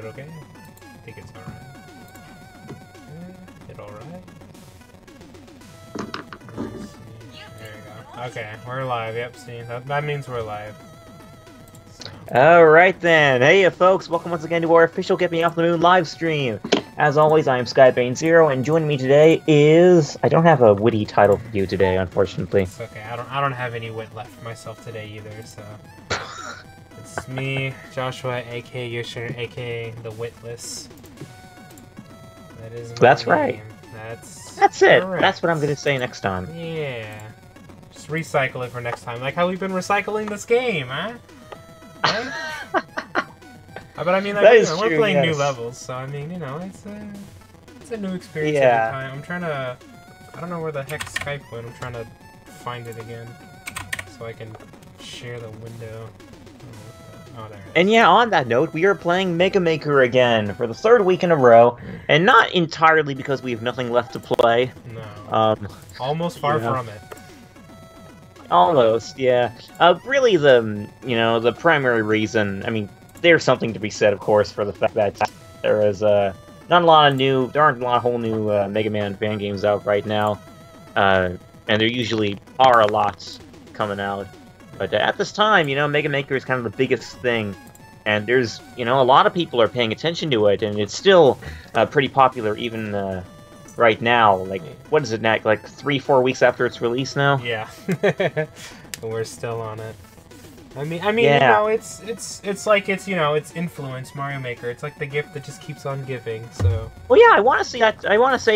it okay? I think it's alright. It alright? Let's see. There we go. Okay, we're live. Yep, see, that means we're live. So. Alright then. Hey folks, welcome once again to our official Get Me Off the Moon live stream. As always, I am Skybane0, and joining me today is... I don't have a witty title for you today, unfortunately. It's okay, I don't have any wit left for myself today either, so... It's me, Joshua, aka Yosher, aka the Witless. That is my That's name. right. That's it. correct. That's what I'm going to say next time. Yeah. Just recycle it for next time, like how we've been recycling this game, huh? Right? But I mean, like, we're playing new levels, so I mean, you know, it's a new experience every time. I'm trying to... I don't know where the heck Skype went. I'm trying to find it again so I can share the window. Oh, there it is. And yeah, on that note, we are playing Mega Maker again for the third week in a row, and not entirely because we have nothing left to play. No. Almost far from it. Almost, yeah. Really, the primary reason, I mean, there's something to be said, of course, for the fact that there is there aren't a lot of whole new Mega Man fan games out right now, and there usually are a lot coming out. But at this time, Mega Maker is kind of the biggest thing, and there's, a lot of people are paying attention to it, and it's still pretty popular even right now. Like, what is it now? Like 3-4 weeks after its release now? Yeah. We're still on it. I mean, yeah. it's like it's influence Mario Maker. It's like the gift that just keeps on giving. So. Well, yeah, I want to say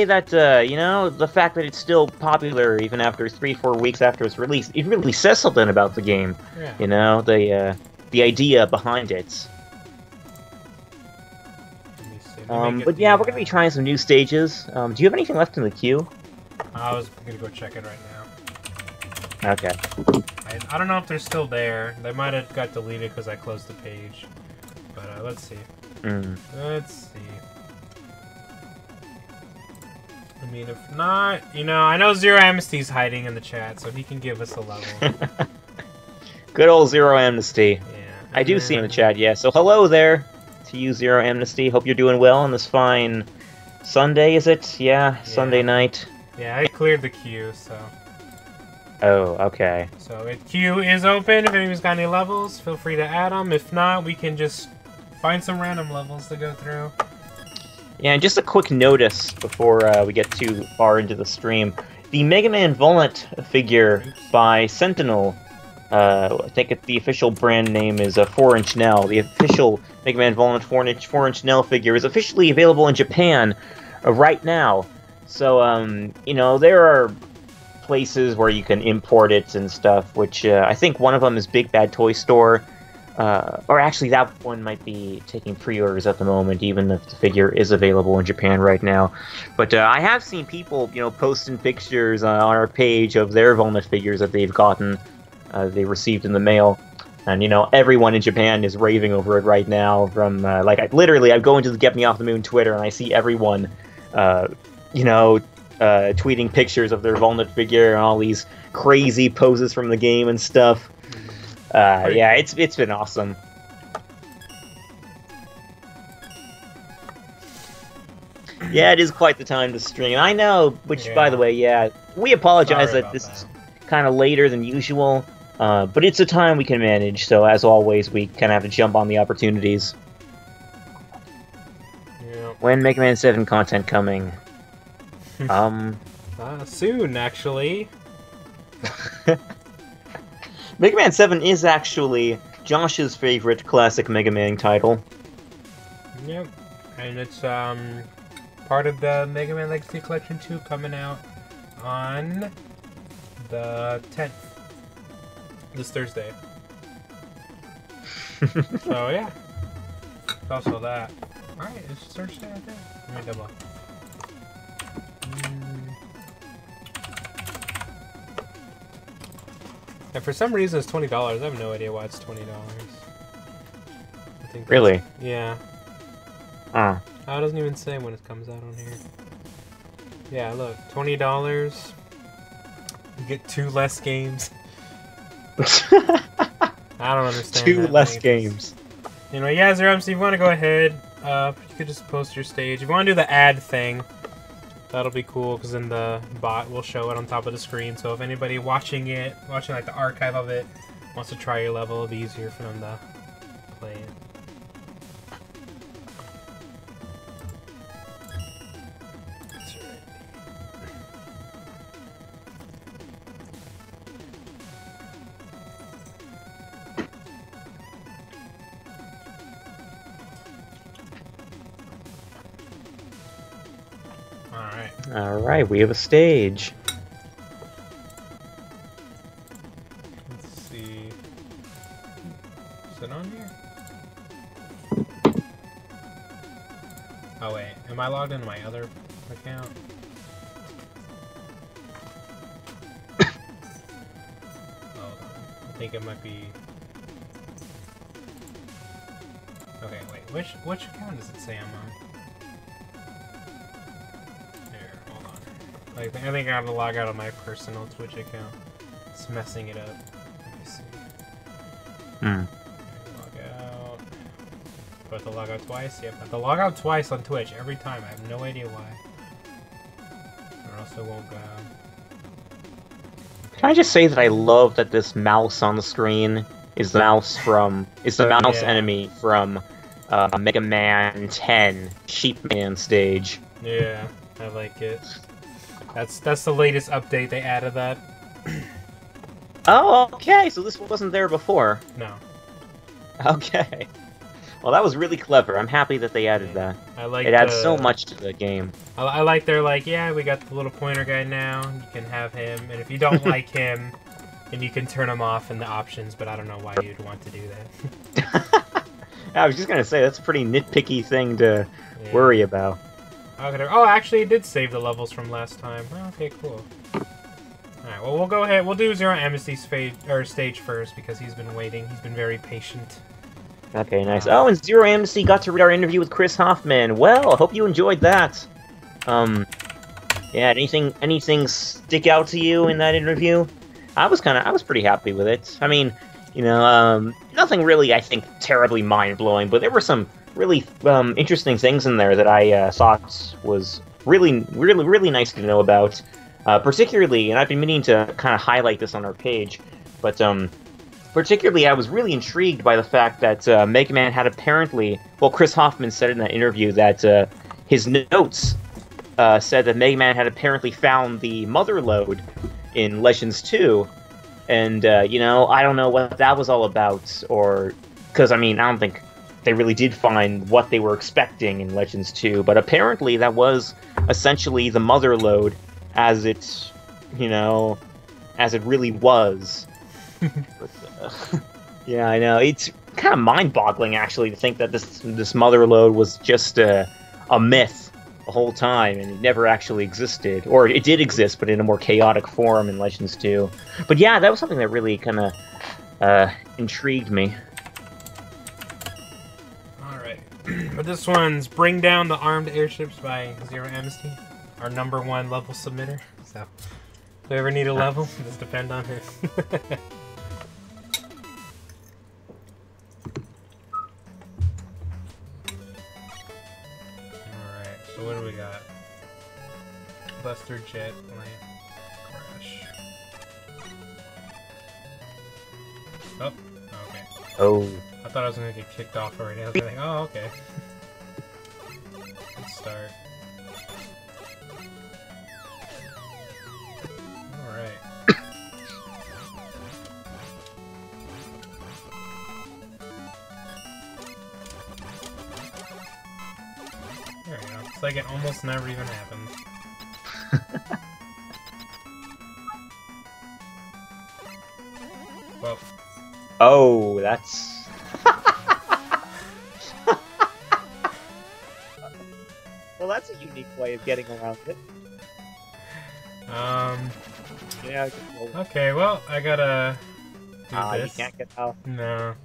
that the fact that it's still popular even after 3-4 weeks after its release, it really says something about the game. Yeah. The idea behind it. But yeah, we're gonna be trying some new stages. Do you have anything left in the queue? I was gonna go check it right now. Okay. I don't know if they're still there. They might have got deleted because I closed the page. But let's see. Let's see. I mean, if not, I know Zero Amnesty's hiding in the chat, so he can give us a level. Good old Zero Amnesty. Yeah. I do see in the chat, yeah. So hello there to you, Zero Amnesty. Hope you're doing well on this fine Sunday, is it? Yeah, Sunday night. Yeah, I cleared the queue, so... Oh, okay. So, queue is open. If anybody's got any levels, feel free to add them. If not, we can just find some random levels to go through. Yeah, and just a quick notice before we get too far into the stream. The Mega Man Volant figure by Sentinel, I think the official brand name is 4-inch Nell. The official Mega Man Volant 4-inch Nell figure is officially available in Japan right now. So, there are places where you can import it and stuff, which I think one of them is Big Bad Toy Store, or actually that one might be taking pre-orders at the moment, even if the figure is available in Japan right now. But I have seen people, posting pictures on our page of their Volnut figures that they've gotten, they received in the mail, and everyone in Japan is raving over it right now. From I go into the Get Me Off the Moon Twitter and I see everyone, tweeting pictures of their Volnut figure and all these crazy poses from the game and stuff. Yeah, it's been awesome. Yeah, it is quite the time to stream. I know, which, by the way, yeah, we apologize that this is kind of later than usual, but it's a time we can manage, so as always, we kind of have to jump on the opportunities. Yeah. When Mega Man 7 content coming? Soon, actually. Mega Man 7 is actually Josh's favorite classic Mega Man title. Yep, and it's part of the Mega Man Legacy Collection 2 coming out on the 10th, this Thursday. So yeah, it's also that. Alright, it's Thursday, I think. Let me double. And for some reason it's $20. I have no idea why it's $20. I think really? Yeah. Oh, it doesn't even say when it comes out on here. Yeah, look, $20. You get 2 less games. I don't understand. 2 less games. Anyway, yeah, Zero MC, if you want to go ahead, You could just post your stage. If you want to do the ad thing, that'll be cool, because then the bot will show it on top of the screen. So if anybody watching like the archive of it, wants to try your level, it'll be easier for them to play it. Alright, we have a stage. Let's see. Is it on here? Oh wait, am I logged into my other account? Hold on. I think it might be... Okay, wait, which account does it say I'm on? I think I have to log out of my personal Twitch account. It's messing it up. Let me see. Log out. Do I have to log out twice? Yep, I have to log out twice on Twitch every time. I have no idea why. Or else it won't go. Can I just say that I love that this mouse on the screen is the mouse enemy from Mega Man 10 Sheepman stage. Yeah, I like it. That's the latest update. They added that. Oh, okay. So this wasn't there before. No. Okay. Well, that was really clever. I'm happy that they added that. I like it adds so much to the game. I like they're like, yeah, we got the little pointer guy now. You can have him, and if you don't like him, then you can turn him off in the options. But I don't know why you'd want to do that. I was just gonna say that's a pretty nitpicky thing to worry about. Oh, actually, it did save the levels from last time. Oh, okay, cool. Alright, well, we'll go ahead. We'll do Zero Amnesty's stage first, because he's been waiting. He's been very patient. Okay, nice. Oh, and Zero Amnesty got to read our interview with Chris Hoffman. Well, I hope you enjoyed that. Yeah, anything stick out to you in that interview? I was pretty happy with it. I mean, you know, nothing really, I think, terribly mind-blowing, but there were some really interesting things in there that I thought was really nice to know about. Particularly, and I've been meaning to kind of highlight this on our page, but particularly I was really intrigued by the fact that Mega Man had apparently, well, Chris Hoffman said in that interview that his notes said that Mega Man had apparently found the mother lode in Legends 2, and, you know, I don't know what that was all about, or, because, I mean, I don't think they really did find what they were expecting in Legends 2, but apparently that was essentially the mother lode as it, you know, as it really was. But, yeah, I know. It's kind of mind-boggling, actually, to think that this mother lode was just a myth the whole time, and it never actually existed. Or it did exist, but in a more chaotic form in Legends 2. But yeah, that was something that really kind of intrigued me. But this one's Bring Down the Armed Airships by Zero Amnesty, our #1 level submitter. So, if we ever need a level, just depend on him. Alright, so what do we got? Buster Jet Lamp Crash. Oh, okay. Oh. I thought I was gonna get kicked off already. I was like, oh, okay. Good start. Alright. There we go. It's like it almost never even happened. Well. Oh, that's... Well, that's a unique way of getting around it. Yeah. Okay, well, I gotta do this. You can't get out. No.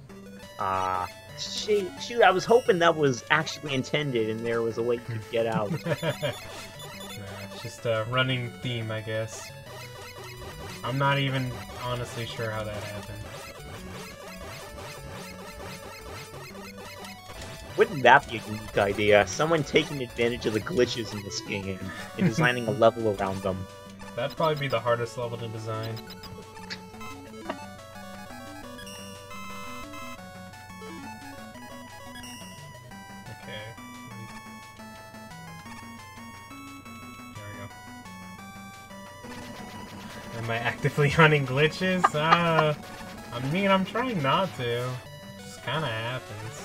Shoot, I was hoping that was actually intended and there was a way you could get out. Nah, it's just a running theme, I guess. I'm not even honestly sure how that happened. Wouldn't that be a unique idea? Someone taking advantage of the glitches in this game and designing a level around them. That'd probably be the hardest level to design. Okay. There we go. Am I actively hunting glitches? I mean, I'm trying not to. It just kinda happens.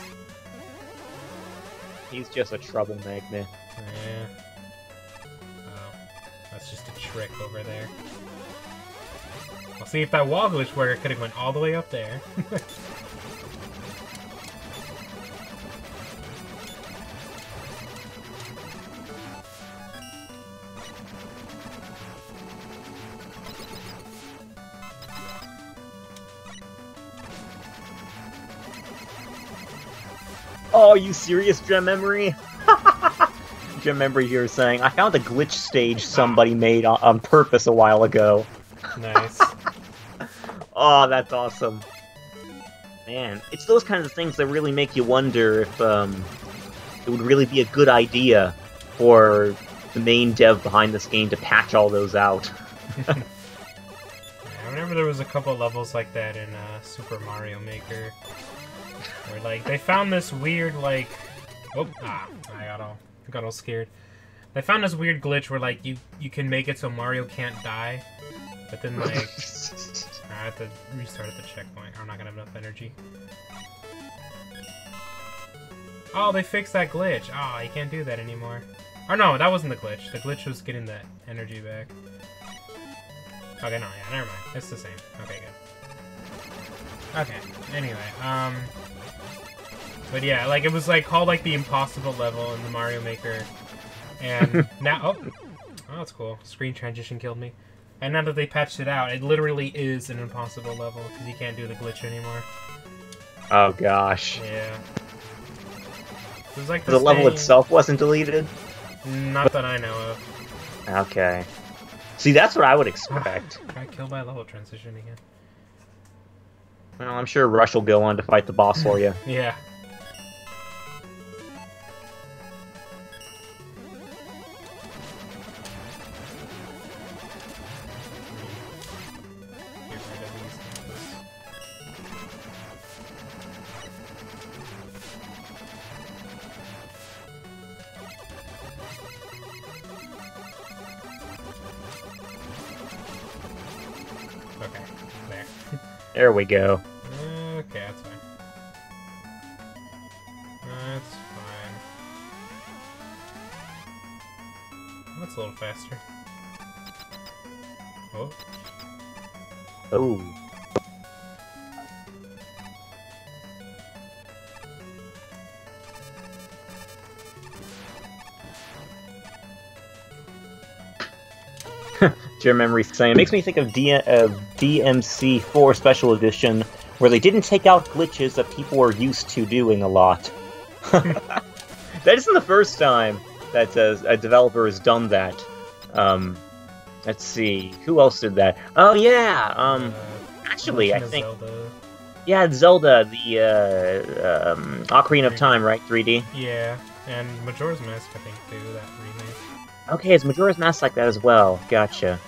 He's just a trouble magnet. Yeah. Oh, that's just a trick over there. I'll see if that wall glitch where it could have went all the way up there. Oh, are you serious, Gem Memory? Gem Memory here saying, I found a glitch stage somebody made on purpose a while ago. Nice. Oh, that's awesome. Man, it's those kinds of things that really make you wonder if it would really be a good idea for the main dev behind this game to patch all those out. Yeah, I remember there was a couple levels like that in Super Mario Maker. Where, like, they found this weird, like... Oh, I got all scared. They found this weird glitch where, like, you can make it so Mario can't die. But then, like... I have to restart at the checkpoint. I'm not gonna have enough energy. Oh, they fixed that glitch. Oh, you can't do that anymore. Or no, that wasn't the glitch. The glitch was getting the energy back. Okay, no, yeah, never mind. It's the same. Okay, good. Okay, anyway, but yeah, like, it was, like, called, like, the impossible level in the Mario Maker, and now, oh, that's cool, screen transition killed me, and now that they patched it out, it literally is an impossible level, because you can't do the glitch anymore. Oh, gosh. Yeah. It was like the level itself wasn't deleted? Not that I know of. Okay. See, that's what I would expect. Got killed by level transition again. Well, I'm sure Rush will go on to fight the boss for you. Yeah. Okay, there. There we go. Okay, that's fine. That's fine. That's a little faster. Oh. Oh. Your memory saying it makes me think of DMC4 Special Edition, where they didn't take out glitches that people were used to doing a lot. That isn't the first time that a developer has done that. Let's see, who else did that? Oh yeah, actually, I think, Zelda. yeah, Zelda, the Ocarina of Time, right? 3D. Yeah, and Majora's Mask, I think, too. That remake. Okay, it's Majora's Mask like that as well. Gotcha.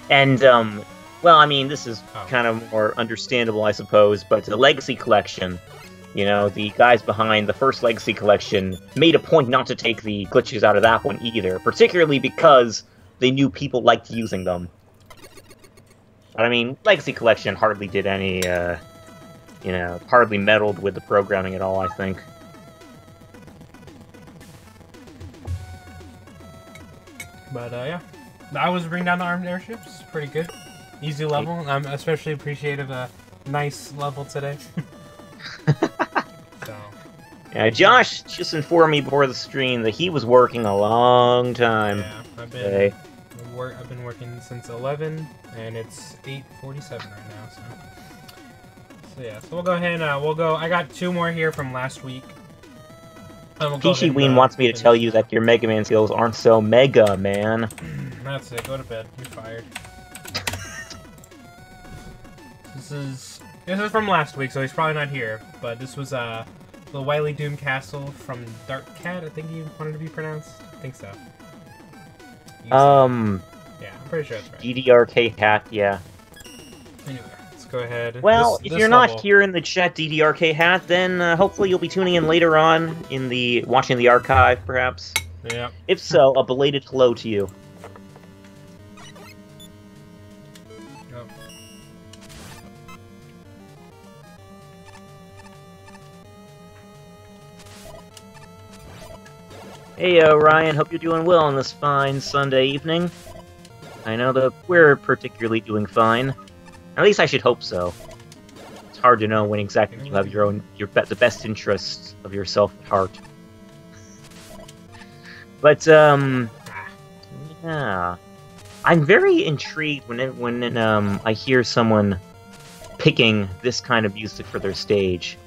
And, well, I mean, this is kind of more understandable, I suppose, but the Legacy Collection, you know, the guys behind the first Legacy Collection made a point not to take the glitches out of that one either, particularly because they knew people liked using them. But, I mean, Legacy Collection hardly did any, you know, hardly meddled with the programming at all, I think. But, yeah. I was bringing down the armed airships. Pretty good. Easy level. I'm especially appreciative of a nice level today. So. Yeah, Josh just informed me before the stream that he was working a long time. Yeah, I've been working since 11, and it's 8:47 right now. So yeah, so we'll go ahead and we'll go. I got 2 more here from last week. Peachy Ween wants me to tell you that your Mega Man skills aren't so mega, man. That's it. Go to bed. You're fired. This is from last week, so he's probably not here. But this was the Wily Doom Castle from Dark Cat, I think you wanted to be pronounced? I think so. Yeah, I'm pretty sure that's right. DDRK Hat, yeah. Anyway, let's go ahead. Well, if you're level... not here in the chat, DDRK Hat, then hopefully you'll be tuning in later on in watching the archive, perhaps. Yeah. If so, a belated hello to you. Hey, Ryan, hope you're doing well on this fine Sunday evening. I know that we're particularly doing fine. At least I should hope so. It's hard to know when exactly you have the best interests of yourself at heart. But, yeah. I'm very intrigued when I hear someone picking this kind of music for their stage.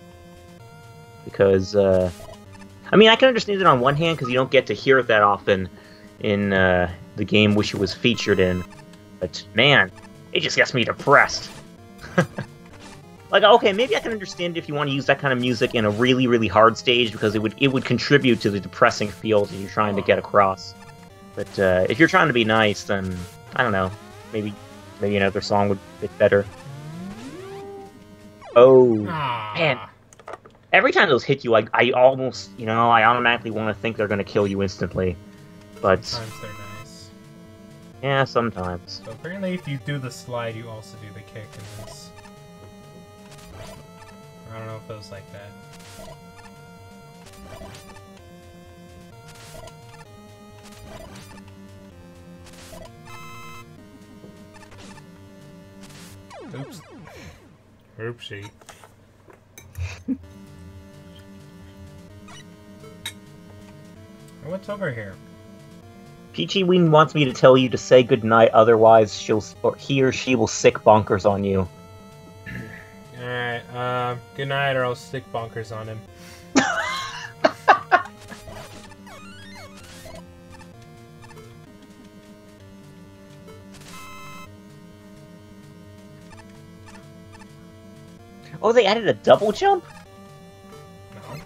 Because, I mean, I can understand it on one hand, because you don't get to hear it that often in the game which it was featured in. But, man, it just gets me depressed. Like, okay, maybe I can understand if you want to use that kind of music in a really, really hard stage, because it would contribute to the depressing feel that you're trying to get across. But if you're trying to be nice, then, I don't know, maybe another song would fit better. Oh, man. Every time those hit you, I almost, I automatically want to think they're going to kill you instantly. But sometimes they're nice. Yeah, sometimes. So apparently if you do the slide, you also do the kick in this. I don't know if it was like that. Oops. Oopsie. What's over here? Peachy Ween wants me to tell you to say goodnight, otherwise he or she will sick bonkers on you. Alright, good night or I'll stick bonkers on him. Oh, they added a double jump? No.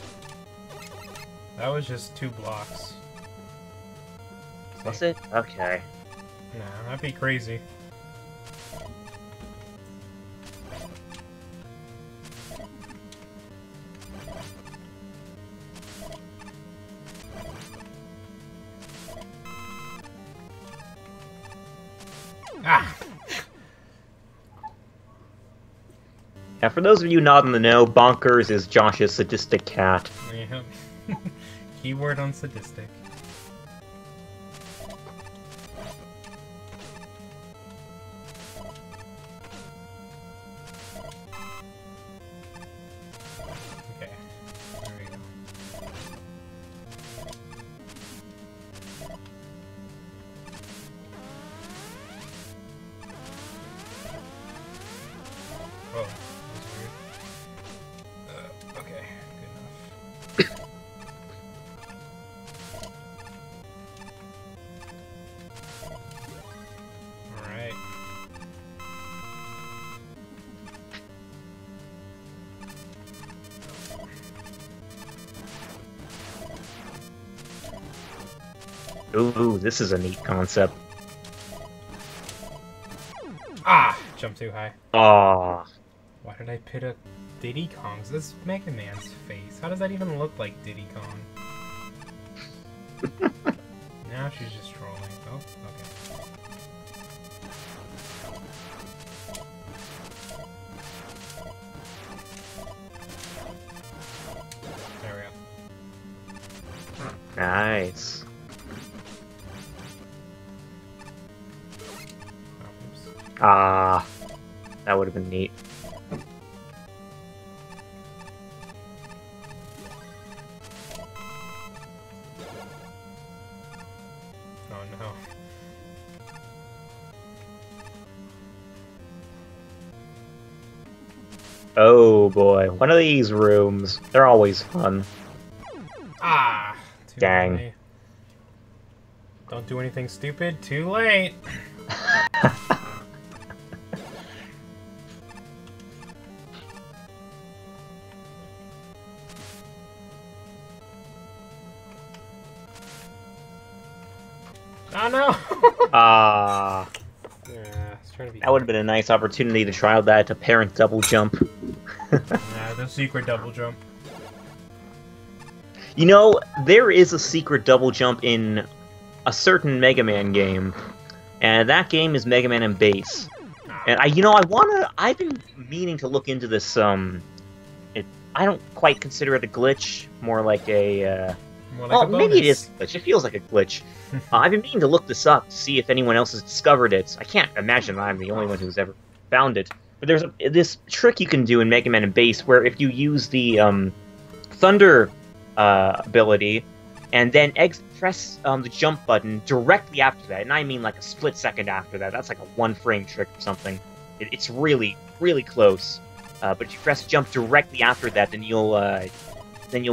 That was just 2 blocks. Was it? Okay. Nah, that'd be crazy. Ah! Now, for those of you not in the know, Bonkers is Josh's sadistic cat. Yep. Keyword on sadistic. Okay, there we go. Whoa. Okay, good enough. Alright. Ooh, this is a neat concept. Ah! Jump too high. Aww. Why did I put a Diddy Kong's? This is Mega Man's face. How does that even look like Diddy Kong? Now she's just trolling. Oh, okay. There we go. Nice. Oh, oops. Ah, that would have been neat. Oh no. Oh boy, one of these rooms. They're always fun. Ah! Too Dang. late. Don't do anything stupid. Too late. Oh no! Ah. Yeah, it's trying to be. That would have been a nice opportunity to try out that apparent double jump. Nah, the secret double jump. You know, there is a secret double jump in a certain Mega Man game, and that game is Mega Man and Bass. And I've been meaning to look into this. I don't quite consider it a glitch, more like a. Well, maybe it is a glitch. It feels like a glitch. I've been meaning to look this up to see if anyone else has discovered it. I can't imagine I'm the only one who's ever found it. But there's this trick you can do in Mega Man and Bass where if you use the Thunder ability and then press the jump button directly after that, and I mean like a split second after that. That's like a 1-frame trick or something. It's really, really close. But if you press jump directly after that, then you'll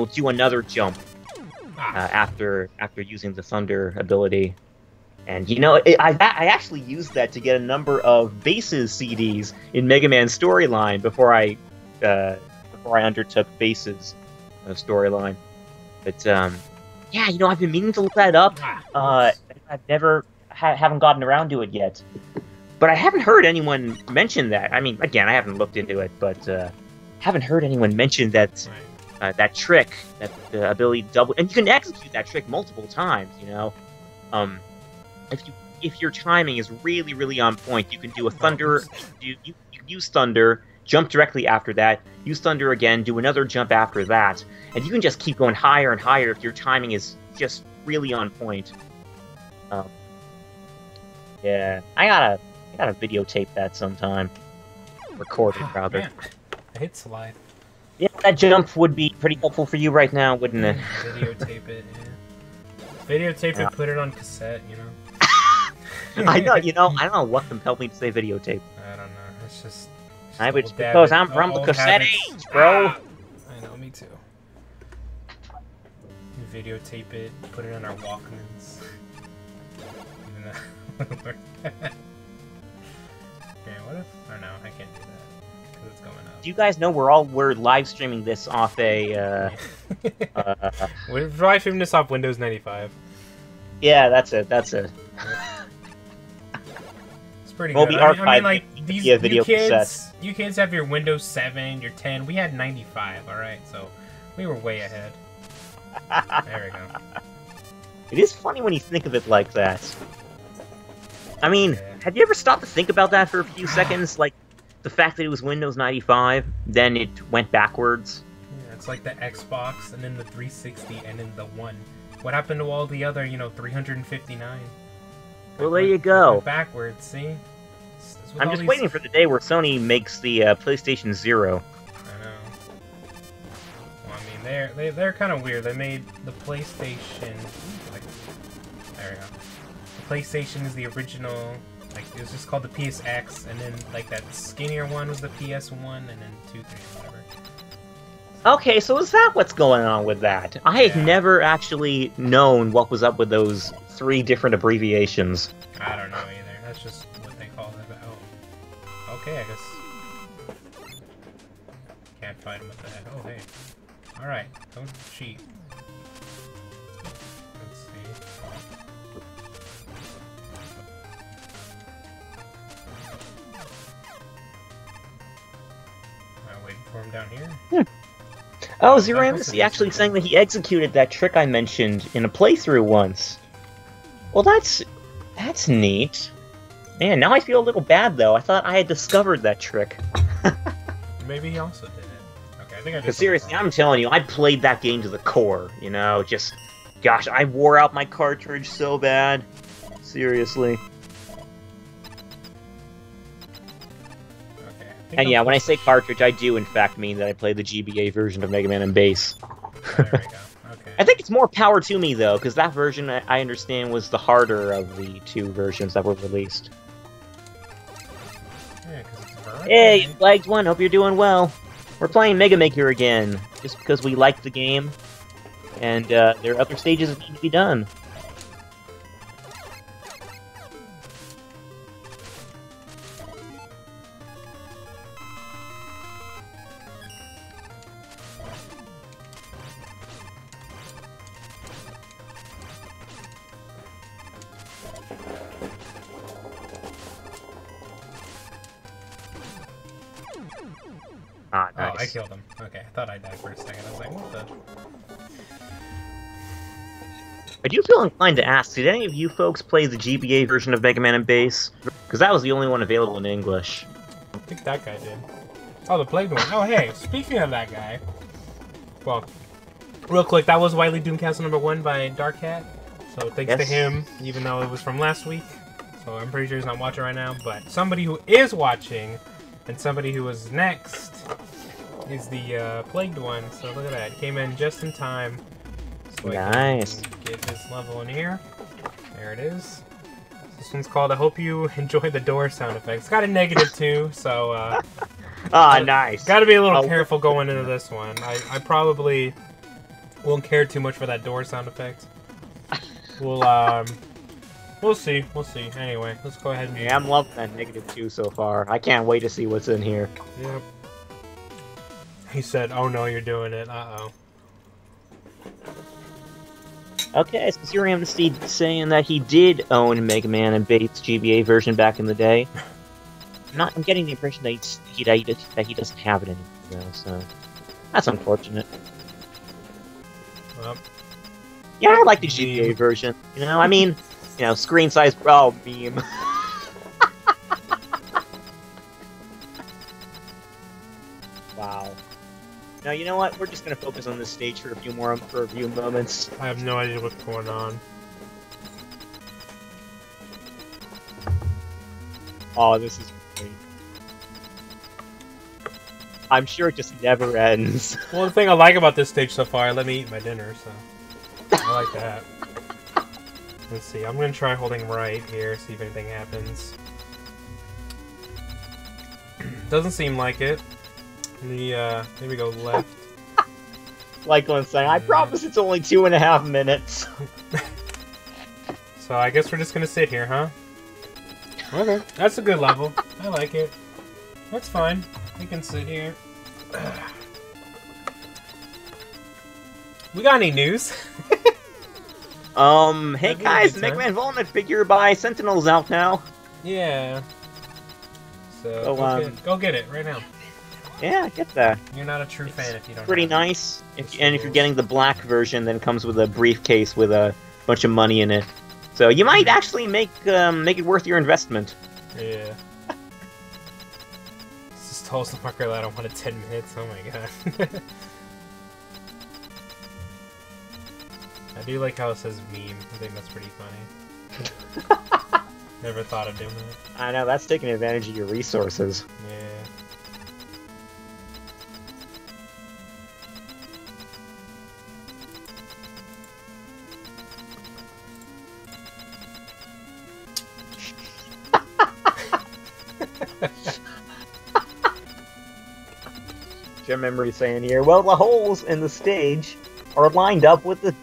do another jump after using the Thunder ability. And you know, I actually used that to get a number of Bass's CDs in Mega Man Storyline before I undertook Bass's storyline. But yeah, you know, I've been meaning to look that up. Haven't gotten around to it yet. But I haven't heard anyone mention that. I mean, again, I haven't looked into it, but haven't heard anyone mention that that trick, that ability to double. And you can execute that trick multiple times. You know, if your timing is really, really on point, you can do a Thunder. You can use Thunder, jump directly after that, use Thunder again, do another jump after that, and you can just keep going higher and higher if your timing is just really on point. Yeah, I gotta videotape that sometime. Record it, rather. Man. I hit slide. Yeah, that jump would be pretty helpful for you right now, wouldn't it? Videotape it, yeah. Videotape it, put it on cassette, you know? I don't know what compelled me to say videotape. I don't know, it's just it's because I'm from the cassette age, bro! I know, me too. Videotape it, put it on our Walkmans. Okay, what if... Oh no, I can't do that. Because it's going up. Do you guys know we're live streaming this off a... We're live streaming this off Windows 95. Yeah, that's it. It's pretty we'll good. Be archived I mean, like, via video cassette. You kids have your Windows 7, your 10. We had 95, alright? So, we were way ahead. There we go. It is funny when you think of it like that. I mean, have you ever stopped to think about that for a few seconds? Like, the fact that it was Windows 95, then it went backwards? Yeah, it's like the Xbox, and then the 360, and then the 1. What happened to all the other, 359? Well, there you go. Went backwards, see? I'm just waiting for the day where Sony makes the PlayStation 0. I know. Well, I mean, they're kind of weird. They made the PlayStation... Like, there we go. PlayStation is the original, like, it was just called the PSX, and then, like, that skinnier one was the PS1, and then 2, 3, whatever. Okay, so is that what's going on with that? I had never actually known what was up with those 3 different abbreviations. I don't know either. That's just what they call it. Oh. Okay, I guess. Can't fight him with that. Oh, hey. Alright, don't cheat. Let's see. For him down here. Oh, Zero Embassy actually saying that he executed that trick I mentioned in a playthrough once. Well, that's neat. Man, now I feel a little bad though. I thought I had discovered that trick. Maybe he also did it. Okay, I think I did. Seriously, I'm telling you, I played that game to the core. You know, just gosh, I wore out my cartridge so bad. Seriously. And yeah, when I say cartridge, I do in fact mean that I play the GBA version of Mega Man and Bass. There we go. Okay. I think it's more power to me though, because that version I understand was the harder of the 2 versions that were released. Yeah, 'cause it's variety. Hey, you flagged one. Hope you're doing well. We're playing Mega Maker again, just because we like the game, and there are other stages that need to be done. I killed him. Okay, I thought I died for a second. I was like, what the? I do feel inclined to ask, did any of you folks play the GBA version of Mega Man and Bass? Because that was the only one available in English. I think that guy did. Oh, the Plague one. Oh, hey, speaking of that guy. Well, real quick, that was Wily Doomcastle #1 by Dark Cat. So thanks to him, even though it was from last week. So I'm pretty sure he's not watching right now. But somebody who is watching, and somebody who was next, is the Plagued one. So look at that. Came in just in time. So nice. I can get this level in here. There it is. This one's called I Hope You Enjoy the Door Sound Effects. It's got a -2, so... nice. Gotta be a little careful going into this one. I probably won't care too much for that door sound effect. We'll see. We'll see. Anyway, let's go ahead and... Yeah, I'm loving that -2 so far. I can't wait to see what's in here. Yep. He said, oh no, you're doing it. Uh-oh. Okay, so here I am saying that he did own Mega Man and Bass GBA version back in the day. I'm getting the impression that he doesn't have it anymore, so that's unfortunate. Well, yeah, I like the GBA version. You know, I mean, you know, screen size. Oh, meme. Wow. Now you know what? We're just gonna focus on this stage for a few moments. I have no idea what's going on. Oh, this is great. I'm sure it just never ends. Well, the thing I like about this stage so far, let me eat my dinner, so I like that. Let's see, I'm gonna try holding right here, see if anything happens. Doesn't seem like it. Maybe go left. Like one saying, I promise it's only 2.5 minutes. So I guess we're just gonna sit here, huh? Okay, that's a good level. I like it. That's fine. We can sit here. We got any news? Hey guys, the Mega Man Volnut figure by Sentinel's out now. Yeah. So, go get it right now. Yeah, get that. You're not a true fan if you don't. Pretty nice. If you're getting the black version, then it comes with a briefcase with a bunch of money in it. So you might actually make it worth your investment. Yeah. This is Tulsa Marker that I wanted 10 minutes. Oh my god. I do like how it says meme. I think that's pretty funny. Never thought of doing that. I know, that's taking advantage of your resources. Yeah. I remember saying here, well, the holes in the stage are lined up with the.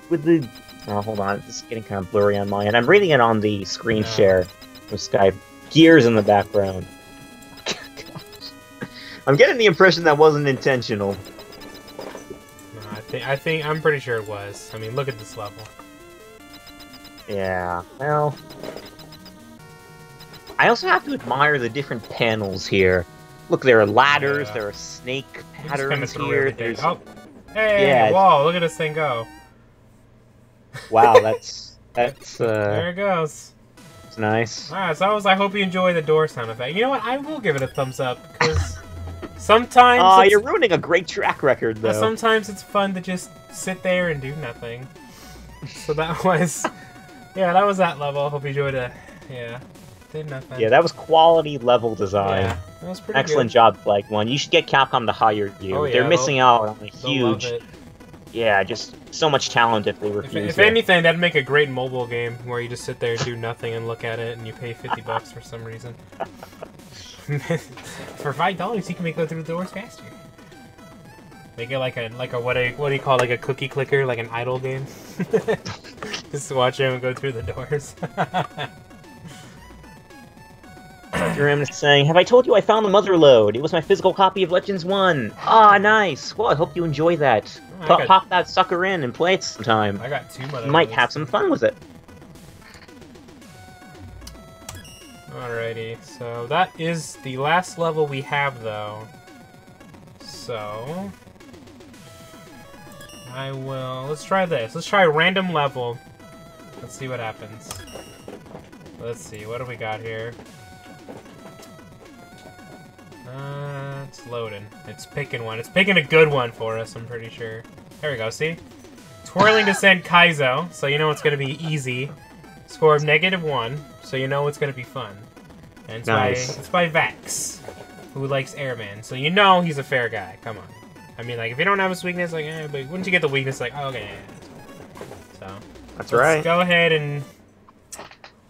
Oh, hold on, this is getting kind of blurry on my end. I'm reading it on the screen share with Skype. Gears in the background. I'm getting the impression that wasn't intentional. No, I'm pretty sure it was. I mean, look at this level. Yeah, well, I also have to admire the different panels here. Look, there are ladders, there are snake patterns here. There's hey, yeah. Whoa, look at this thing go. Wow, that's there it goes. It's nice. Alright, so I hope you enjoy the door sound effect. You know what? I will give it a thumbs up because sometimes. Oh, you're ruining a great track record, though. Sometimes it's fun to just sit there and do nothing. So that was, yeah, that was that level. Hope you enjoyed it. Yeah. Did nothing. Yeah, that was quality level design. Yeah, that was pretty excellent good. Job, Flag One. You should get Capcom to hire you. Oh, yeah, they're missing out on a huge, love it. Yeah, just so much talent if they refuse. If anything, that'd make a great mobile game where you just sit there and do nothing and look at it, and you pay $50 for some reason. For $5, you can go through the doors faster. Make it like a what do you call, like a cookie clicker, like an idle game? Just watch everyone go through the doors. Jerem is saying, have I told you I found the mother load? It was my physical copy of Legends 1. Ah, nice. Well, I hope you enjoy that. Pop that sucker in and play it sometime. I got 2 mother loads. You might have some fun with it. Alrighty, so that is the last level we have, though. So I will. Let's try this. Let's try a random level. Let's see what happens. Let's see. What do we got here? It's loading. It's picking one. It's picking a good one for us, I'm pretty sure. There we go, see? Twirling Descent Kaizo, so you know it's going to be easy. Score of -1, so you know it's going to be fun. And it's by Vax, who likes Airman, so you know he's a fair guy. Come on. I mean, like, if you don't have his weakness, like, but once you get the weakness, like, oh, okay, yeah. So, that's right.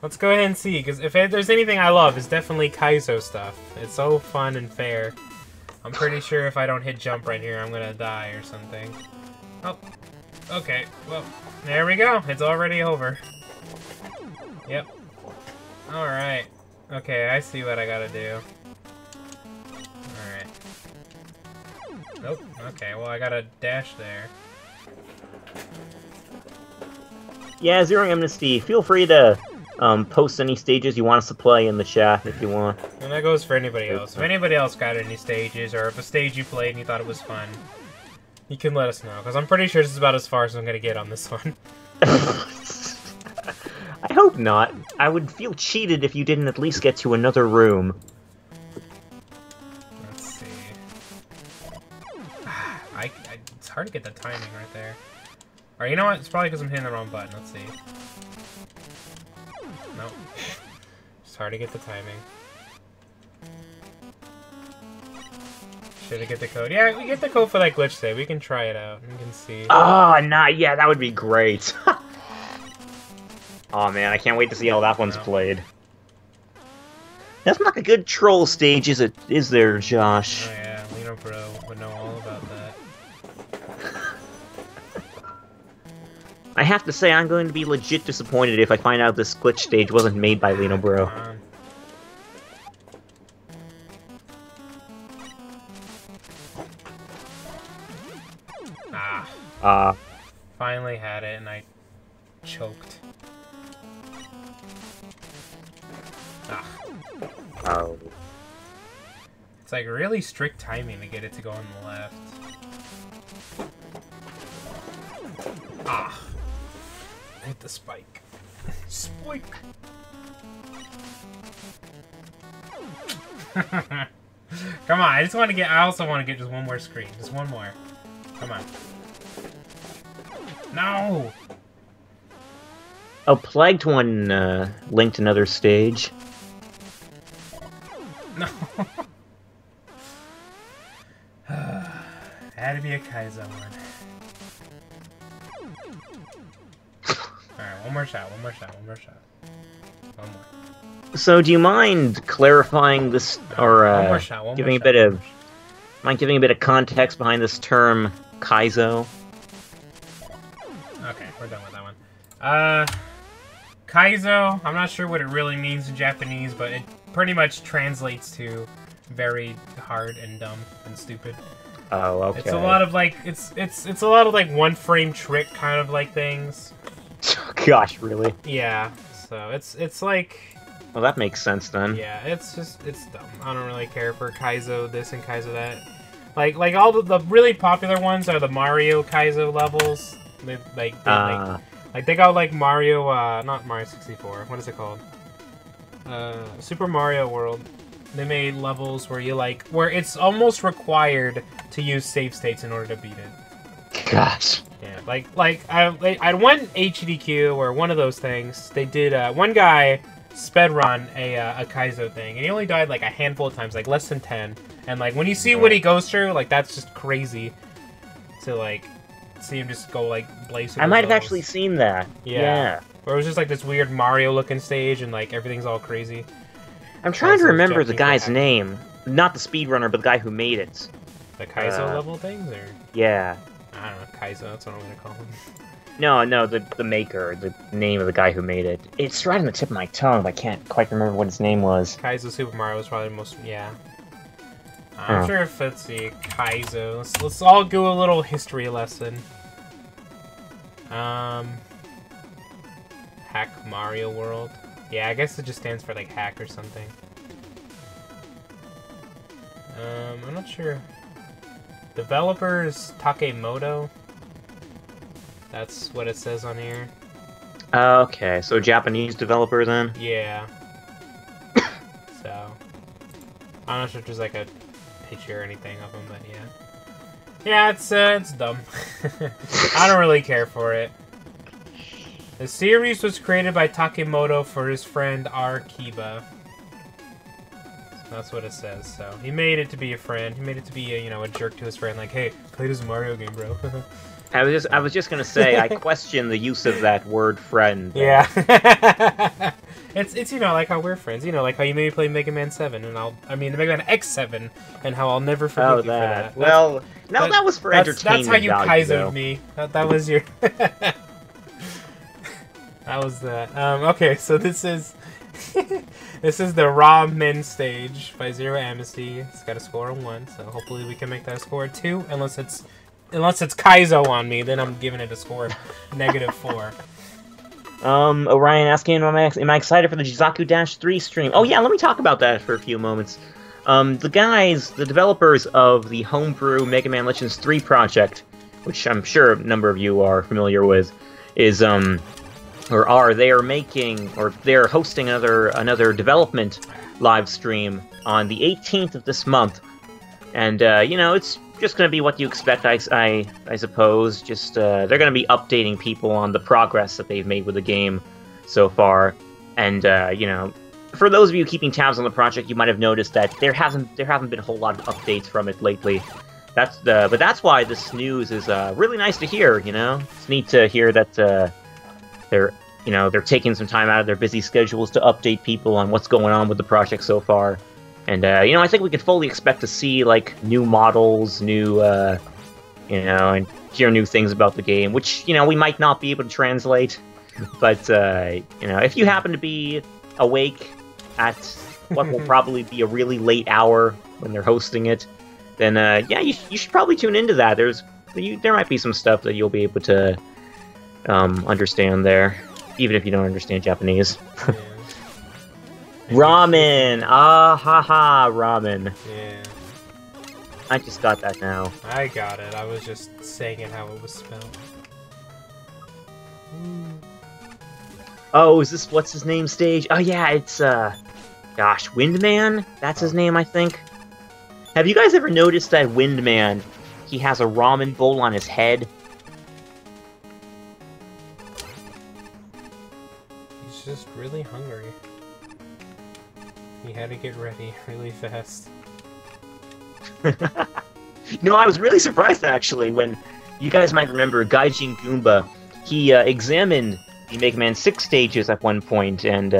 Let's go ahead and see, because if there's anything I love, it's definitely Kaizo stuff. It's so fun and fair. I'm pretty sure if I don't hit jump right here, I'm gonna die or something. Oh, okay, well, there we go. It's already over. Yep. Alright. Okay, I see what I gotta do. Alright. Nope, okay, well, I gotta dash there. Yeah, Zero Amnesty, feel free to post any stages you want us to play in the chat if you want. And that goes for anybody else. If anybody else got any stages, or if a stage you played and you thought it was fun, you can let us know, because I'm pretty sure this is about as far as I'm going to get on this one. I hope not. I would feel cheated if you didn't at least get to another room. Let's see. It's hard to get the timing right there. Alright, you know what? It's probably because I'm hitting the wrong button. Let's see. Nope. It's hard to get the timing. Should I get the code? Yeah, we get the code for that glitch save. We can try it out. We can see. Oh, nah, yeah, that would be great. Oh man, I can't wait to see how that one's played. That's not a good troll stage, is it? Is there, Josh? Oh yeah, Lino Bro would know all about that. I have to say, I'm going to be legit disappointed if I find out this glitch stage wasn't made by Lino Bro. Finally had it, and I choked. Oh. It's like really strict timing to get it to go on the left. Hit the spike. Spike! Come on, I just want to get. I also want to get just one more screen. Just one more. Come on. No! Oh, Plagued one linked another stage. No. Had to be a Kaizo one. Alright, one more shot, one more shot, one more shot. One more. So, do you mind clarifying this, or giving a bit of context behind this term, Kaizo? Okay, we're done with that one. Kaizo, I'm not sure what it really means in Japanese, but it pretty much translates to very hard and dumb and stupid. Oh, okay. It's a lot of like it's a lot of like one frame trick kind of like things. Gosh, really? Yeah. So it's like. Well, that makes sense then. Yeah, it's dumb. I don't really care for Kaizo this and Kaizo that. Like all the really popular ones are the Mario Kaizo levels. They got like Mario, not Mario 64. What is it called? Super Mario World. They made levels where where it's almost required to use save states in order to beat it. Gosh. Yeah, I had one HDQ or one of those things. They did one guy speedrun a Kaizo thing, and he only died like a handful of times, like less than 10. And like when you see what he goes through, like that's just crazy to like see him just go like blaze. I might have actually seen that. Yeah. Where it was just like this weird Mario looking stage, and like everything's all crazy. I'm trying to remember the guy's name. Not the speedrunner, but the guy who made it. The Kaizo level things, or? Yeah. I don't know, Kaizo, that's what I'm gonna call him. No, the maker, the name of the guy who made it. It's right on the tip of my tongue, but I can't quite remember what his name was. Kaizo Super Mario was probably the most, yeah. I'm sure if it's the Kaizo. Let's all do a little history lesson. Hack Mario World. Yeah, I guess it just stands for like hack or something. I'm not sure. Developers Takemoto. That's what it says on here. Okay, so Japanese developer then? Yeah. So, I'm not sure if there's like a picture or anything of them, but yeah. Yeah, it's dumb. I don't really care for it. The series was created by Takemoto for his friend R. Kiba. That's what it says. So he made it to be a friend. He made it to be a, a jerk to his friend. Like, hey, play this Mario game, bro. I was just gonna say, I question the use of that word "friend." Yeah. it's like how we're friends. Like how you made me play Mega Man 7, and Mega Man X7, and how I'll never forgive you for that. Well, that was for entertainment. That's how you value, Kaizo'd me. That was your. That was that. Okay, so this is this is the Ramen stage by Zero Amnesty. It's got a score of 1, so hopefully we can make that a score of 2. Unless it's Kaizo on me, then I'm giving it a score of -4. Orion asking, am I excited for the Jizaku-3 stream? Oh yeah, let me talk about that for a few moments. The developers of the homebrew Mega Man Legends 3 project, which I'm sure a number of you are familiar with, they're hosting another development live stream on the 18th of this month. And, it's just going to be what you expect, I suppose. Just, they're going to be updating people on the progress that they've made with the game so far. And, for those of you keeping tabs on the project, you might have noticed that there haven't been a whole lot of updates from it lately. But that's why this news is, really nice to hear, It's neat to hear that, they're taking some time out of their busy schedules to update people on what's going on with the project so far. And, I think we could fully expect to see, like, new models, new, and hear new things about the game, which, we might not be able to translate. But, if you happen to be awake at what will probably be a really late hour when they're hosting it, then, you should probably tune into that. There might be some stuff that you'll be able to, understand there, even if you don't understand Japanese. Yeah. Ramen! Ah, haha, ramen. Yeah. I just got that now. I got it. I was just saying it how it was spelled. Oh, is this what's his name stage? Oh yeah, it's gosh, Windman? That's his name, I think. Have you guys ever noticed that Windman, he has a ramen bowl on his head? He's just really hungry. He had to get ready really fast. No, I was really surprised actually when, you guys might remember, Gaijin Goomba, he examined the Mega Man 6 stages at one point and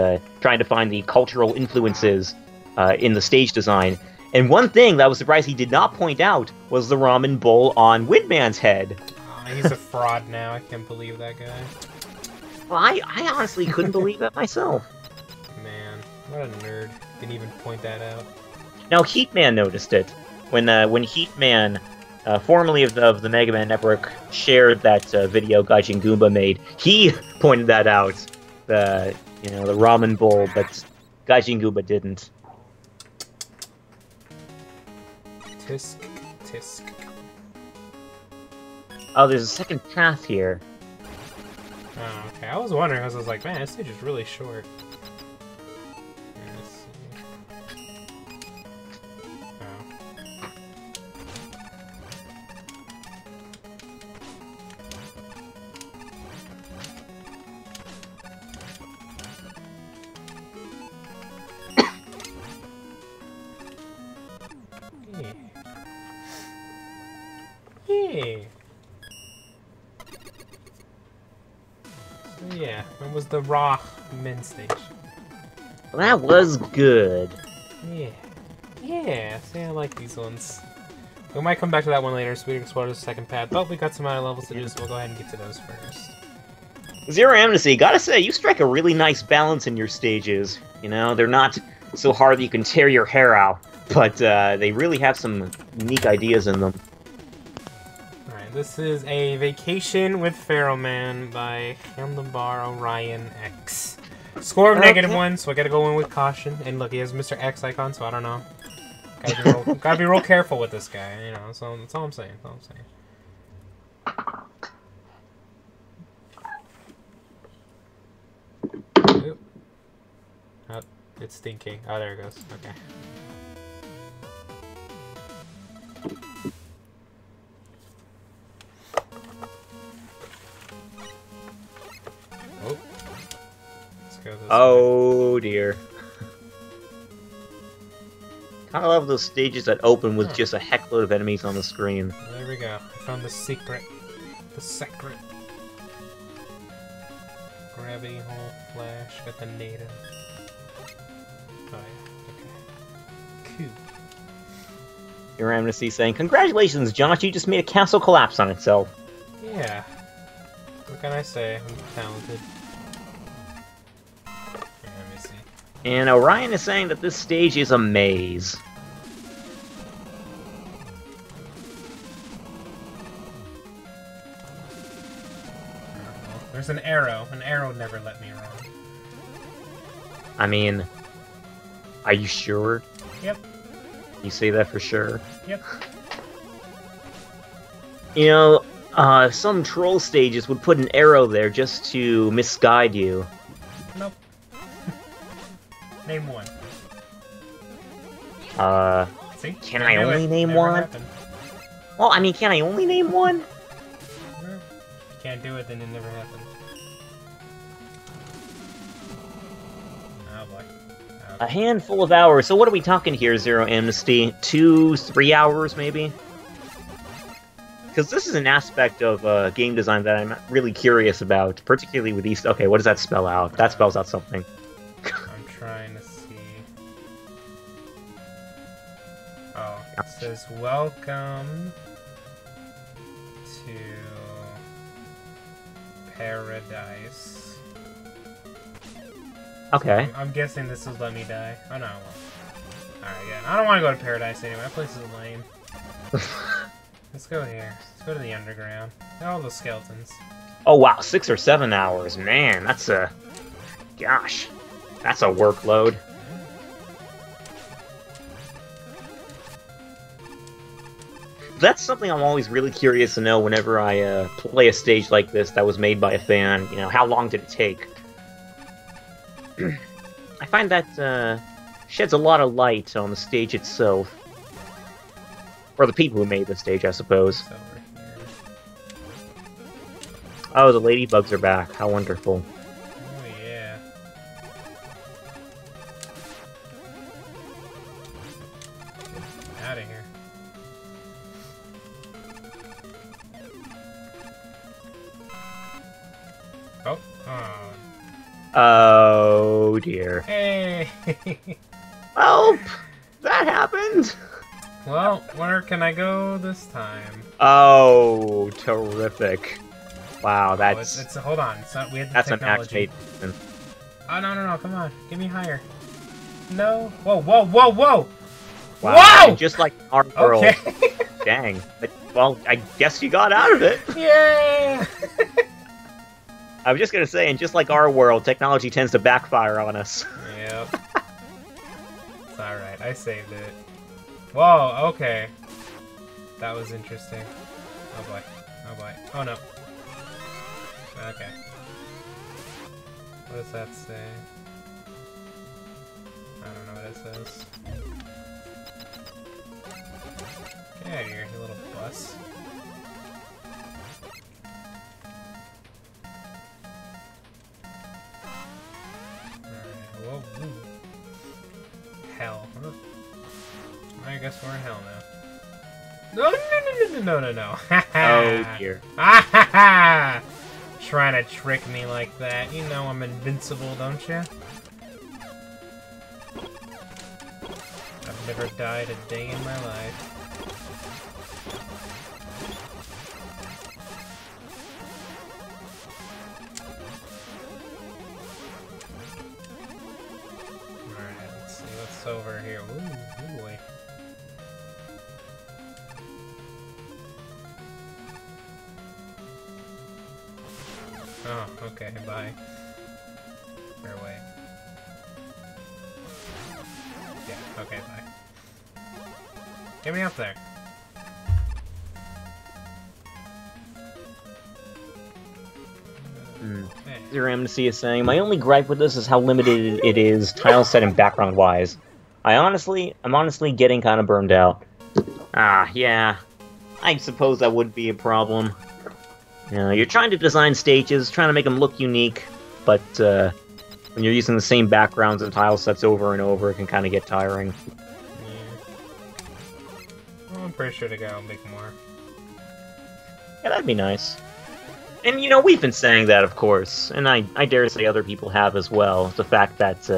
trying to find the cultural influences in the stage design. And one thing that I was surprised he did not point out was the ramen bowl on Windman's head. He's a fraud now, I can't believe that guy. Well, I honestly couldn't believe that myself. Man, what a nerd. Didn't even point that out. Now, Heatman noticed it. When Heatman, formerly of the Mega Man Network, shared that video Gaijin Goomba made, he pointed that out. The ramen bowl, but Gaijin Goomba didn't. Tisk, tisk. Oh, there's a second path here. Oh, okay. I was wondering, because I was like, man, this stage is really short. Let's see. Yeah. So yeah, that was the raw men stage. Well, that was good. Yeah. Yeah, see, I like these ones. We might come back to that one later, so we can explore the second path, but we got some other levels to do, so we'll go ahead and get to those first. Zero Amnesty, gotta say, you strike a really nice balance in your stages. They're not so hard that you can tear your hair out, but they really have some unique ideas in them. Alright, this is a Vacation with Pharaoh Man by Handlebar Orion X. Score of -1, so I gotta go in with caution. And look, he has Mr. X icon, so I don't know. Gotta be real careful with this guy, you know. So that's all I'm saying. That's all I'm saying. Oop. Oh, it's stinking. Oh, there it goes. Okay. Oh. Let's go this way. Dear. I love those stages that open with just a heckload of enemies on the screen. There we go. I found the secret. The secret. Gravity hole, flash, got the native. Oh yeah, okay. Cool. Your Amnesty saying, "Congratulations, Josh, you just made a castle collapse on itself." Yeah. What can I say? I'm talented. Let me see. And Orion is saying that this stage is a maze. There's an arrow. An arrow never let me wrong. I mean, are you sure? Yep. You say that for sure? Yep. You know, some troll stages would put an arrow there just to misguide you. Nope. Name one. See? Can I only name one? Happened. Well, I mean, can I only name one? If you can't do it, then it never happened. Oh boy. Okay. A handful of hours. So what are we talking here, Zero Amnesty? 2, 3 hours, maybe? Because this is an aspect of game design that I'm really curious about, particularly with these... Okay, what does that spell out? That spells out something. I'm trying to see... Oh, it says, welcome to paradise. Okay. I'm guessing this will let me die. Oh no, I won't. Alright, yeah. I don't want to go to paradise anyway. That place is lame. Let's go here. Let's go to the underground. All the skeletons. Oh wow, 6 or 7 hours. Man, that's a... Gosh. That's a workload. That's something I'm always really curious to know whenever I play a stage like this that was made by a fan. You know, how long did it take? I find that sheds a lot of light on the stage itself. Or the people who made the stage, I suppose. It's over here. Oh, the ladybugs are back. How wonderful. Oh yeah. Out of here. Oh. Oh. Oh dear. Hey. Well, that happened. Well, where can I go this time? Oh, terrific. Wow, that's... It's hold on. It's not, we had the that's an technology. match made. Oh, no, come on. Get me higher. No. Whoa. Wow, Whoa! and just like our world. Okay. Dang. Well, I guess you got out of it. Yeah! I was just gonna say, and just like our world, technology tends to backfire on us. Yep. It's alright. I saved it. Whoa, okay. That was interesting. Oh boy. Oh boy. Oh no. Okay. What does that say? I don't know what it says. Get out of here, you little bus. Alright, whoa, woo. Hell. Huh? I guess we're in hell now. No. Oh dear. Ha ha! Trying to trick me like that. You know I'm invincible, don't you? I've never died a day in my life. Alright, let's see what's over here. Ooh boy. Oh, okay, bye. Fair way. Yeah, okay, bye. Get me up there. Zero Amnesty is saying, my only gripe with this is how limited it is, tile set and background-wise. I'm honestly getting kind of burned out. Ah, yeah. I suppose that would be a problem. You know, you're trying to design stages, trying to make them look unique, but when you're using the same backgrounds and tile sets over and over, it can kind of get tiring. Yeah. Well, I'm pretty sure they gotta make more. Yeah, that'd be nice. And, you know, we've been saying that, of course, and I dare say other people have as well. The fact that,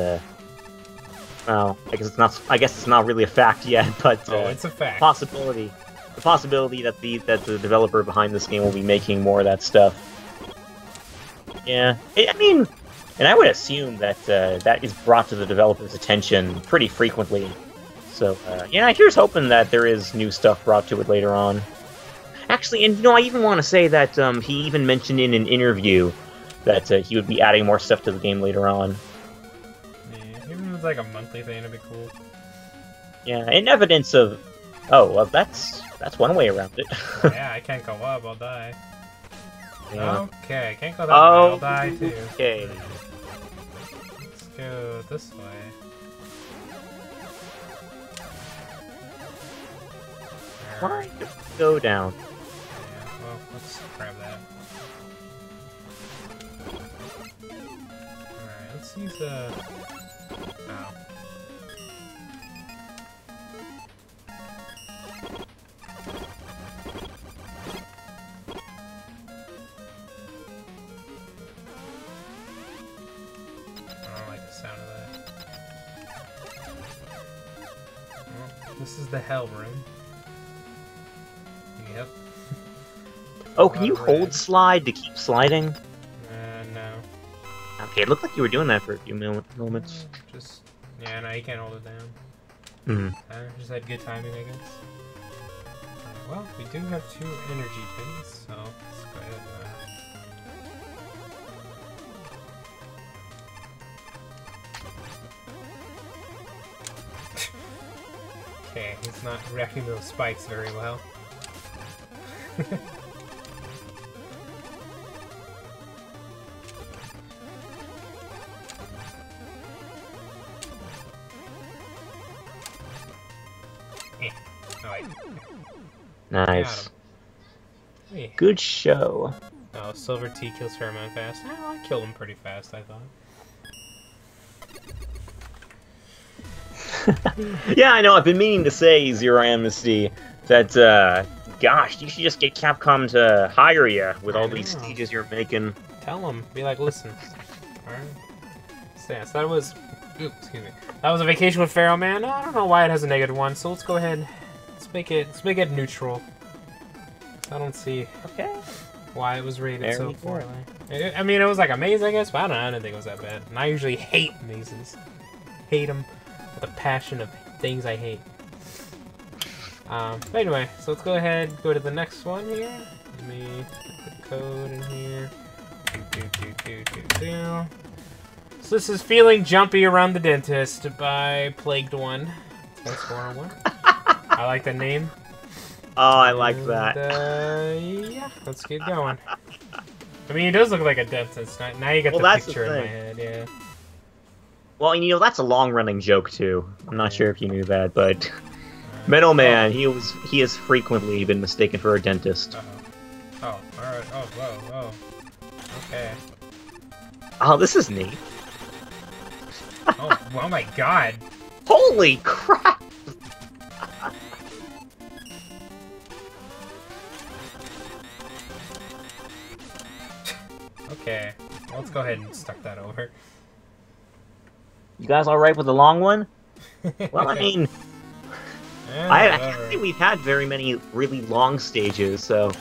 well, I guess it's not really a fact yet, but it's a fact. The possibility that the developer behind this game will be making more of that stuff. Yeah, I mean, and I would assume that that is brought to the developer's attention pretty frequently. So, yeah, here's hoping that there is new stuff brought to it later on. Actually, and you know, I even want to say that he even mentioned in an interview that he would be adding more stuff to the game later on. Yeah, even if it's like a monthly thing, it'd be cool. Yeah, and evidence of... Oh, well, that's one way around it. Yeah, I can't go up, I'll die. Yeah. Okay, I can't go that way, I'll die too. Okay. Let's go this way. Why go down? Yeah, well, let's grab that. Alright, let's use the... Oh. I don't like the sound of that. Well, this is the hell room. Yep. Oh, can you hold slide to keep sliding? No. Okay, it looked like you were doing that for a few moments. Just... Yeah, no, you can't hold it down. Just had good timing, I guess. Well, we do have 2 energy things, so let's go ahead and... Okay, he's not reacting to those spikes very well. Nice. Yeah. Good show. Oh, Silver Tea kills Pheromone fast. Oh, I killed him pretty fast, I thought. Yeah, I know, I've been meaning to say, Zero Amnesty, that, gosh, you should just get Capcom to hire you with all these stages you're making. Tell them. Be like, listen. Alright. So, yeah, so that was... Oops, excuse me. That was a vacation with Pharaoh Man. I don't know why it has a -1, so let's go ahead. Let's make it neutral. I don't see why it was rated so poorly. I mean, it was like a maze, I guess, but I don't know. I didn't think it was that bad. And I usually hate mazes. Hate them with a passion of things I hate. But anyway, so let's go ahead and go to the next one here. Let me put the code in here. So this is Feeling Jumpy Around the Dentist by Plagued One. That's 401. I like the name. Oh, I like that. Yeah, let's get going. I mean, he does look like a dentist. Now you get the picture in my head, yeah. Well, you know, that's a long-running joke, too. I'm not sure if you knew that, but... Metal Man, he has frequently been mistaken for a dentist. Oh, alright. Oh, whoa. Okay. Oh, this is neat. Oh my god. Holy crap! Okay, well, let's go ahead and start that over. You guys alright with the long one? Well, I mean... I can't say we've had very many really long stages, so...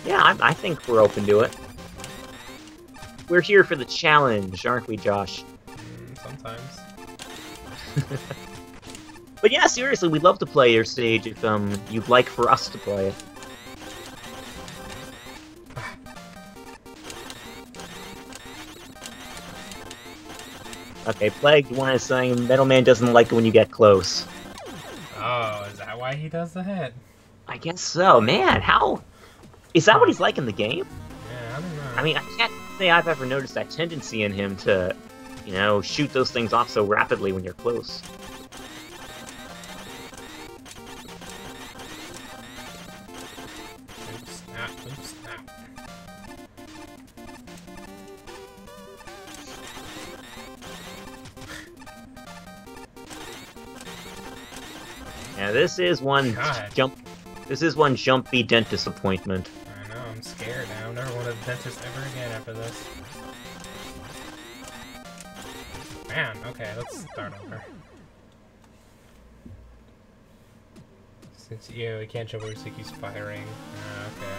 Yeah, I think we're open to it. We're here for the challenge, aren't we, Josh? Sometimes. But yeah, seriously, we'd love to play your stage if you'd like for us to play it. Okay, Plagued One is saying Metal Man doesn't like it when you get close. Oh, is that why? why he does the hit? I guess so. Man, how... Is that what he's like in the game? Yeah, I don't know. I mean, I can't say I've ever noticed that tendency in him to, you know, shoot those things off so rapidly when you're close. Oops, snap, oops, snap. Yeah, this is one jumpy dent disappointment. I know, I'm scared now. I'm never going to the dentist ever again after this. Man, okay, let's start over. Since we can't jump over, so he keeps firing. Okay.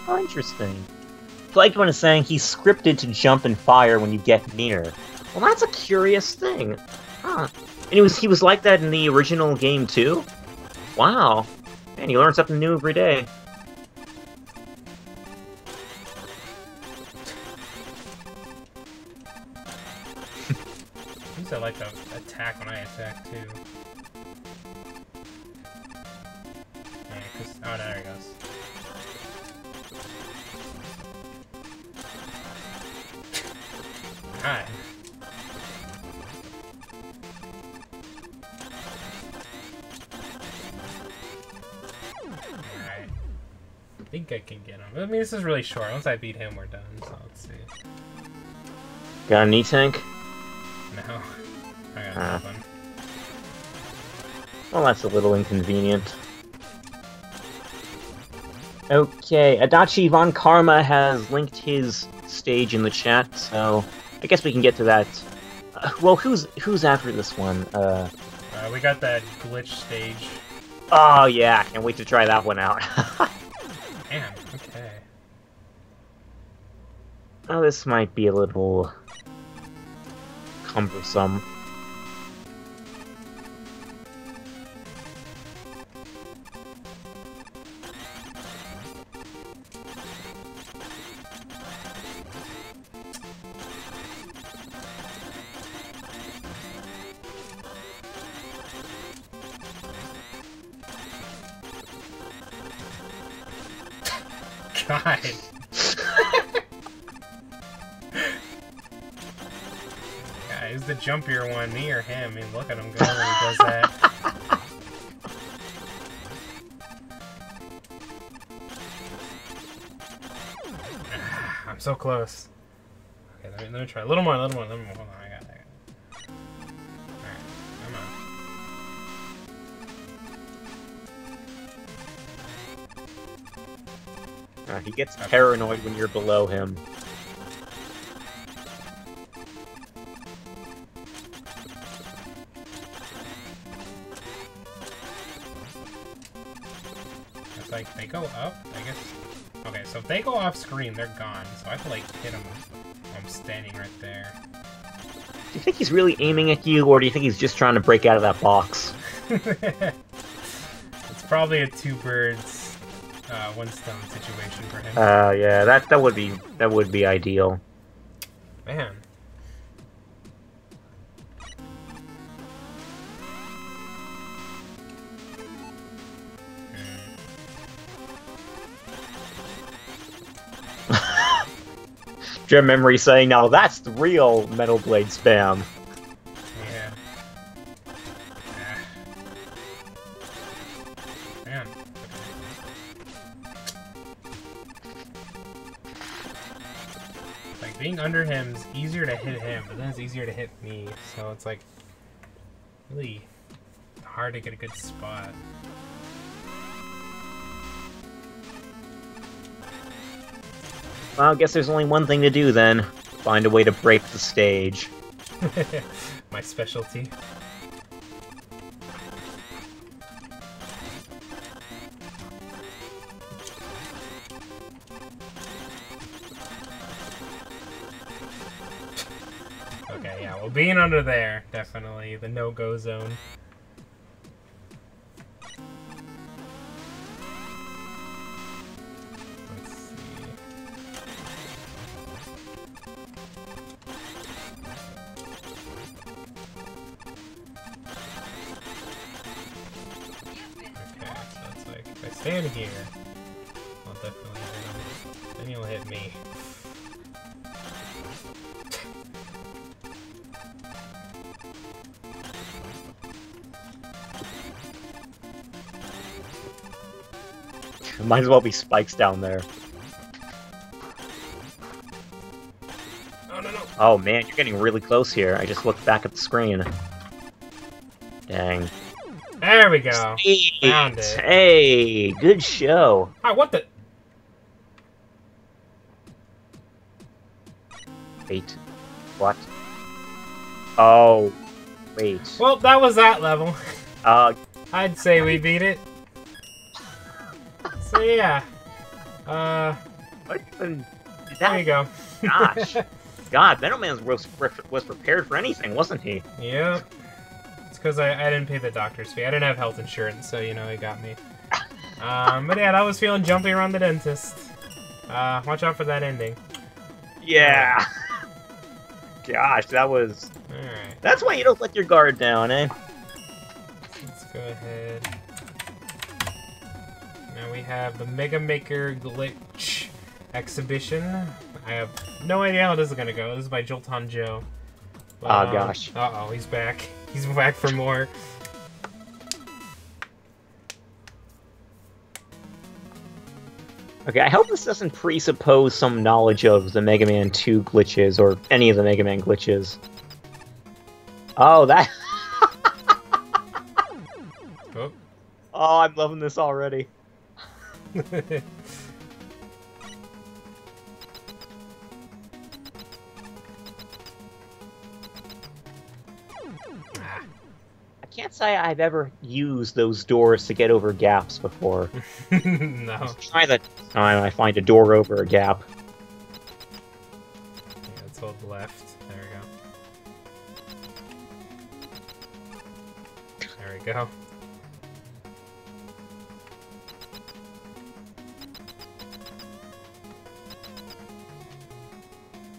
Oh, interesting. Plagued One is saying he's scripted to jump and fire when you get near. Well, that's a curious thing. Huh. And he was like that in the original game too? Wow. Man, you learn something new every day. Seems I like to attack when I attack too. Oh, there he goes. Hi. Alright. I think I can get him. I mean, this is really short. Once I beat him, we're done. So let's see. Got a knee tank? No. I got nothing. Well, that's a little inconvenient. Okay, Adachi Von Karma has linked his stage in the chat, so I guess we can get to that. Well, who's after this one? We got that glitch stage. Oh yeah, can't wait to try that one out. Damn, okay. Oh, this might be a little cumbersome. God. Yeah, who's the jumpier one, me or him? I mean, look at him go when he does that. I'm so close. Okay, let me try. A little more, Hold on, I got it. Alright, come on. He gets paranoid when you're below him. It's like, they go up, I guess. Okay, so if they go off screen, they're gone. So I have to, like, hit them while I'm standing right there. Do you think he's really aiming at you, or do you think he's just trying to break out of that box? It's probably a two birds, one stone situation for him. Yeah, that would be ideal. Man. Gem Memory saying, now that's the real Metal Blade spam. Yeah. Man. Like, being under him is easier to hit him, but then it's easier to hit me, so it's like really hard to get a good spot. Well, I guess there's only one thing to do then. Find a way to break the stage. My specialty. Okay, yeah, well, being under there, definitely the no-go zone. Okay. Stand here. I'll definitely hit him. Then he'll hit me. Might as well be spikes down there. Oh, no, no. Oh man, you're getting really close here. I just looked back at the screen. Dang. There we go. Sweet. Found it. Hey, good show. Ah, what the? Wait. What? Oh. Wait. Well, that was that level. I'd say we beat it. So yeah. What even... There you go. Gosh. God, Metal Man was prepared for anything, wasn't he? Yep. It's because I didn't pay the doctor's fee. I didn't have health insurance, so, you know, it got me. But yeah, that was feeling jumpy around the dentist. Watch out for that ending. Yeah. Gosh, that was... Alright. That's why you don't let your guard down, eh? Let's go ahead. Now we have the Mega Maker Glitch Exhibition. I have no idea how this is gonna go. This is by Jolton Joe. But, oh gosh. Uh-oh, he's back. He's back for more. Okay, I hope this doesn't presuppose some knowledge of the Mega Man 2 glitches, or any of the Mega Man glitches. Oh, that... Oh. Oh, I'm loving this already. I can't say I've ever used those doors to get over gaps before. No. Let's try that time I find a door over a gap. Yeah, let's hold left. There we go. There we go.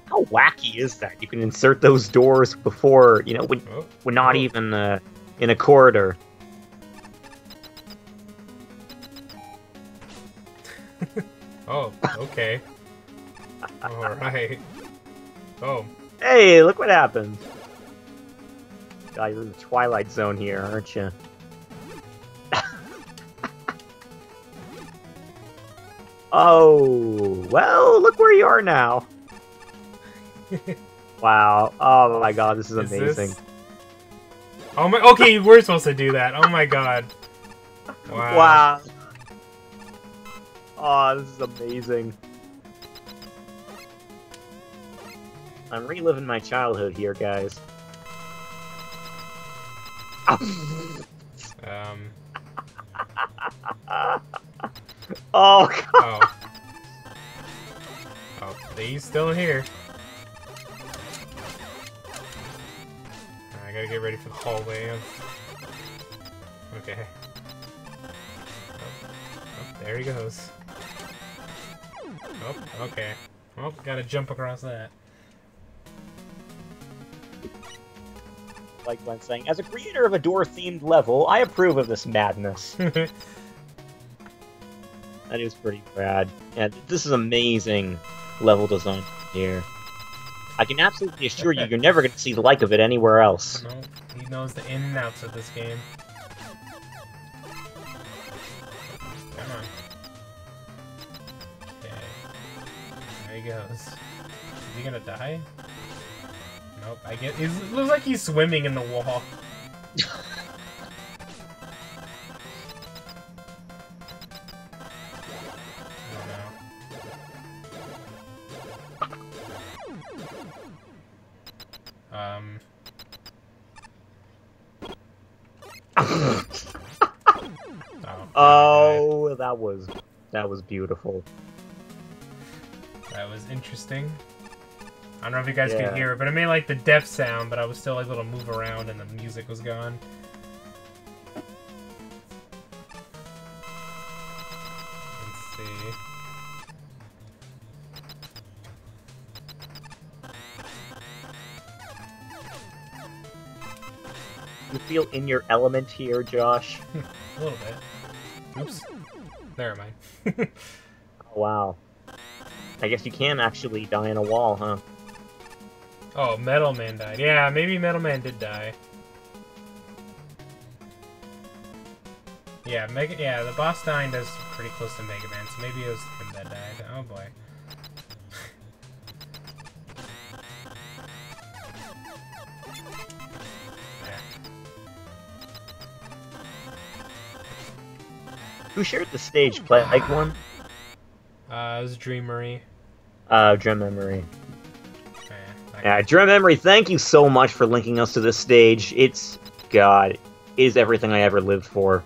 How wacky is that? You can insert those doors before, you know, when we're not even in a corridor. Oh, okay. Alright. Oh. Hey, look what happened. God, you're in the Twilight Zone here, aren't you? Oh, well, look where you are now. Wow. Oh my god, this is amazing. This... Oh my... Okay, we're supposed to do that. Oh my god. Wow. Wow. Oh, this is amazing. I'm reliving my childhood here, guys. Oh, god. Oh. Oh, he's still here. I gotta get ready for the hallway. Okay. Oh, there he goes. Oh, okay. Oh, gotta jump across that. Like Glenn saying, as a creator of a door-themed level, I approve of this madness. That is pretty rad. Yeah, this is amazing level design here. I can absolutely assure you, you're never going to see the like of it anywhere else. No, he knows the in and outs of this game. Come on. Okay. There he goes. Is he gonna die? Nope, I get. It looks like he's swimming in the wall. Oh, that was beautiful. That was interesting. I don't know if you guys could hear it, but it made like the death sound, but I was still able to move around and the music was gone. Let's see. You feel in your element here, Josh? A little bit. Oops. never mind. Oh, wow. I guess you can actually die in a wall, huh? Oh, Metal Man died. Yeah, maybe Metal Man did die. Yeah, the boss dying does pretty close to Mega Man, so maybe it was him that died. Oh boy. Who shared the stage? Plague One? It was Dreamery. Dream Memory. Yeah, Dream Memory, thank you so much for linking us to this stage. It's, God, is everything I ever lived for.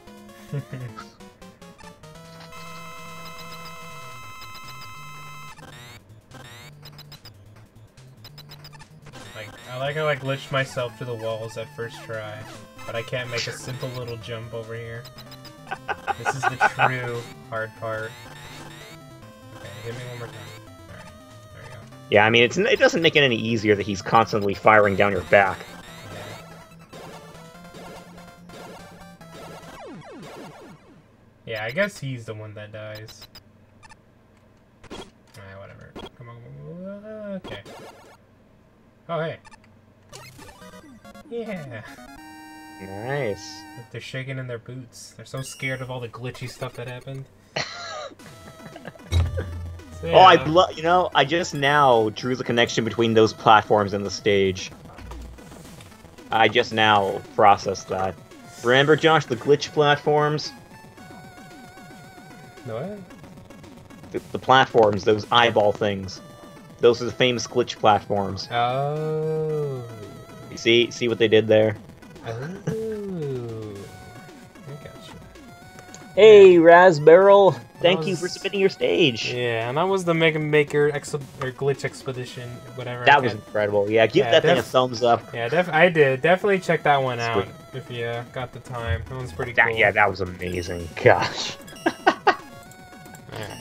I like how I glitched myself to the walls at first try, but I can't make a simple little jump over here. This is the true hard part. Okay, hit me one more time. Alright, there we go. Yeah, I mean, it doesn't make it any easier that he's constantly firing down your back. Yeah, I guess he's the one that dies. Alright, whatever. Come on. Okay. Oh, hey. Yeah. Nice. Look, they're shaking in their boots. They're so scared of all the glitchy stuff that happened. So, yeah. Oh, I just now drew the connection between those platforms and the stage. I just now processed that. Remember, Josh, the glitch platforms? What? The platforms, those eyeball things. Those are the famous glitch platforms. Oh. You see what they did there? Oh. I gotcha. Hey, Razbarrel! Thank you for submitting your stage. Yeah, and that was the Mega Maker or Glitch Expedition, whatever. That was incredible. Yeah, give that thing a thumbs up. Yeah, I did. Definitely check that one out if you got the time. That one's pretty cool. Yeah, that was amazing. Gosh. Alright.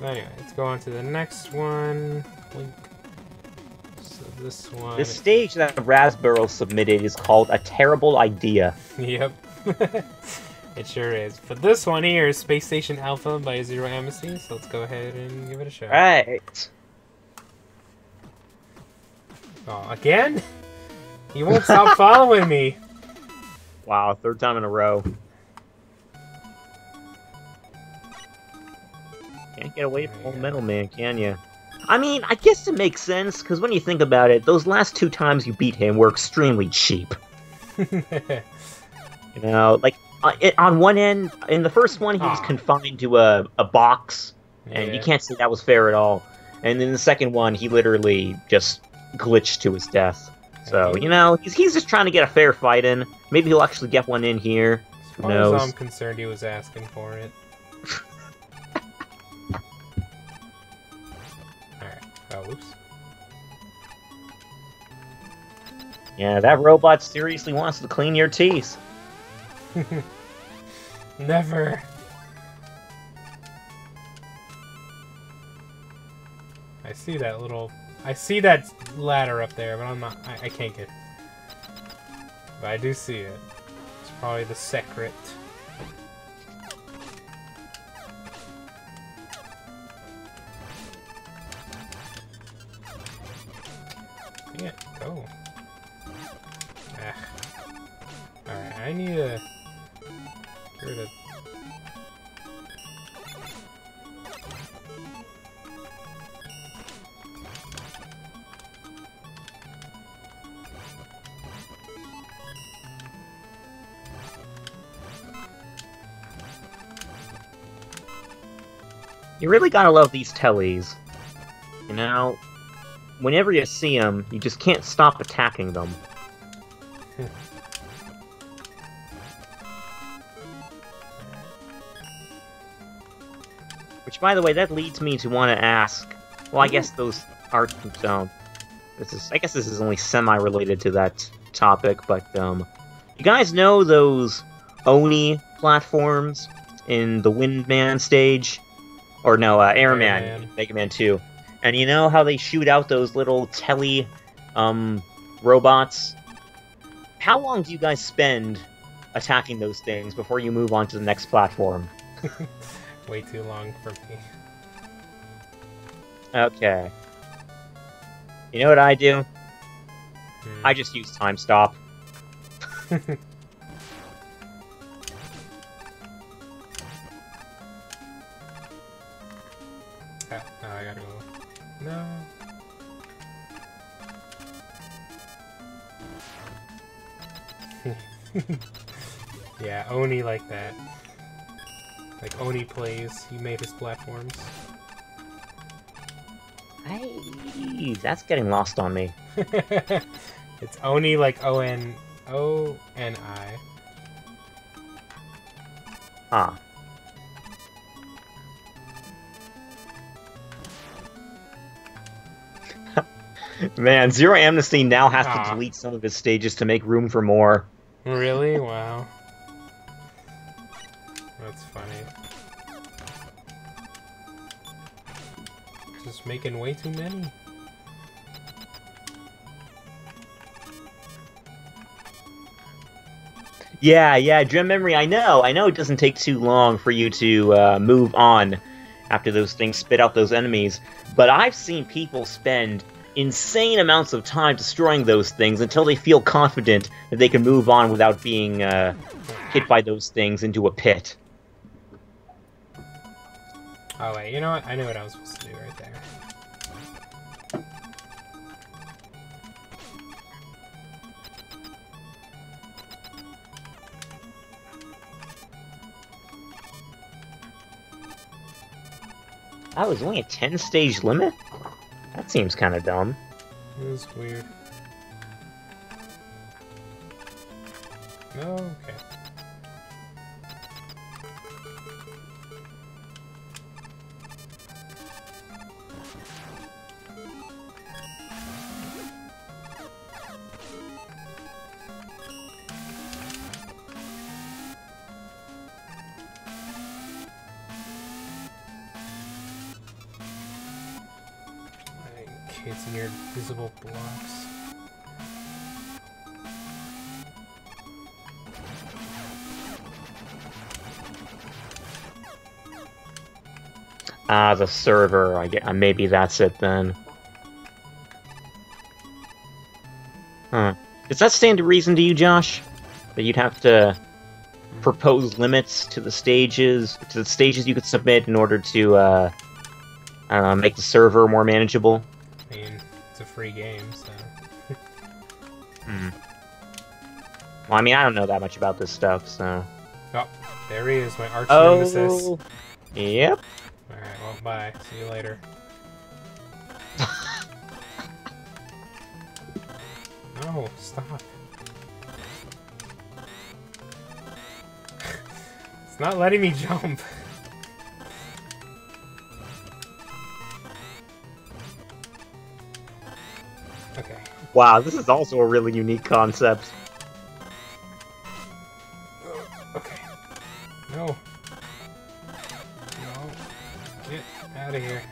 So anyway, let's go on to the next one. So this one. The stage that Razbarrel submitted is called A Terrible Idea. Yep. It sure is. But this one here is Space Station Alpha by Zero Amnesty, so let's go ahead and give it a shot. Right. Oh, again? He won't stop following me. Wow, third time in a row. Can't get away from old Metal Man, can you? I mean, I guess it makes sense, because when you think about it, those last 2 times you beat him were extremely cheap. You know, like, on one end, in the first one, he was confined to a box, and you can't say that was fair at all. And in the second one, he literally just glitched to his death. So, you know, he's just trying to get a fair fight in. Maybe he'll actually get one in here. As far as I'm concerned, he was asking for it. Alright. Oh, oops. Yeah, that robot seriously wants to clean your teeth. Never. I see that ladder up there, but I can't get it. But I do see it. It's probably the secret. Yeah, go. Alright, I need to get rid of... You really gotta love these tellies. You know, whenever you see them, you just can't stop attacking them. Which, by the way, that leads me to want to ask. Well, I guess those are. I guess this is only semi-related to that topic, but you guys know those Oni platforms in the Windman stage? Or no, Airman, Mega Man 2. And you know how they shoot out those little telly robots? How long do you guys spend attacking those things before you move on to the next platform? way too long for me. Okay. You know what I do? I just use time stop. Oh, I gotta go. No. Yeah, Oni like that. Like Oni plays, he made his platforms. Hey, that's getting lost on me. It's Oni like O-N-I. Huh. Man, Zero Amnesty now has to delete some of his stages to make room for more. Really? Wow. That's funny. Just making way too many. Yeah, Gem Memory, I know it doesn't take too long for you to move on after those things spit out those enemies, but I've seen people spend insane amounts of time destroying those things until they feel confident that they can move on without being hit by those things into a pit. Oh wait, you know what? I knew what I was supposed to do right there. That was only a 10-stage limit? That seems kind of dumb. It was weird. No? Okay. Kids near visible blocks. Ah, the server. I get. Maybe that's it then. Huh. Does that stand to reason to you, Josh? That you'd have to propose limits to the stages you could submit in order to, I don't know, make the server more manageable? I mean, it's a free game, so... Well, I mean, I don't know that much about this stuff, so... Oh, there he is, my arch nemesis. Yep. Alright, well, bye. See you later. No, stop. It's not letting me jump. Okay. Wow, this is also a really unique concept. Okay. No. No. Get out of here.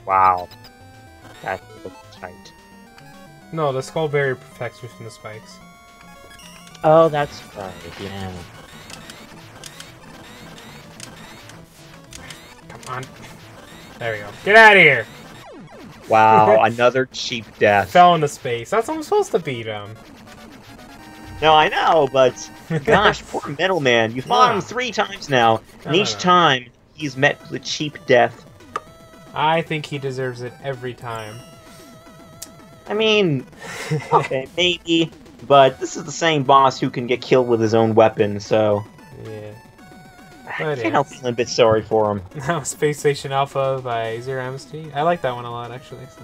Wow. That looks tight. No, the skull barrier protects me from the spikes. Oh, that's right, yeah. Come on. There we go. Get out of here! Wow, another cheap death. Fell into space. That's how I'm supposed to beat him. No, I know, but gosh, poor Metal Man. You fought him 3 times now, and each time he's met with a cheap death. I think he deserves it every time. I mean, okay, maybe, but this is the same boss who can get killed with his own weapon, so... Yeah. I can't help feeling a bit sorry for him. No, Space Station Alpha by Zero Amnesty. I like that one a lot, actually. So.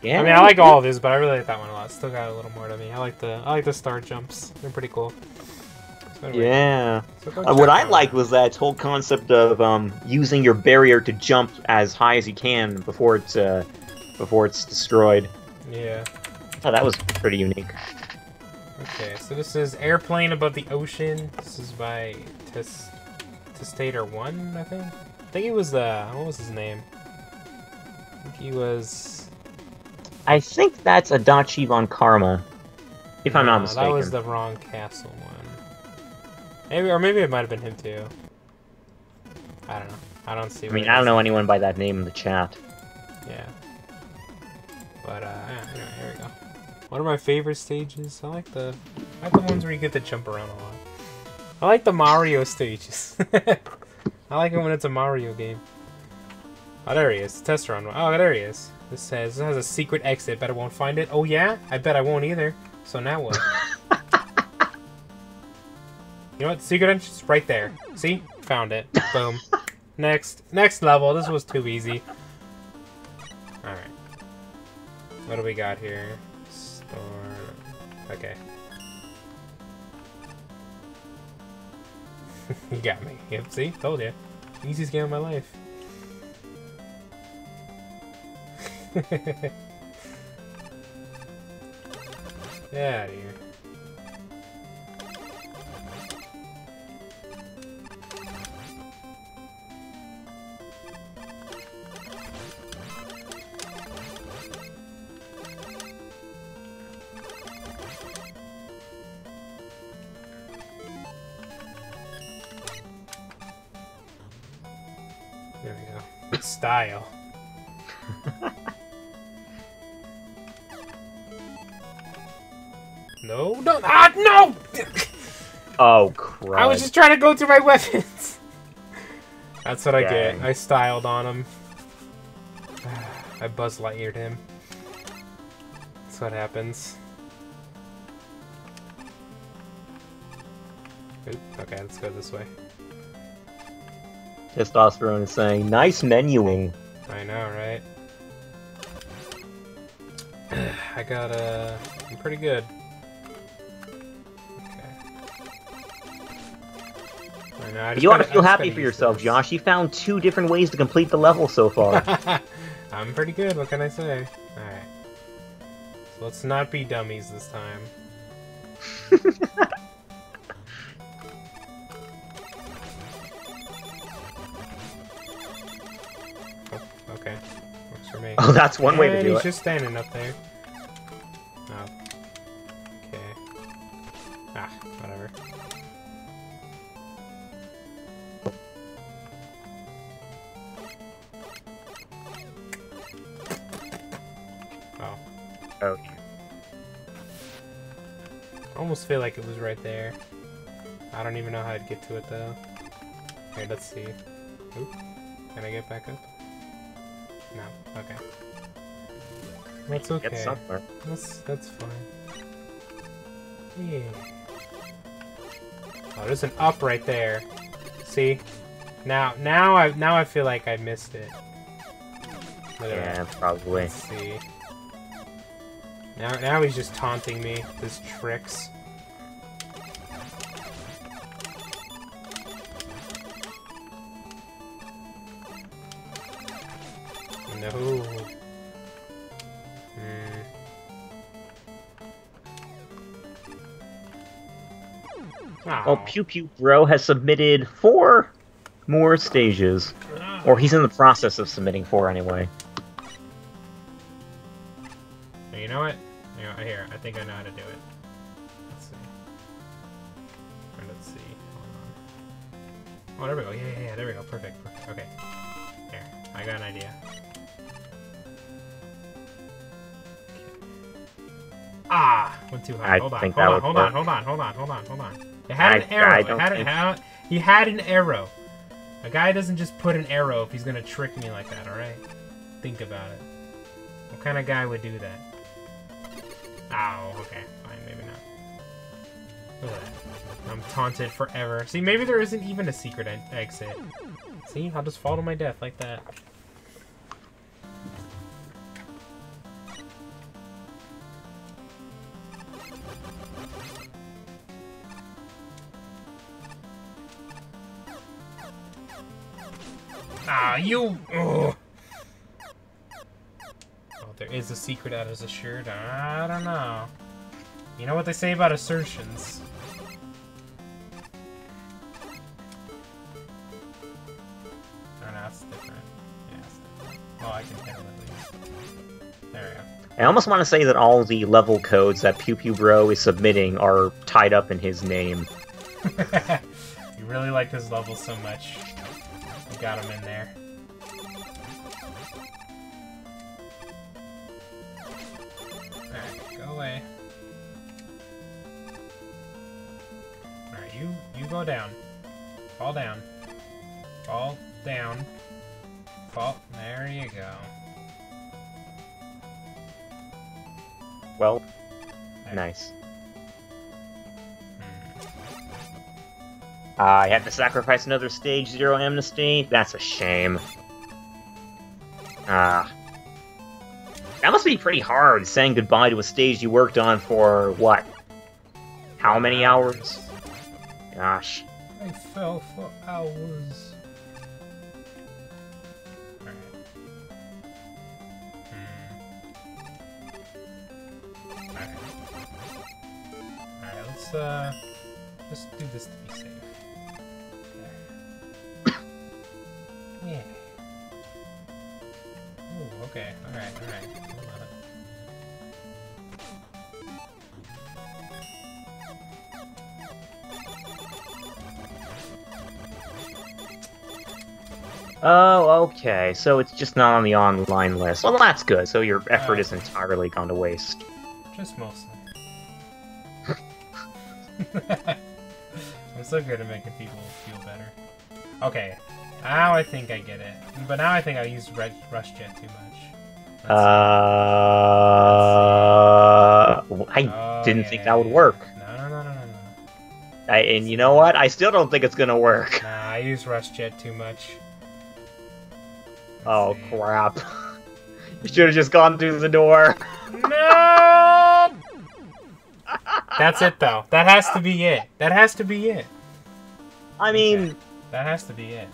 Yeah. I mean, I like all of his, but I really like that one a lot. Still got a little more to me. I like the star jumps. They're pretty cool. So anyway, yeah. so What I liked was that whole concept of using your barrier to jump as high as you can before it's destroyed. Yeah. I thought that was pretty unique. Okay, so this is Airplane Above the Ocean. This is by Testator 1, I think. think he was what was his name? I think he was... I think that's Adachi von Karma, if I'm not mistaken. That was the wrong castle one. Maybe, or maybe it might have been him too. I don't know. I don't see. I mean, I don't know anyone by that name in the chat. Yeah. But anyway, here we go. One of my favorite stages. I like the ones where you get to jump around a lot. I like the Mario stages. I like it when it's a Mario game. Oh, there he is. The test run. Oh, there he is. This has a secret exit. Bet I won't find it. Oh yeah? I bet I won't either. So now what? You know what? Secret entrance right there. See? Found it. Boom. Next level. This was too easy. Alright. What do we got here? Store. Okay. You got me. Yep, see? Told you. Easiest game of my life. Get out of here. There we go. Good style. No, no, no! Oh, crap. I was just trying to go through my weapons. That's what I get. I styled on him. I Buzz Lightyeared him. That's what happens. Oop, okay, let's go this way. Testosterone is saying, nice menuing. I know, right? I got I'm pretty good. You ought to feel happy for yourself, Josh. You found 2 different ways to complete the level so far. I'm pretty good, what can I say? Alright. So let's not be dummies this time. Oh, okay. Works for me. Oh, that's one way to do it. He's just standing up there. Oh. Okay. Ah, whatever. Oh. I almost feel like it was right there. I don't even know how I'd get to it though. Okay, let's see. Oop. Can I get back up? No. Okay. That's okay. Get somewhere. That's fine. Yeah. Oh, there's an up right there. See? Now I feel like I missed it. Yeah, probably. Let's see. Now he's just taunting me with his tricks. No. Well, Pew Pew Bro has submitted 4 more stages. Or he's in the process of submitting 4 anyway. You know what? Here, I think I know how to do it. Let's see. Let's see. Hold on. Oh, there we go. Yeah, there we go. Perfect. Okay. Here, I got an idea. Ah! Went too high. Hold on. It had an arrow. He had an arrow. A guy doesn't just put an arrow if he's gonna trick me like that, alright? Think about it. What kind of guy would do that? Ow, okay, fine, maybe not. Look at that. I'm taunted forever. See, maybe there isn't even a secret exit. See, I'll just fall to my death like that. Ah, you! Ugh. There is a secret out of his shirt. I don't know. You know what they say about assertions. I don't know. that's different. Yeah, it's different. Oh, I can hit him at least. There we go. I almost want to say that all the level codes that Pew Pew Bro is submitting are tied up in his name. You really like this level so much. You got him in there. Alright, go away. Alright, you go down. Fall down. Fall down. Fall. There you go. Well, there. nice. I had to sacrifice another stage 0 amnesty? That's a shame. That must be pretty hard, saying goodbye to a stage you worked on for, what? How many hours? Gosh. I fell for hours. Alright. Alright. Alright, let's do this to be safe. Yeah. Ooh, okay. Alright. Hold on. Oh, okay, so it's just not on the online list. Well, that's good, so your effort isn't entirely gone to waste. Just mostly. I'm so good at making people feel better. Okay, now I think I get it. But now I think I used Rush Jet too much. I didn't think that would work. No. And you know what? I still don't think it's gonna work. Nah, I used Rush Jet too much. Oh, crap. You should have just gone through the door. No! That's it, though. That has to be it. That has to be it. I mean... Okay. That has to be it.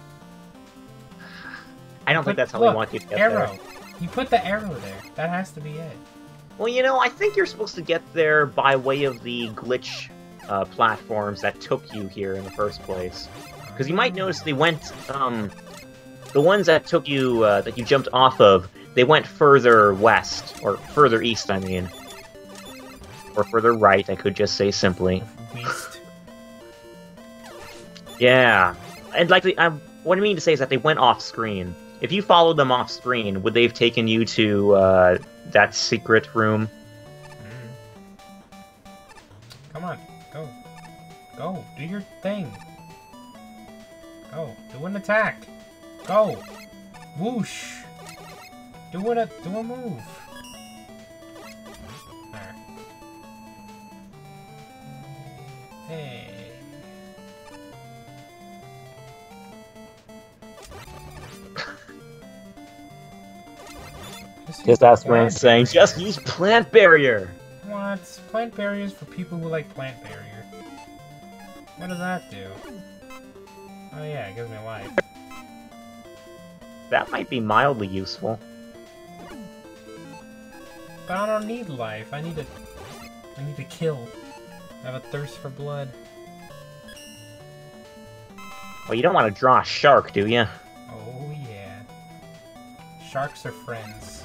I don't think that's how we want you to get arrow. there. You put the arrow there. That has to be it. Well, you know, I think you're supposed to get there by way of the glitch platforms that took you here in the first place. Because you might notice they went, the ones that took you, that you jumped off of, they went further west, or further east, I mean. Or further right, I could just say simply. East. Yeah. And like, what I mean to say is that they went off-screen. If you followed them off-screen, would they have taken you to, that secret room? Come on, go. Go, do your thing. Go, do an attack. Go. Whoosh. Do a move. There. Hey. Just that's what I'm saying. Just use plant barrier. What? Plant barrier is for people who like plant barrier. What does that do? Oh yeah, it gives me life. That might be mildly useful. But I don't need life. I need to kill. I have a thirst for blood. Well, you don't want to draw a shark, do you? Oh yeah. Sharks are friends.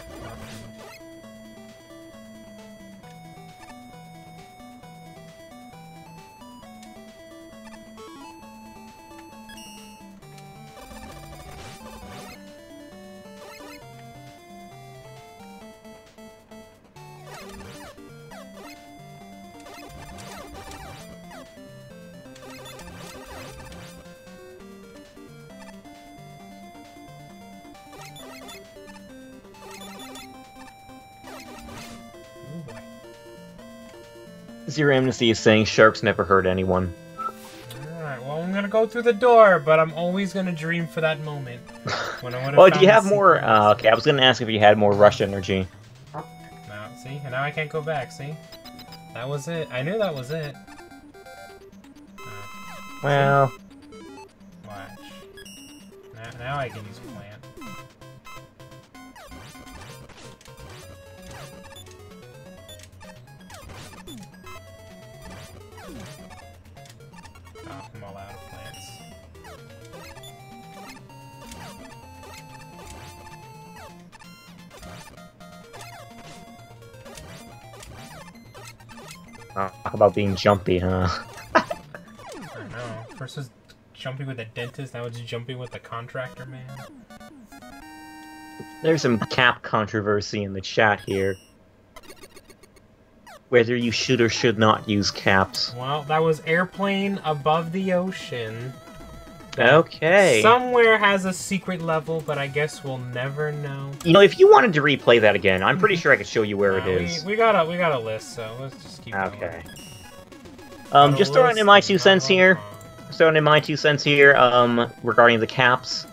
Zero Amnesty is saying sharks never hurt anyone. Alright, well I'm gonna go through the door, but I'm always gonna dream for that moment. When I Well, do you have more... okay, I was gonna ask if you had more rush energy. No, see? And now I can't go back, see? That was it. I knew that was it. Well... Watch. Now I can use plant. Oh, I'm all out of plants. Talk about being jumpy, huh? I don't know. First was jumping with a dentist, now it's jumping with the contractor man. There's some cap controversy in the chat here. Whether you should or should not use caps. Well, that was airplane above the ocean. Okay. Somewhere has a secret level, but I guess we'll never know. You know, if you wanted to replay that again, I'm pretty sure I could show you where it is. We got a list, so let's just keep going. Okay. Just throwing in my 2 cents here. Regarding the caps.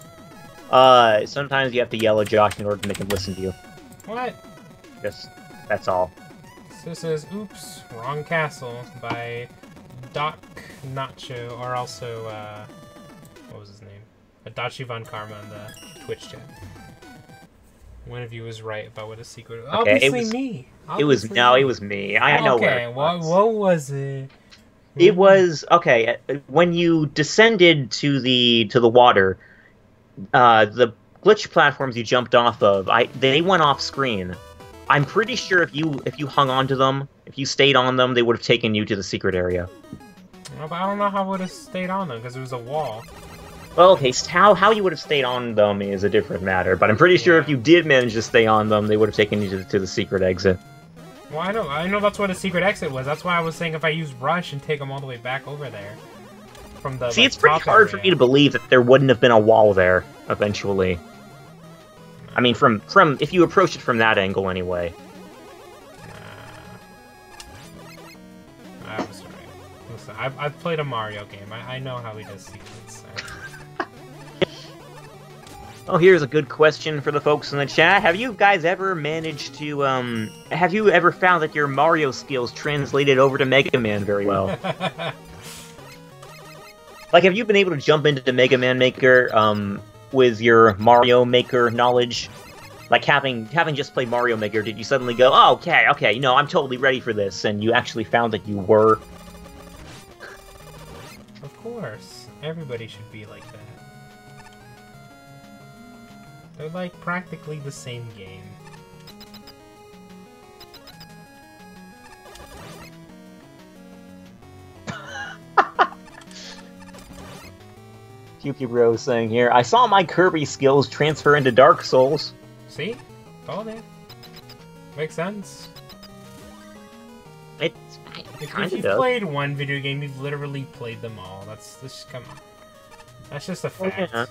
Sometimes you have to yell at Josh in order to make him listen to you. What? That's all. This is Oops, Wrong Castle by Doc Nacho, or also, what was his name? Adachi Von Karma in the Twitch chat. One of you was right about what a secret was. Okay, Obviously me. It was me. I know where it was. What was it? It was, okay, when you descended to the water, the glitch platforms you jumped off of, they went off screen. I'm pretty sure if you hung on to them, if you stayed on them, they would have taken you to the secret area. Well, but I don't know how I would have stayed on them, because there was a wall. Well, okay, so how you would have stayed on them is a different matter, but I'm pretty sure if you did manage to stay on them, they would have taken you to the secret exit. Well, I know that's what a secret exit was. That's why I was saying if I use Rush and take them all the way back over there. From the, See, it's pretty hard for me to believe that there wouldn't have been a wall there, eventually. I mean, from if you approach it from that angle, anyway. I was right. Listen, I've played a Mario game. I know how he does secrets. Oh, here's a good question for the folks in the chat. Have you guys ever managed to, have you ever found that your Mario skills translated over to Mega Man very well? Like, have you been able to jump into the Mega Man Maker, with your Mario Maker knowledge? Like, having just played Mario Maker, did you suddenly go, oh, okay, you know, I'm totally ready for this, and you actually found that you were? Of course. Everybody should be like that. They're like practically the same game. Pew Bro saying here, I saw my Kirby skills transfer into Dark Souls. See? Told you. Makes sense. If you've played one video game, you've literally played them all. Come on. That's just a fact. Yeah.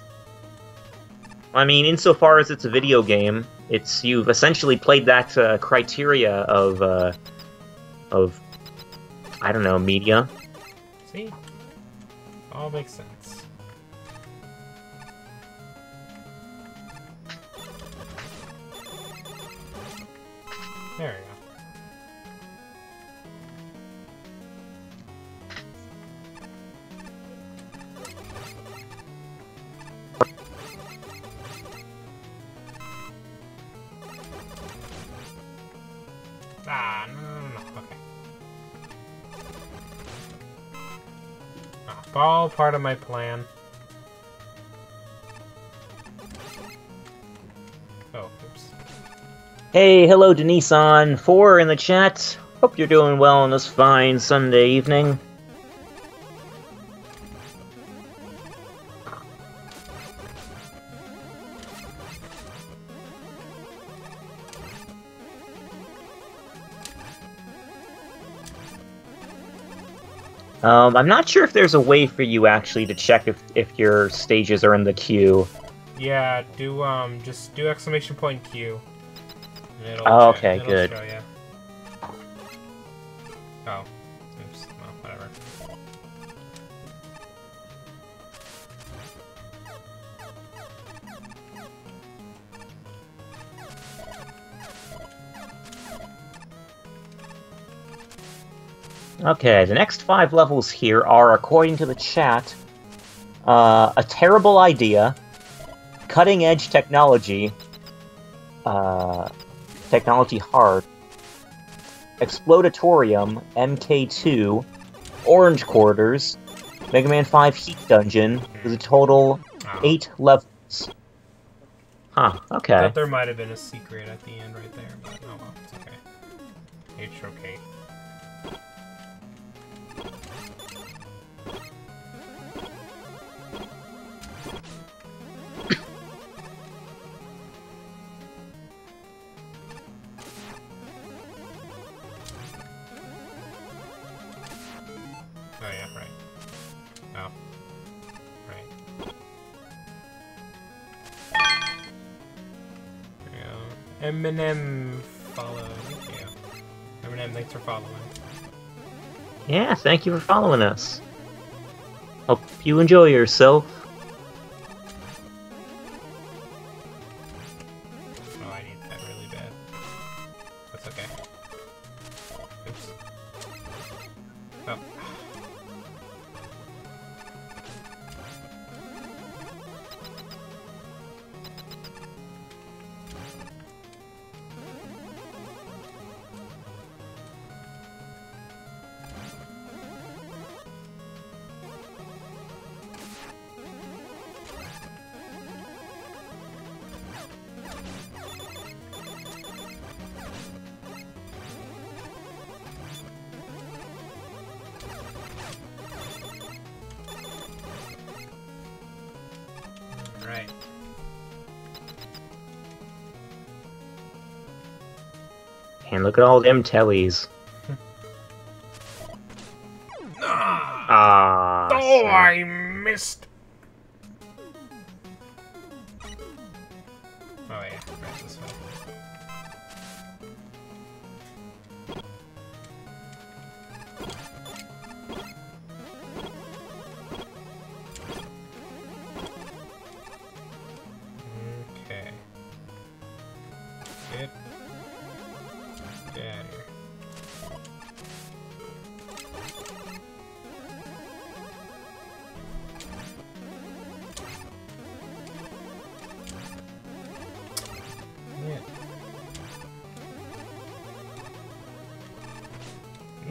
I mean, insofar as it's a video game, you've essentially played that criteria of I don't know, media. See? All makes sense. There we go. Ah, no. Okay. All part of my plan. Oh, oops. Hey, hello Denise4 in the chat. Hope you're doing well on this fine Sunday evening. I'm not sure if there's a way for you actually to check if your stages are in the queue. Yeah, just do exclamation point Q. Oh, okay, good. Show you. Oh, oops, well, whatever. Okay, the next 5 levels here are, according to the chat, a terrible idea, cutting-edge technology, technology hard, Explodatorium, MK2, Orange Quarters, Mega Man 5 Heat Dungeon, with a total 8 levels. Huh, okay. I thought there might have been a secret at the end right there, but oh well, it's okay. H okay. yeah, right. Oh. Right. There we go. Eminem follow. Thank you. Eminem, thanks for following. Yeah, thank you for following us. Hope you enjoy yourself. Oh, I need that really bad. That's okay. Oops. Oh. Right. And look at all them tellies. Ah. Oh, sad. I missed. Oh yeah, right this way. Okay. Get out of here. Yeah.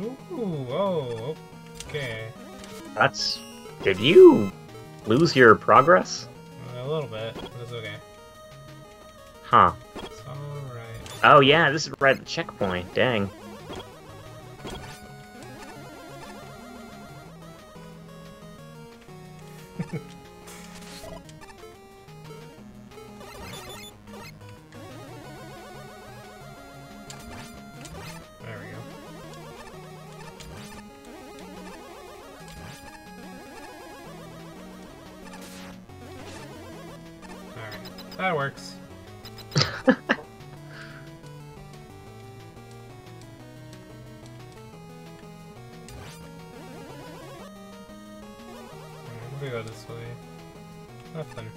Ooh, oh, okay. That's... Did you lose your progress? A little bit, but it's okay. Huh. It's alright. Oh yeah, this is right at the checkpoint. Dang. There we go. Alright, that works. We go this way. Nothing.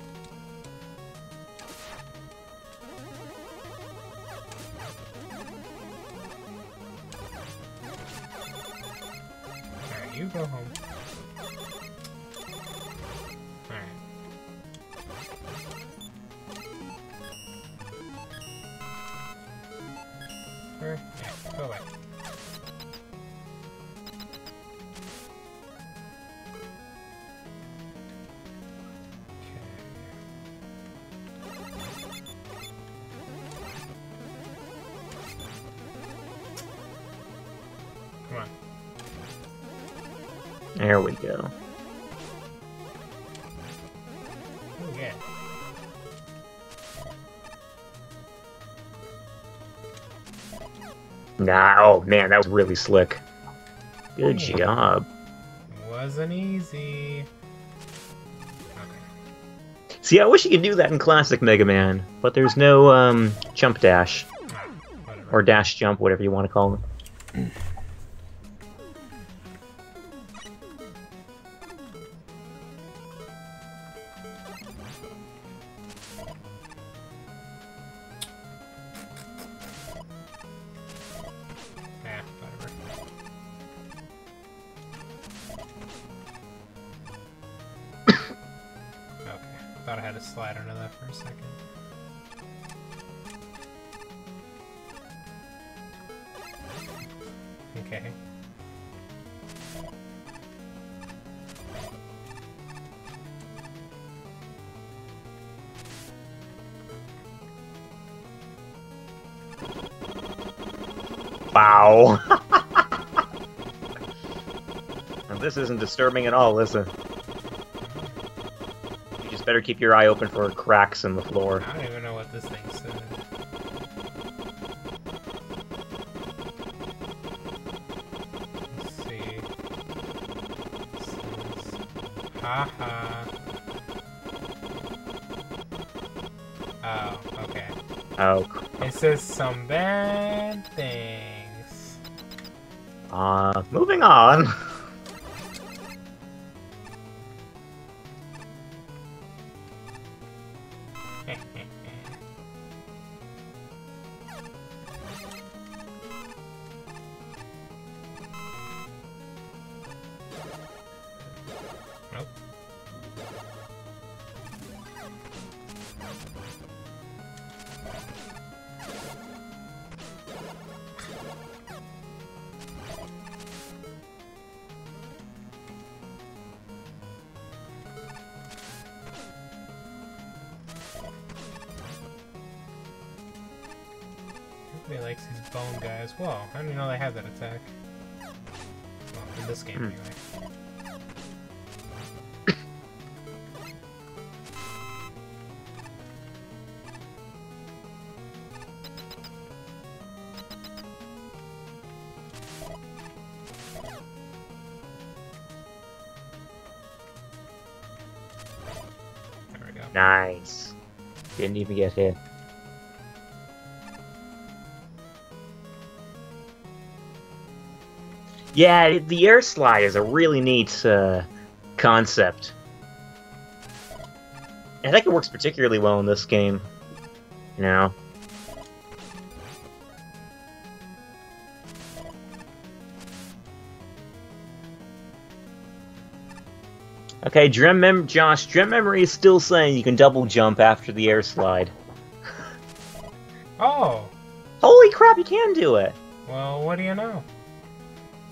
Alright, you go home. Alright. Or, yeah, go away. Come on. There we go. Oh, yeah. Nah, oh man, that was really slick. Good Yeah. job. Wasn't easy. Okay. See, I wish you could do that in classic Mega Man, but there's no, jump dash. Whatever. Or dash jump, whatever you want to call it. Yeah, whatever. Okay, thought I had to slide under that for a second. Okay. Wow. Now, this isn't disturbing at all, is it? You just better keep your eye open for cracks in the floor. I don't even know what this thing said. Let's see. Haha. Oh, okay. Oh. It says some bad things. Moving on. Nope. Everybody likes these bone guys. Whoa, I didn't know they had that attack. Well, in this game, anyway. There we go. Nice. Didn't even get hit. Yeah, the air slide is a really neat concept. I think it works particularly well in this game. You know? Okay, Josh, Dream Memory is still saying you can double jump after the air slide. Oh! Holy crap, you can do it! Well, what do you know?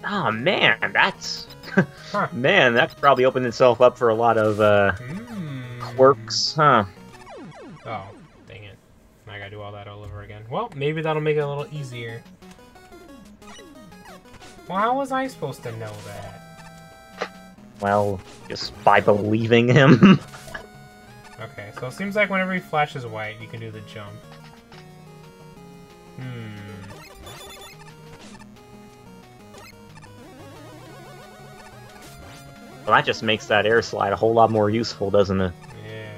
Oh man, that's... Huh. Man, that could probably open itself up for a lot of quirks, huh? Oh, dang it. I gotta do all that all over again. Well, maybe that'll make it a little easier. Well, how was I supposed to know that? Well, just by believing him. Okay, so it seems like whenever he flashes white, you can do the jump. Well, that just makes that air slide a whole lot more useful, doesn't it? Yeah.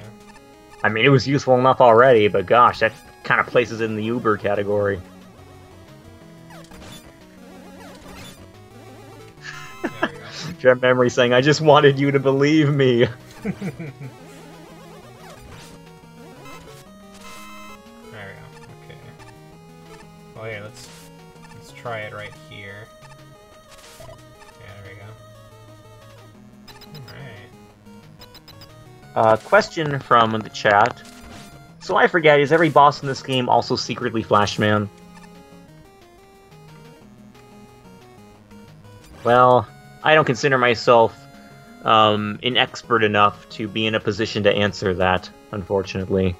I mean, it was useful enough already, but gosh, that kind of places it in the Uber category. There we go. Dream Memory saying, I just wanted you to believe me. There we go. Okay. Well, yeah, let's try it right here. Yeah, there we go. Alright. Question from the chat. So I forget, is every boss in this game also secretly Flashman? Well, I don't consider myself an expert enough to be in a position to answer that, unfortunately.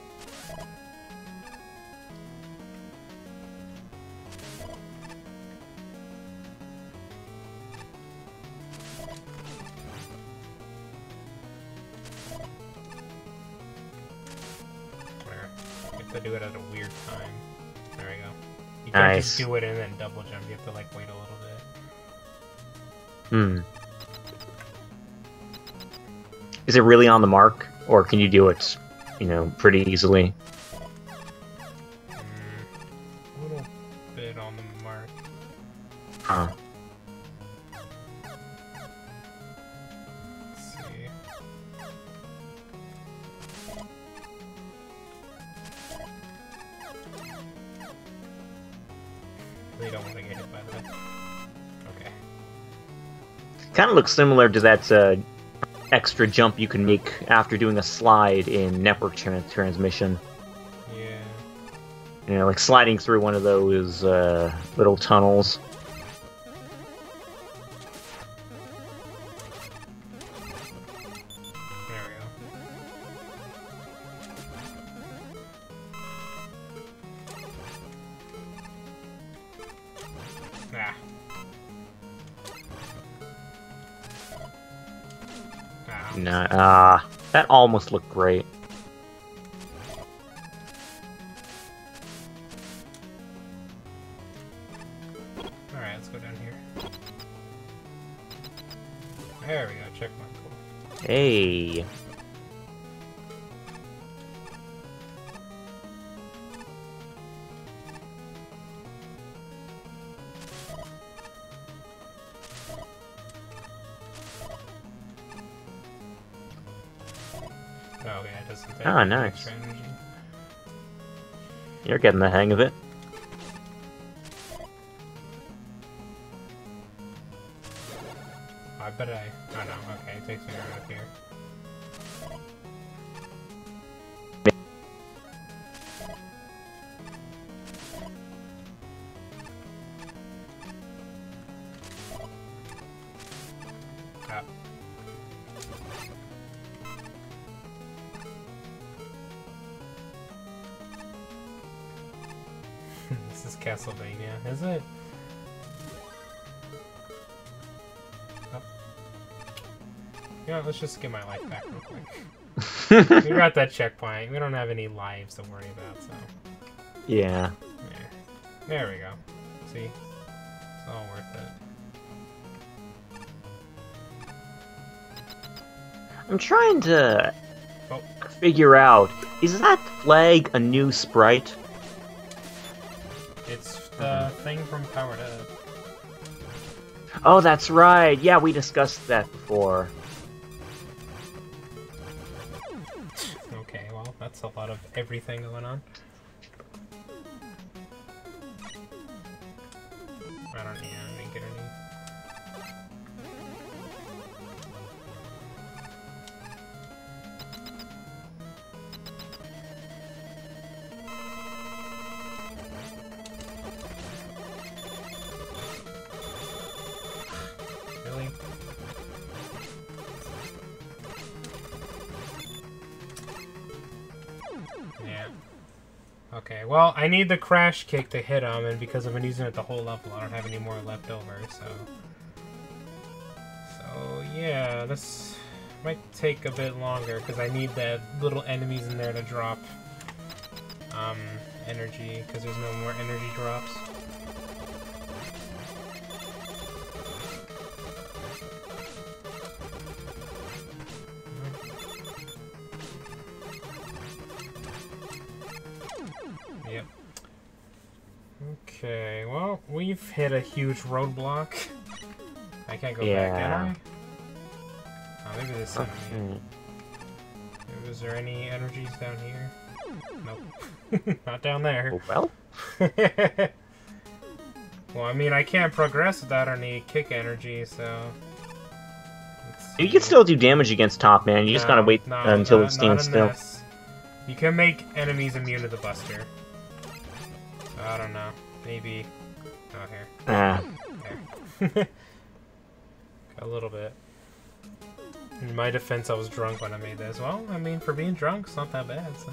You have to do it at a weird time. There we go. You can't Nice. just do it and then double jump. You have to like wait a little bit. Is it really on the mark? Or can you do it, you know, pretty easily? A little bit on the mark. Huh. Let's see. They don't want to get hit by that. Okay. Kind of looks similar to that extra jump you can make after doing a slide in network transmission. Yeah. You know, like sliding through one of those little tunnels. There we go. Ah. Nah, that almost looked great. Alright, let's go down here. There we go, checkpoint, cool. Hey. Oh yeah, it doesn't take Ah, any nice. extra energy. You're getting the hang of it. I bet I... Oh no, okay, it takes me right up here. Oh. This is Castlevania, is it? Oh. You know, let's just get my life back real quick. We got that checkpoint. We don't have any lives to worry about, so... Yeah. There we go. See? It's all worth it. I'm trying to figure out, is that flag a new sprite? It's the thing from Powered Up. Oh, that's right. Yeah, we discussed that before. Okay, well, that's a lot of everything going on. I didn't get any. Really? Yeah. Okay, well, I need the crash kick to hit him, and because I've been using it the whole level, I don't have any more left over, so... So, yeah, this might take a bit longer, because I need the little enemies in there to drop, energy, because there's no more energy drops. Yep. Okay, well, we've hit a huge roadblock. I can't go back, can I? Oh, maybe this enemy. Is there any energies down here? Nope. Not down there. Well? Well, I mean, I can't progress without any kick energy, so... You can still do damage against Top Man, you just gotta wait until it stands still. This. You can make enemies immune to the Buster. So, I don't know. Maybe... Oh, here. Ah. There. A little bit. In my defense, I was drunk when I made this. Well, I mean, for being drunk, it's not that bad, so...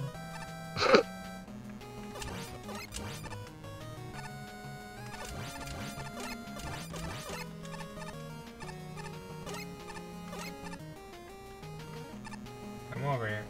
Come over here.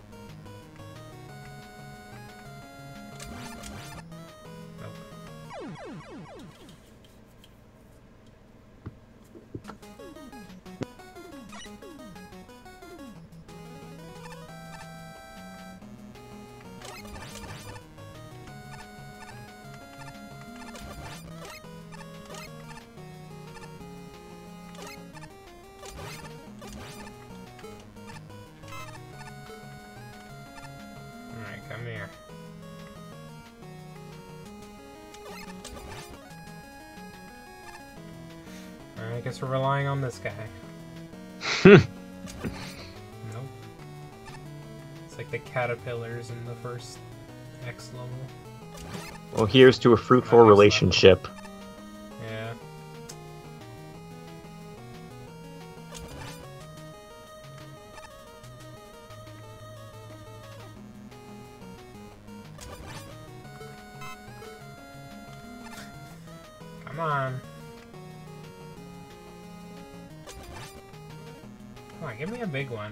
Alright, come here. Alright, I guess we're relying on this guy. Nope. It's like the caterpillars in the first X level. Well, here's to a fruitful relationship. Yeah. Come on. Come on, give me a big one.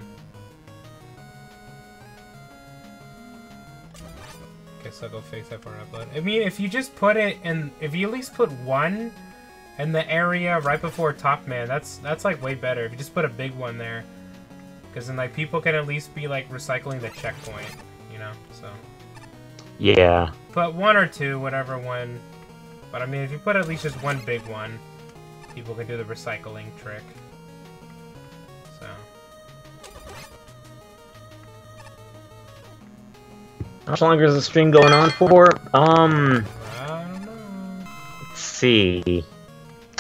Guess I'll go fix that for upload. I mean, if you just put it in, if you at least put one in the area right before Top Man, that's like way better. If you just put a big one there, Because then, like, people can at least be, like, recycling the checkpoint, you know, so... Yeah. Put one or two, whatever one... But, I mean, if you put at least just one big one, people can do the recycling trick. So... How much longer is the stream going on for? I don't know. Let's see.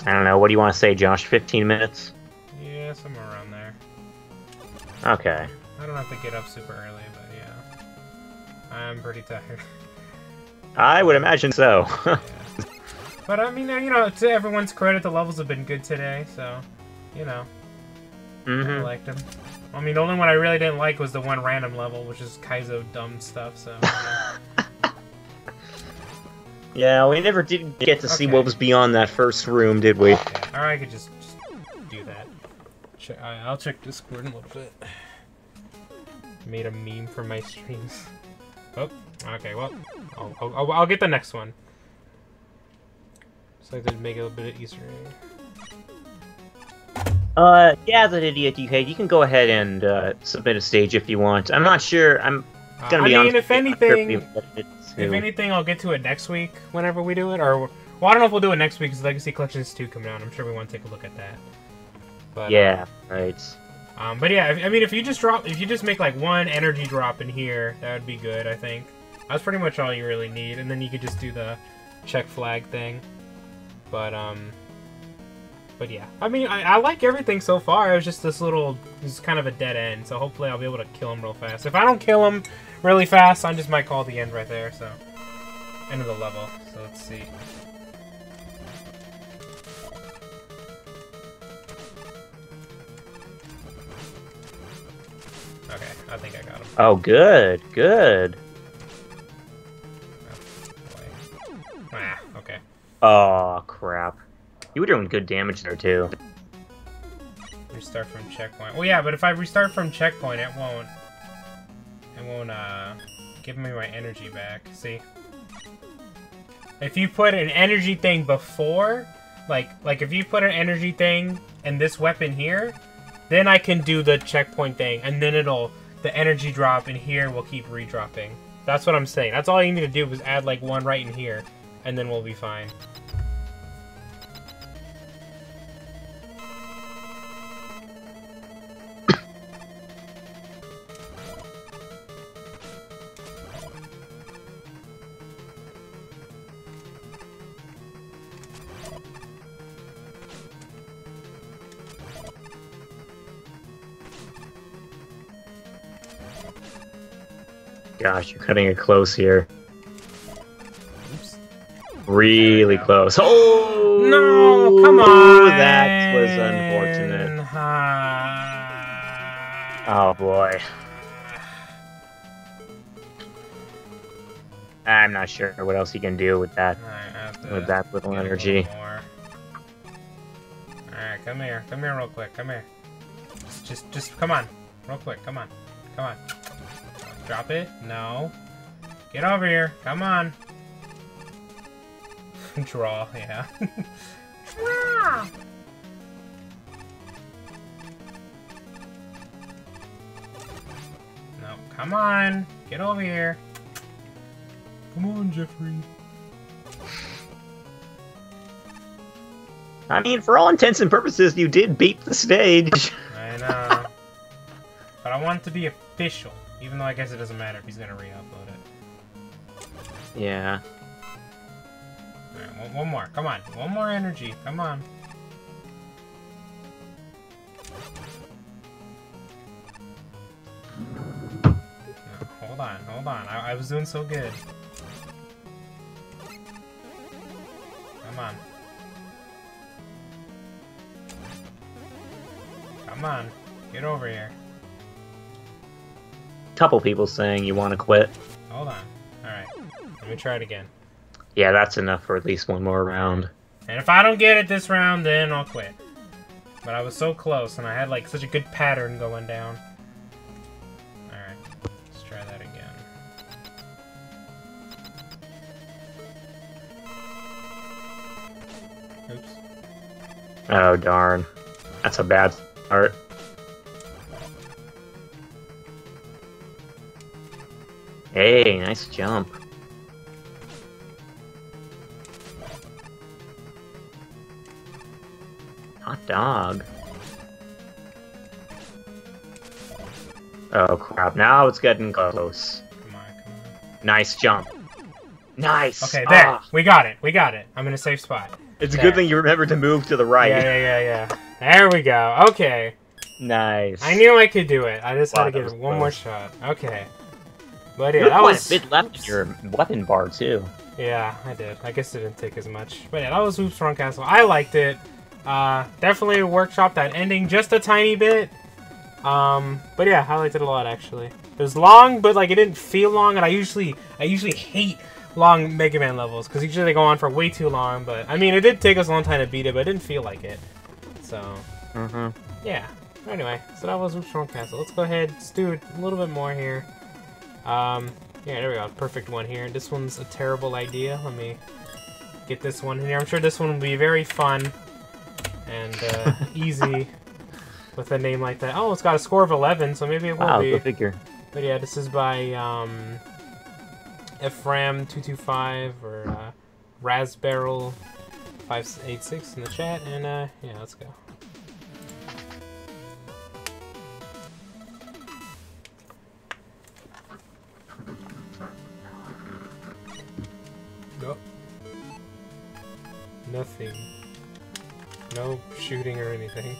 I don't know, what do you want to say, Josh? 15 minutes? Yeah, somewhere around there. Okay. I don't have to get up super early, but yeah. I'm pretty tired. I would imagine so. Yeah. But I mean, you know, to everyone's credit, the levels have been good today, so, you know. I liked them. I mean, the only one I really didn't like was the one random level, which is Kaizo dumb stuff, so... Yeah, we never did get to see what was beyond that first room, did we? Okay. Or I could just do that. I'll check Discord in a little bit. Made a meme for my streams. Oh, okay, well, I'll get the next one. So I did make it a bit of Easter egg. Yeah, as an idiot, you can go ahead and submit a stage if you want. I'm not sure. I'm gonna be honest. If anything, I'll get to it next week whenever we do it. Or, well, I don't know if we'll do it next week because Legacy Collections 2 coming out. I'm sure we want to take a look at that. But, yeah, right. But yeah, I mean, if you just make like one energy drop in here, that would be good. I think that's pretty much all you really need, and then you could just do the check flag thing. But yeah, I mean, I like everything so far. It was just this kind of a dead end. So hopefully I'll be able to kill him real fast. If I don't kill him really fast, I just might call the end right there. So end of the level. So let's see. Okay, I think I got him. Oh, good, good. Ah, okay. Oh, crap. You were doing good damage there, too. Restart from checkpoint. Well, yeah, but if I restart from checkpoint, it won't give me my energy back. See? If you put an energy thing before, like if you put an energy thing in this weapon here, then I can do the checkpoint thing, and then the energy drop in here will keep redropping. That's what I'm saying. That's all you need to do is add like one right in here, and then we'll be fine. Gosh, you're cutting it close here. Oops. Really close. Oh! No, come on! That was unfortunate. Oh, boy. I'm not sure what else you can do with that. With that little energy. Alright, come here. Come here real quick. Come here. Just come on. Real quick. Come on. Come on. Drop it. No. Get over here. Come on. Draw, yeah. Draw! No, come on. Get over here. Come on, Jeffrey. I mean, for all intents and purposes, you did beat the stage. I know. But I want it to be official. Even though I guess it doesn't matter if he's gonna re-upload it. Yeah. Alright, one more. Come on. One more energy. Come on. No, hold on. Hold on. I was doing so good. Come on. Come on. Get over here. Couple people saying you want to quit. Hold on. Alright. Let me try it again. Yeah, that's enough for at least one more round. And if I don't get it this round, then I'll quit. But I was so close, and I had like such a good pattern going down. Alright. Let's try that again. Oops. Oh, darn. That's a bad start. Hey, nice jump. Hot dog. Oh crap, now it's getting close. Come on, come on. Nice jump. Nice! Okay, there. Ah. We got it. We got it. I'm in a safe spot. It's there. a good thing you remembered to move to the right. Yeah. There we go. Okay. Nice. I knew I could do it. I just had to Wow, give that it was one close. more shot. Okay. But yeah, You that had quite was... a bit left in your weapon bar, too. Yeah, I did. I guess it didn't take as much. But yeah, that was Hoops Run Castle. I liked it. Definitely workshop that ending just a tiny bit. But yeah, I liked it a lot, actually. It was long, but like it didn't feel long, and I usually hate long Mega Man levels, because usually they go on for way too long, but I mean, it did take us a long time to beat it, but it didn't feel like it. So, yeah. Anyway, so that was Hoops Run Castle. Let's go ahead, let's do a little bit more here. Yeah, there we go. Perfect one here. This one's a terrible idea. Let me get this one in here. I'm sure this one will be very fun and easy with a name like that. Oh, it's got a score of 11, so maybe it will be. Wow, go figure. But yeah, this is by Ephraim225 or Raspberry 586 in the chat, and yeah, let's go. Nope. Nothing. No shooting or anything.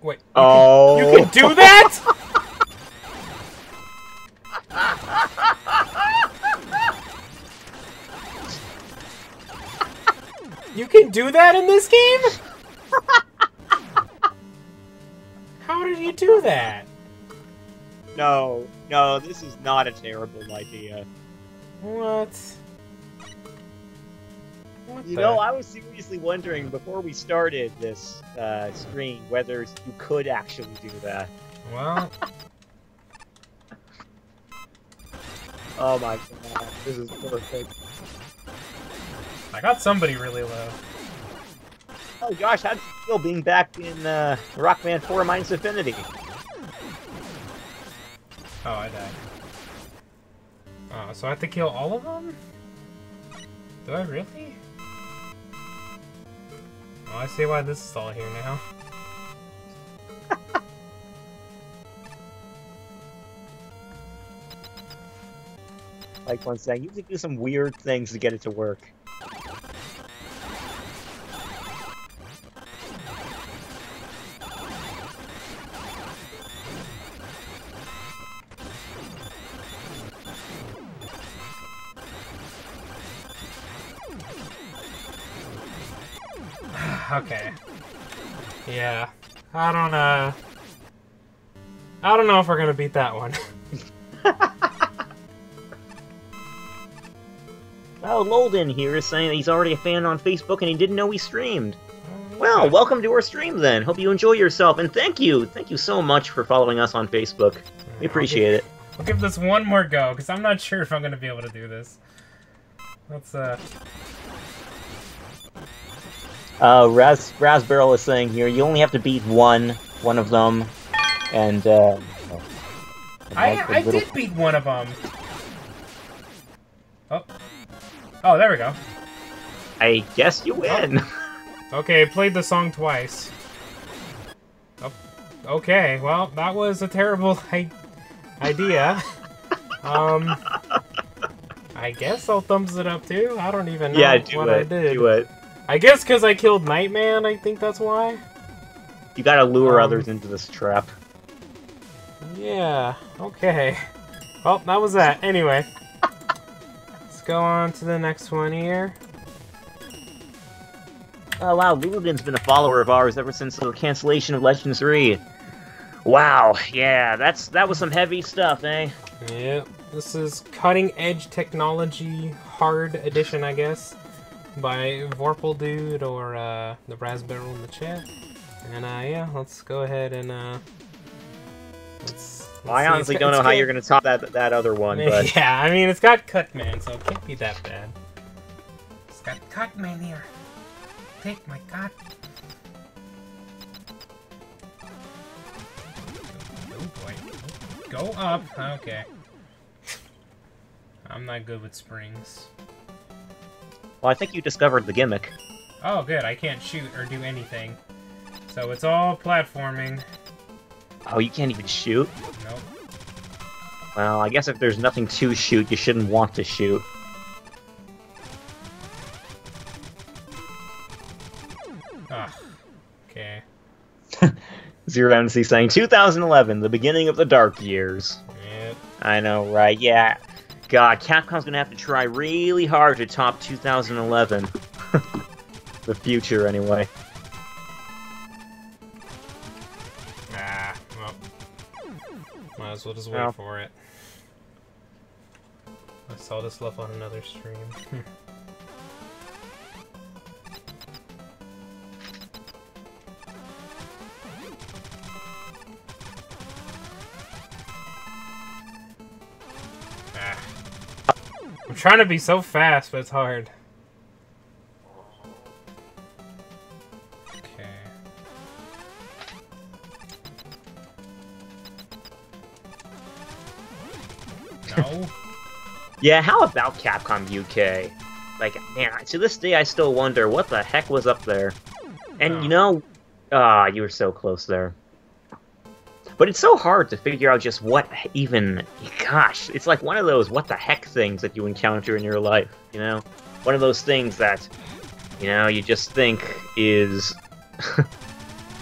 Wait. You can do that? You can do that in this game? How did you do that? No, this is not a terrible idea. What? You know, I was seriously wondering before we started this stream whether you could actually do that. Well... Oh my god, this is perfect. I got somebody really low. Oh gosh, how do you feel being back in Rockman 4 Minus Affinity? Oh, I died. Oh, so I have to kill all of them? Do I really? Oh, I see why this is all here now. Like one saying, you have to do some weird things to get it to work. Okay. Yeah. I don't know if we're gonna beat that one. Well, Lolden here is saying that he's already a fan on Facebook and he didn't know we streamed. Well, welcome to our stream then. Hope you enjoy yourself, and thank you so much for following us on Facebook. We appreciate it. I'll give this one more go, because I'm not sure if I'm gonna be able to do this. Let's Raspberry is saying here, you only have to beat one of them, and I did beat one of them. Oh, there we go. I guess you win. Okay, played the song twice. Oh, okay, well, that was a terrible idea. I guess I'll thumbs it up too. I don't even know I did. Do it. I guess because I killed Nightman, I think that's why. You gotta lure others into this trap. Yeah, okay. Well, that was that. Anyway. Let's go on to the next one here. Oh wow, Luludin's been a follower of ours ever since the cancellation of Legends 3. Wow, yeah, that was some heavy stuff, eh? Yep. This is Cutting Edge Technology Hard Edition, I guess, by Vorpal Dude or the Raspberry in the chat. And yeah, let's go ahead and let's I honestly don't know how you're gonna top that other one, but yeah, I mean it's got Cutman, so it can't be that bad. It's got Cutman here. Take my cut. wait. Go up. Okay. I'm not good with springs. Well, I think you discovered the gimmick. Oh, good. I can't shoot or do anything. So it's all platforming. Oh, you can't even shoot? Nope. Well, I guess if there's nothing to shoot, you shouldn't want to shoot. Ugh. Okay. Zero MC saying 2011, the beginning of the dark years. Yep. I know, right? Yeah. God, Capcom's gonna have to try really hard to top 2011. The future, anyway. Ah, well. Might as well just wait for it. I saw this stuff on another stream. I'm trying to be so fast, but it's hard. Okay. No? Yeah, how about Capcom UK? Like, man, to this day I still wonder what the heck was up there. And you know, you were so close there. But it's so hard to figure out just what even, gosh, it's like one of those what the heck things that you encounter in your life, you know? One of those things that, you know, you just think is,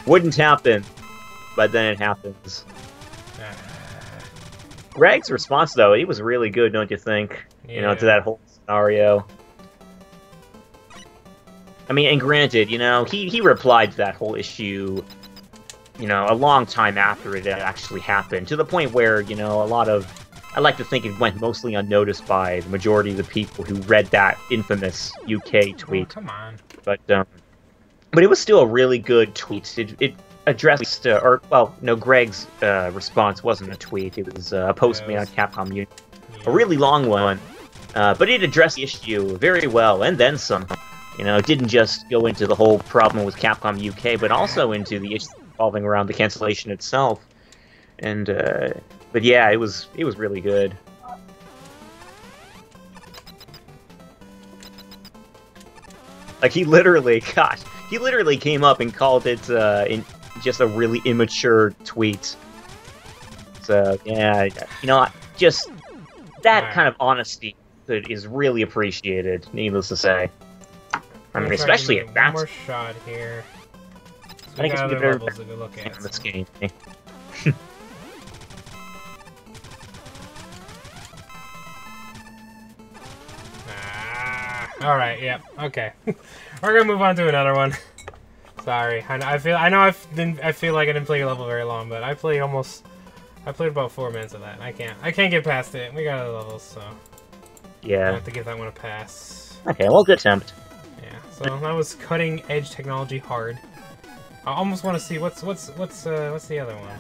wouldn't happen, but then it happens. Greg's response, though, he was really good, don't you think? Yeah. You know, to that whole scenario. I mean, and granted, you know, he replied to that whole issue, you know, a long time after it had actually happened, to the point where, you know, I like to think it went mostly unnoticed by the majority of the people who read that infamous UK tweet. Oh, come on. But it was still a really good tweet. It addressed, Greg's response wasn't a tweet. It was a post made on Capcom Unity. A really long one. But it addressed the issue very well, and then some. You know, it didn't just go into the whole problem with Capcom UK, but also into the issue revolving around the cancellation itself. And, but yeah, it was really good. Like, he literally came up and called it, in just a really immature tweet. So, yeah, you know, just that kind of honesty is really appreciated, needless to say. I mean, especially at that. One more shot here. I think it's other levels to go look at this game. Alright, yep, okay. We're gonna move on to another one. Sorry, I feel like I didn't play your level very long, but I played about 4 minutes of that. I can't get past it. We got other levels, so yeah, I have to give that one a pass. Okay, well, good attempt. Yeah, so that was cutting edge technology hard. I almost want to see what's the other one.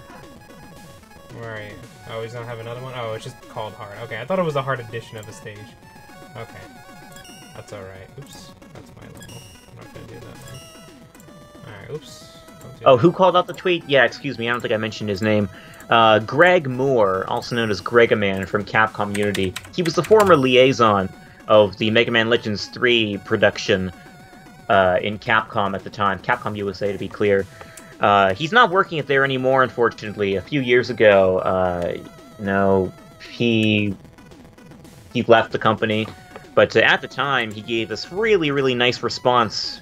All right. Oh, he's gonna have another one. Oh, it's just called hard. Okay, I thought it was a hard edition of a stage. Okay, that's all right. Oops, that's my level. I'm not gonna do that now. All right. Oops. Oh, who called out the tweet? Yeah, excuse me. I don't think I mentioned his name. Greg Moore, also known as Gregaman from Capcom Unity. He was the former liaison of the Mega Man Legends 3 production in Capcom at the time. Capcom USA, to be clear. He's not working it there anymore, unfortunately. A few years ago, he left the company. But at the time, he gave this really, really nice response,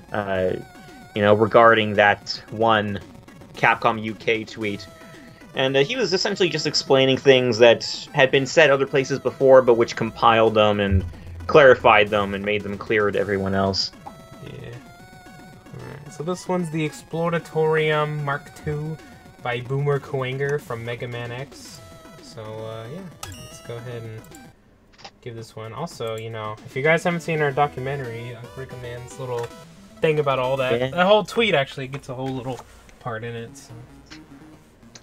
regarding that one Capcom UK tweet. And he was essentially just explaining things that had been said other places before, but which compiled them and clarified them and made them clearer to everyone else. Yeah. Alright, so this one's the Exploratorium Mark II by Boomer Kuwanger from Mega Man X. So, yeah, let's go ahead and give this one. Also, if you guys haven't seen our documentary, Mega Man's little thing about all that, that whole tweet actually gets a whole little part in it, so...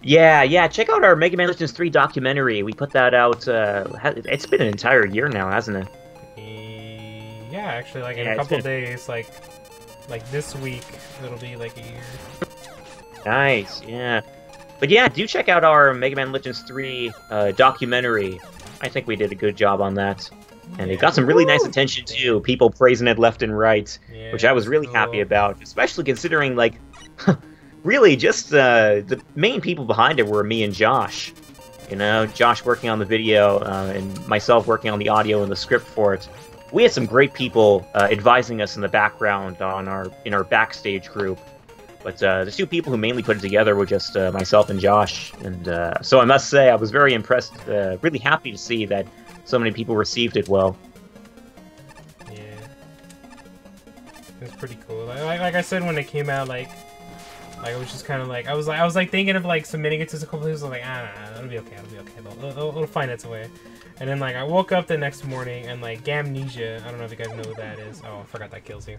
Yeah, check out our Mega Man Legends 3 documentary. We put that out, it's been an entire year now, hasn't it? Yeah, actually, in a couple days, like this week, it'll be like a year. Nice, yeah. But yeah, do check out our Mega Man Legends 3 documentary. I think we did a good job on that. And it got some really nice attention, too. People praising it left and right, which I was really happy about. Especially considering, like, really just the main people behind it were me and Josh. You know, Josh working on the video, and myself working on the audio and the script for it. We had some great people advising us in the background in our backstage group. But the two people who mainly put it together were just myself and Josh. And so I must say, I was very impressed, really happy to see that so many people received it well. Yeah. It was pretty cool. Like I said, when it came out, like I was just kind of like, I was like thinking of like submitting it to a couple of people. I was like, it'll be okay, it'll find its way. And then like I woke up the next morning and like Gamnesia, I don't know if you guys know who that is. Oh, I forgot that kills you.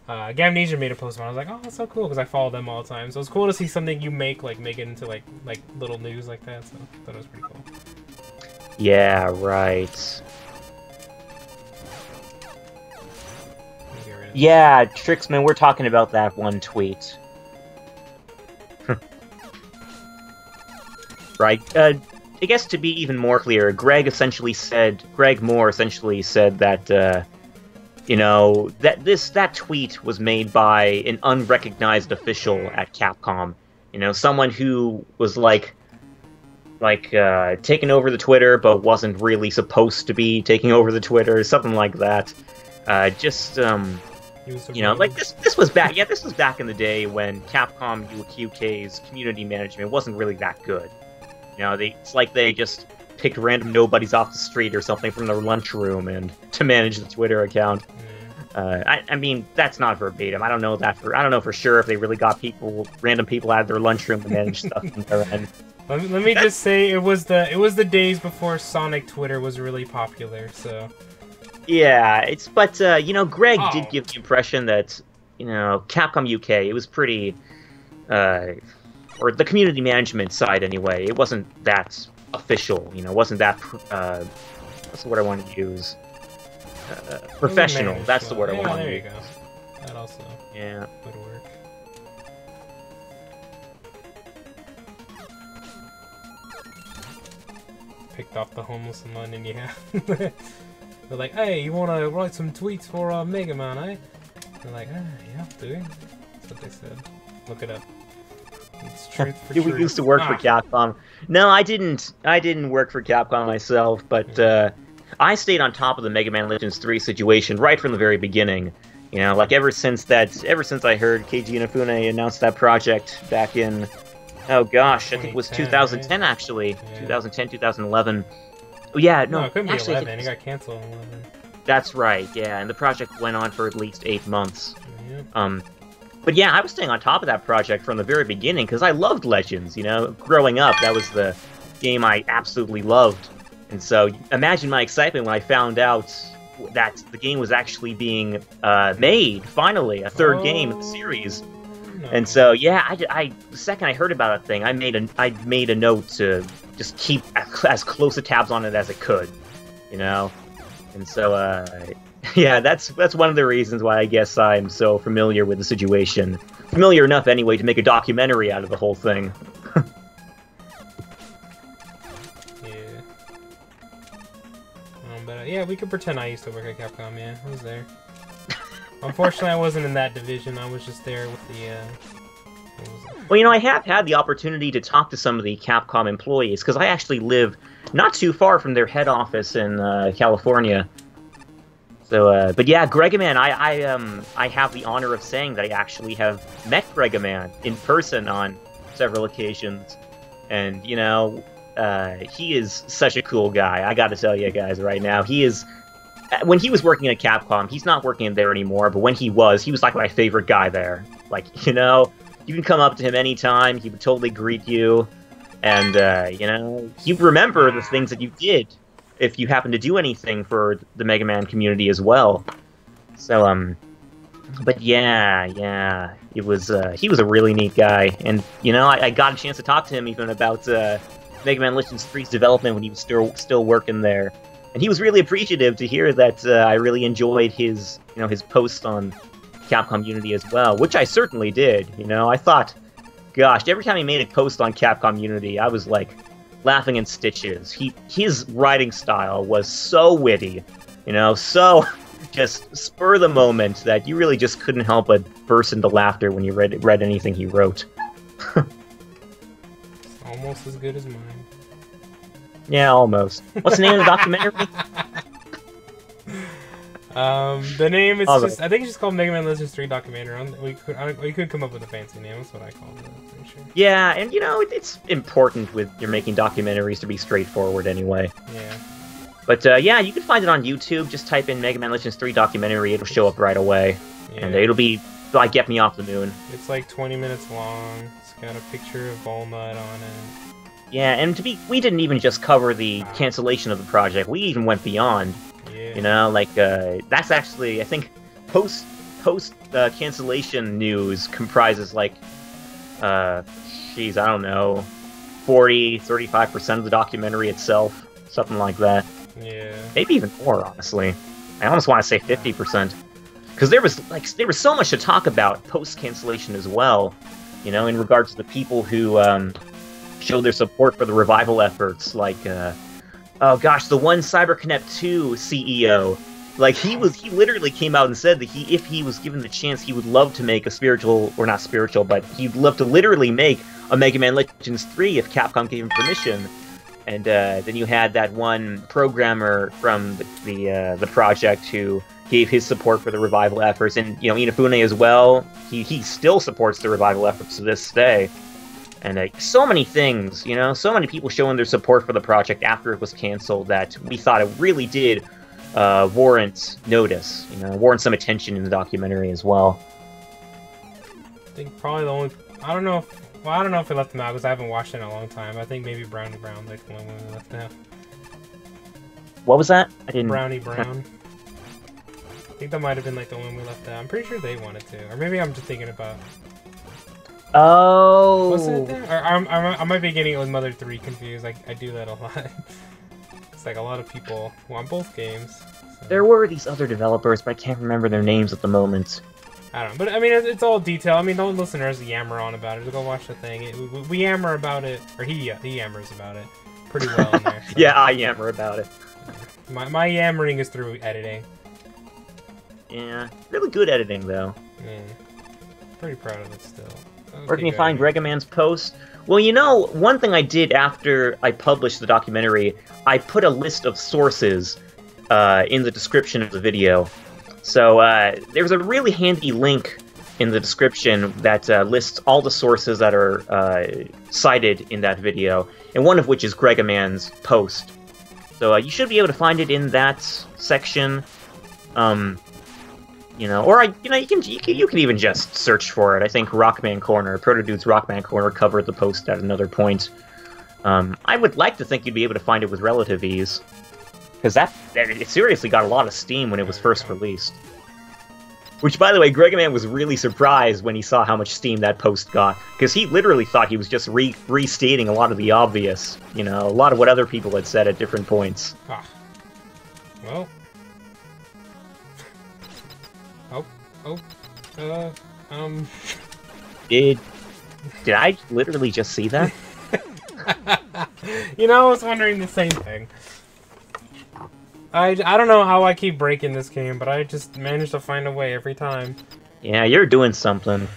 Gamnesia made a post on it. I was like, oh, that's so cool, because I follow them all the time. So it's cool to see something you make it into like little news like that. So I thought it was pretty cool. Yeah, right. Yeah, Trixman, we're talking about that one tweet. Right. I guess to be even more clear, Greg Moore essentially said that, you know, that tweet was made by an unrecognized official at Capcom. You know, someone who was like taking over the Twitter, but wasn't really supposed to be taking over the Twitter, something like that. You know, like this was back. Yeah, this was back in the day when Capcom UQK's community management wasn't really that good. You know, it's like they just picked random nobodies off the street or something from their lunchroom and to manage the Twitter account. I mean, that's not verbatim. I don't know for sure if they really got random people out of their lunchroom to manage stuff from their end. Let me just say it was the days before Sonic Twitter was really popular. So yeah, but you know, Greg did give the impression that, you know, Capcom UK, it was pretty or the community management side anyway, it wasn't that official. You know, wasn't that what's the word I want to use? Professional. That's the word I want to use. There you go. That also would work. Picked off the homeless in London, yeah. They're like, hey, you want to write some tweets for Mega Man, eh? They're like, yeah, do we? That's what they said. Look it up. It's truth for truth. We used to work for Capcom. No, I didn't work for Capcom myself, but I stayed on top of the Mega Man Legends 3 situation right from the very beginning. You know, like ever since I heard Keiji Inafune announce that project back in, oh gosh, I think it was 2010 actually. Yeah. 2010, 2011. Yeah, no, it couldn't be actually, 11. It got canceled in 11. That's right, yeah, and the project went on for at least 8 months. Yeah. But yeah, I was staying on top of that project from the very beginning because I loved Legends, you know? Growing up, that was the game I absolutely loved. And so, imagine my excitement when I found out that the game was actually being made, finally, a third game in the series. No. And so, yeah, the second I heard about that thing, I made a note to just keep as close a tabs on it as I could, you know? And so, yeah, that's one of the reasons why I guess I'm so familiar with the situation. Familiar enough, anyway, to make a documentary out of the whole thing. Yeah, we could pretend I used to work at Capcom, yeah. I was there. Unfortunately, I wasn't in that division. I was just there with the, Well, you know, I have had the opportunity to talk to some of the Capcom employees, because I actually live not too far from their head office in California. So, but yeah, Gregaman, I have the honor of saying that I actually have met Gregaman in person on several occasions. And, you know, he is such a cool guy. I gotta tell you guys right now, when he was working at Capcom, he's not working there anymore, but when he was like my favorite guy there. Like, you know, you can come up to him anytime, he would totally greet you, and, you know, he'd remember the things that you did if you happen to do anything for the Mega Man community as well. So, but yeah, he was a really neat guy, and, you know, I got a chance to talk to him even about, Mega Man Legends 3's development when he was still working there, and he was really appreciative to hear that I really enjoyed his posts on Capcom Unity as well, which I certainly did. You know, I thought, gosh, every time he made a post on Capcom Unity, I was like laughing in stitches. His writing style was so witty, you know, so just spur of the moment that you really just couldn't help but burst into laughter when you read anything he wrote. It's almost as good as mine. Yeah, almost. What's the name of the documentary? The name is just, I think it's just called Mega Man Legends 3 Documentary. We could come up with a fancy name, that's what I called it, I'm pretty sure. Yeah, and you know, it's important with you're making documentaries to be straightforward anyway. Yeah. But yeah, you can find it on YouTube. Just type in Mega Man Legends 3 Documentary, it'll show up right away. Yeah. And it'll be like Get Me Off the Moon. It's like 20 minutes long. It's got a picture of Volnut on it. Yeah, and we didn't even just cover the cancellation of the project. We even went beyond. Yeah. You know, like that's actually, I think, post cancellation news comprises like, geez, I don't know, 35% of the documentary itself, something like that. Yeah. Maybe even more, honestly. I almost want to say 50%, because there was so much to talk about post cancellation as well. You know, in regards to the people who showed their support for the revival efforts, like, oh gosh, the one CyberConnect 2 CEO, like he literally came out and said that if he was given the chance, he would love to make a spiritual, or not spiritual, but he'd love to literally make a Mega Man Legends 3 if Capcom gave him permission. And then you had that one programmer from the project who gave his support for the revival efforts, and you know, Inafune as well. He still supports the revival efforts to this day. And so many things, you know, so many people showing their support for the project after it was canceled that we thought it really did warrant notice, you know, warrant some attention in the documentary as well. I think probably the only, I don't know if it left them out because I haven't watched it in a long time. I think maybe Brownie Brown, like the one we left out. What was that? I didn't. Brownie Brown. I think that might have been like the one we left out. I'm pretty sure they wanted to, or maybe I'm just thinking about. Oh. Wasn't it there? Or I might be getting it with Mother 3 confused. I do that a lot. It's like a lot of people want both games. So. There were these other developers, but I can't remember their names at the moment. I don't know, but I mean, it's all detail. I mean, don't listeners yammer on about it. Just go watch the thing. We yammer about it, or he yammers about it pretty well in there. So. Yeah, I yammer about it. My yammering is through editing. Yeah, really good editing though. Yeah, pretty proud of it still. Where can you find Gregaman's post? Well, you know, one thing I did after I published the documentary, I put a list of sources in the description of the video. So there's a really handy link in the description that lists all the sources that are cited in that video, and one of which is Gregaman's post. So you should be able to find it in that section. You know, or you can even just search for it. I think Rockman Corner, Protodude's Rockman Corner covered the post at another point. I would like to think you'd be able to find it with relative ease, because it seriously got a lot of steam when it was first released. Which, by the way, Gregaman was really surprised when he saw how much steam that post got, because he literally thought he was just restating a lot of the obvious, you know, a lot of what other people had said at different points. Ah. Well. Did I literally just see that? You know, I was wondering the same thing. I don't know how I keep breaking this game, but I just manage to find a way every time. Yeah, you're doing something.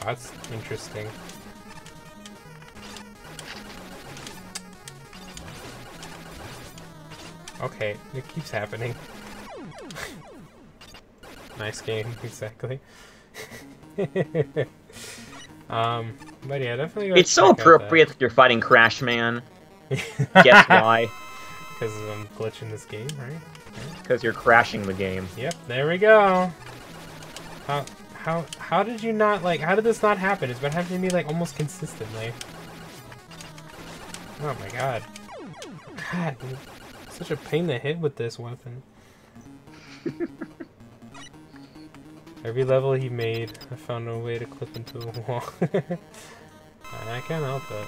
That's interesting. Okay, it keeps happening. Nice game, exactly. But yeah, definitely. It's so appropriate that you're fighting Crash Man. Guess why? Because I'm glitching this game, right? Because you're crashing the game. Yep, there we go. How did you not like? How did this not happen? It's been happening to me like almost consistently. Oh my god. God. Such a pain to hit with this weapon. Every level he made, I found a way to clip into a wall. I can't help it.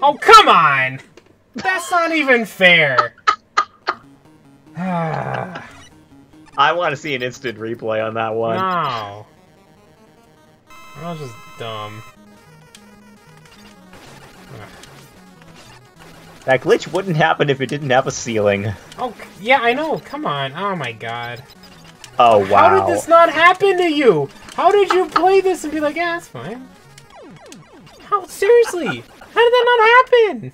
Oh, come on! That's not even fair. I want to see an instant replay on that one. No. That was just dumb. That glitch wouldn't happen if it didn't have a ceiling. Oh, yeah, I know. Come on. Oh, my God. Oh, wow. How did this not happen to you? How did you play this and be like, yeah, that's fine? How? Seriously? How did that not happen?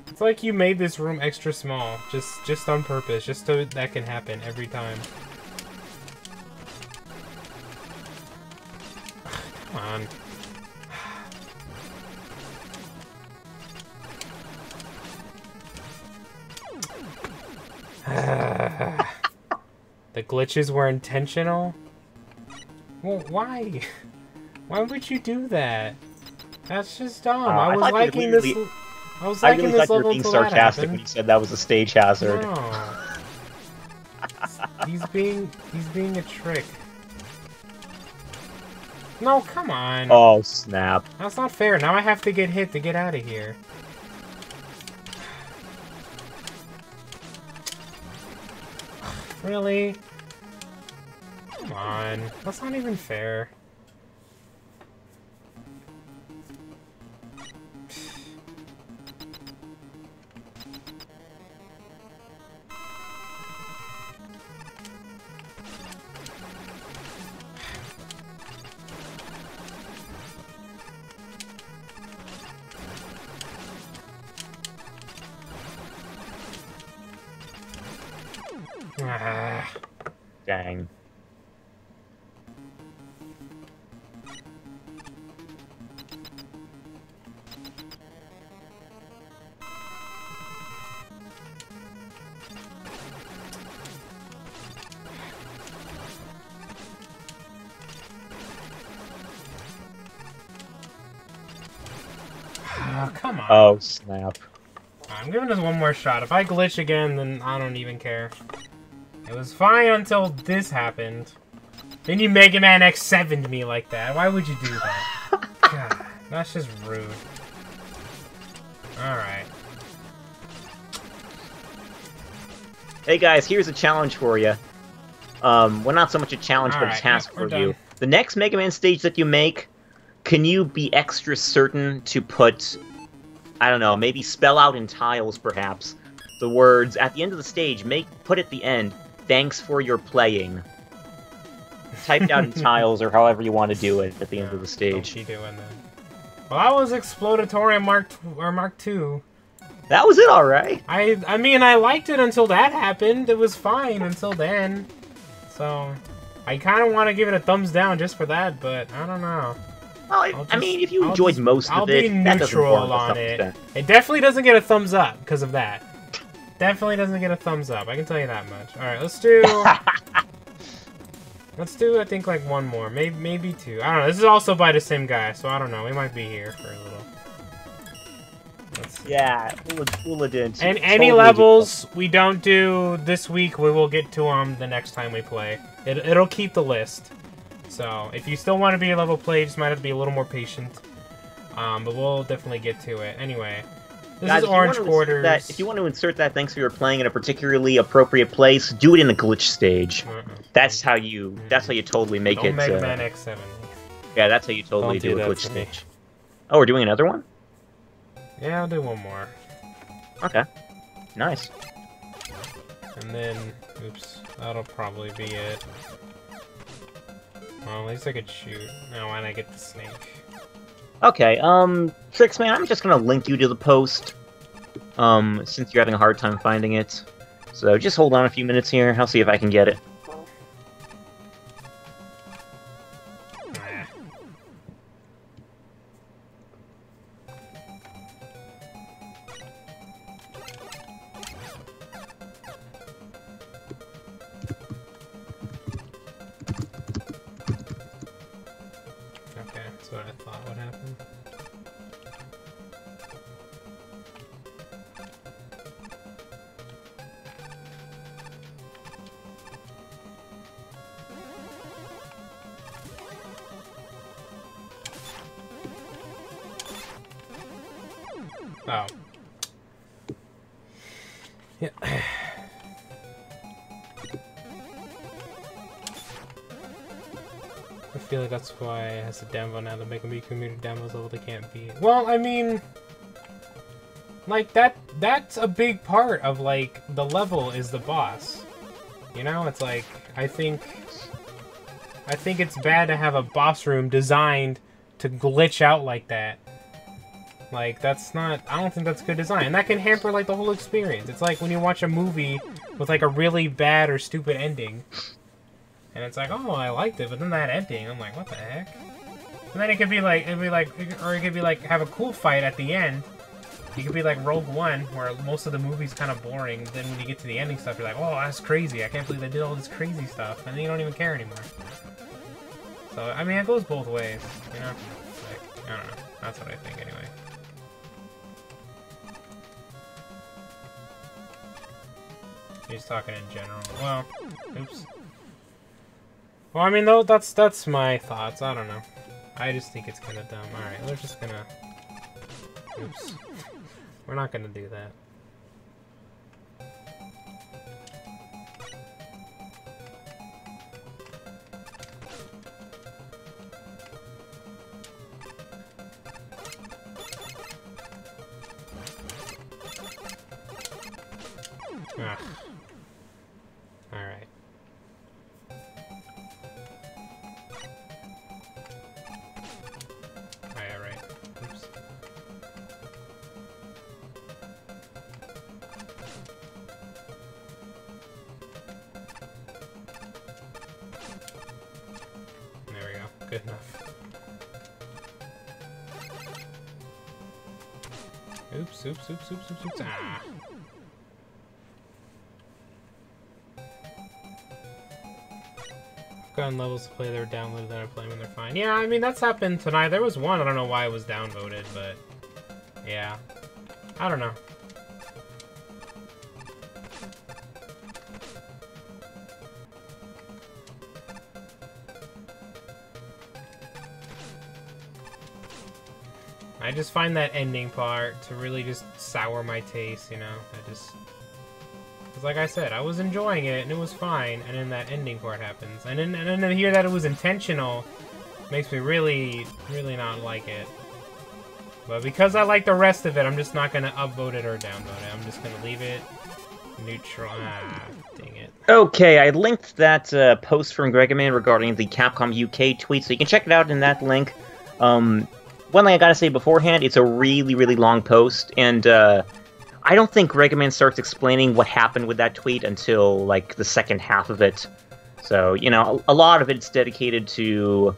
It's like you made this room extra small, just on purpose, just so that can happen every time. Come on. The glitches were intentional? Well, why? Why would you do that? That's just dumb. I was liking this. I was liking this level being sarcastic when you said that was a stage hazard. No. he's being a trick. No, come on. Oh, snap. That's not fair. Now I have to get hit to get out of here. Really? Come on. That's not even fair. Ah. Dang. Oh, come on. Oh, snap. I'm giving this one more shot. If I glitch again, then I don't even care. It was fine until this happened. Then you Mega Man X7'd me like that. Why would you do that? God, that's just rude. Alright. Hey guys, here's a challenge for you. Well, not so much a challenge, but a task for you. The next Mega Man stage that you make, can you be extra certain to put, I don't know, maybe spell out in tiles, perhaps, the words at the end of the stage, put at the end, thanks for your playing. Typed out in tiles, or however you want to do it at the end of the stage. Don't be doing that. Well, that was Explodatorium Mark II. That was it, alright. I mean, I liked it until that happened. It was fine until then. So, I kind of want to give it a thumbs down just for that, but I don't know. Well, I mean, if you enjoyed most of it, I'll be neutral on it. It definitely doesn't get a thumbs up because of that. Definitely doesn't get a thumbs up. I can tell you that much. All right, let's do. Let's do. I think like one more, maybe two. I don't know. This is also by the same guy, so I don't know. We might be here for a little. Yeah, we'll do. And any levels we don't do this week, we will get to them the next time we play. It'll keep the list. So if you still want to be a level play, you just might have to be a little more patient. But we'll definitely get to it. Anyway, this is Orange Quarters. If you want to insert that, thanks for your playing in a particularly appropriate place, do it in the glitch stage. That's how you. That's how you totally make it. Mega Man X7. Yeah, that's how you totally do a glitch stage. Oh, we're doing another one? Yeah, I'll do one more. Okay. Nice. And then, oops, that'll probably be it. Well, at least I could shoot. Now, why did I get the snake? Okay, Trixman, I'm just gonna link you to the post, since you're having a hard time finding it. So just hold on a few minutes here, I'll see if I can get it. That's what I thought would happen. Oh. Yeah. I feel like that's why it has a demo now. They're making me community demos level they can't beat. Well, I mean, like that's a big part of like the level is the boss. You know, it's like I think it's bad to have a boss room designed to glitch out like that. Like that's not, I don't think that's good design. And that can hamper like the whole experience. It's like when you watch a movie with like a really bad or stupid ending. And it's like, oh, I liked it, but then that ending, I'm like, what the heck? And then it could be like, or it could be like, have a cool fight at the end. You could be like Rogue One, where most of the movie's kind of boring. Then when you get to the ending stuff, you're like, oh, that's crazy. I can't believe they did all this crazy stuff. And then you don't even care anymore. So, I mean, it goes both ways, you know? Like, I don't know. That's what I think, anyway. He's talking in general. Well, oops. Well, I mean, though, that's my thoughts. I don't know. I just think it's kind of dumb. Alright, we're just gonna... Oops. We're not gonna do that. Ah. Alright. Alright. Oops. There we go. Good enough. Oops, oops, oops, oops, oops, oops. Ah. Gotten levels to play, they're downloaded, then I play them and they're fine. Yeah, I mean, that's happened tonight. There was one, I don't know why it was downvoted, but... Yeah. I don't know. I just find that ending part to really just sour my taste, you know? Because like I said, I was enjoying it, and it was fine, and then that ending part happens. And then to hear that it was intentional makes me really, really not like it. But because I like the rest of it, I'm just not going to upvote it or downvote it. I'm just going to leave it neutral. Ah, dang it. Okay, I linked that post from Gregaman regarding the Capcom UK tweet, so you can check it out in that link. One thing I gotta say beforehand, it's a really, really long post, and I don't think Gregaman starts explaining what happened with that tweet until, like, the second half of it. So, you know, a lot of it's dedicated to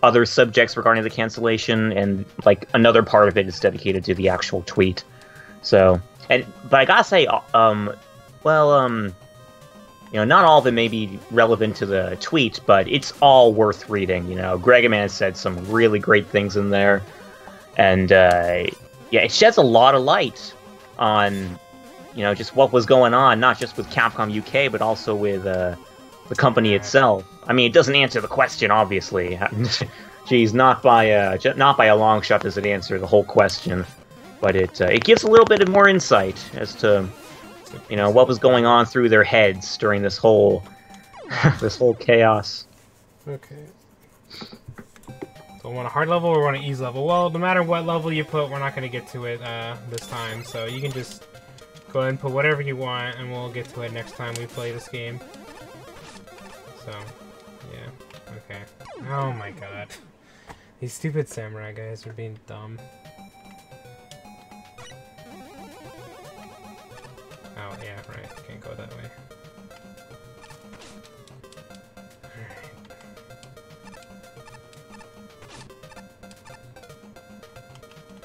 other subjects regarding the cancellation, and, like, another part of it is dedicated to the actual tweet. So, but I gotta say, you know, not all of it may be relevant to the tweet, but it's all worth reading, you know. Gregaman said some really great things in there, and, yeah, it sheds a lot of light on, you know, just what was going on, not just with Capcom UK, but also with, the company itself. I mean, it doesn't answer the question, obviously. Geez, not by a long shot does it answer the whole question, but it gives a little bit of more insight as to, you know, what was going on through their heads during this whole this whole chaos. Okay. So we want a hard level or we want an easy level? Well, no matter what level you put, we're not going to get to it this time. So you can just go ahead and put whatever you want, and we'll get to it next time we play this game. So, yeah. Okay. Oh my god. These stupid samurai guys are being dumb. Oh, yeah, right. Can't go that way.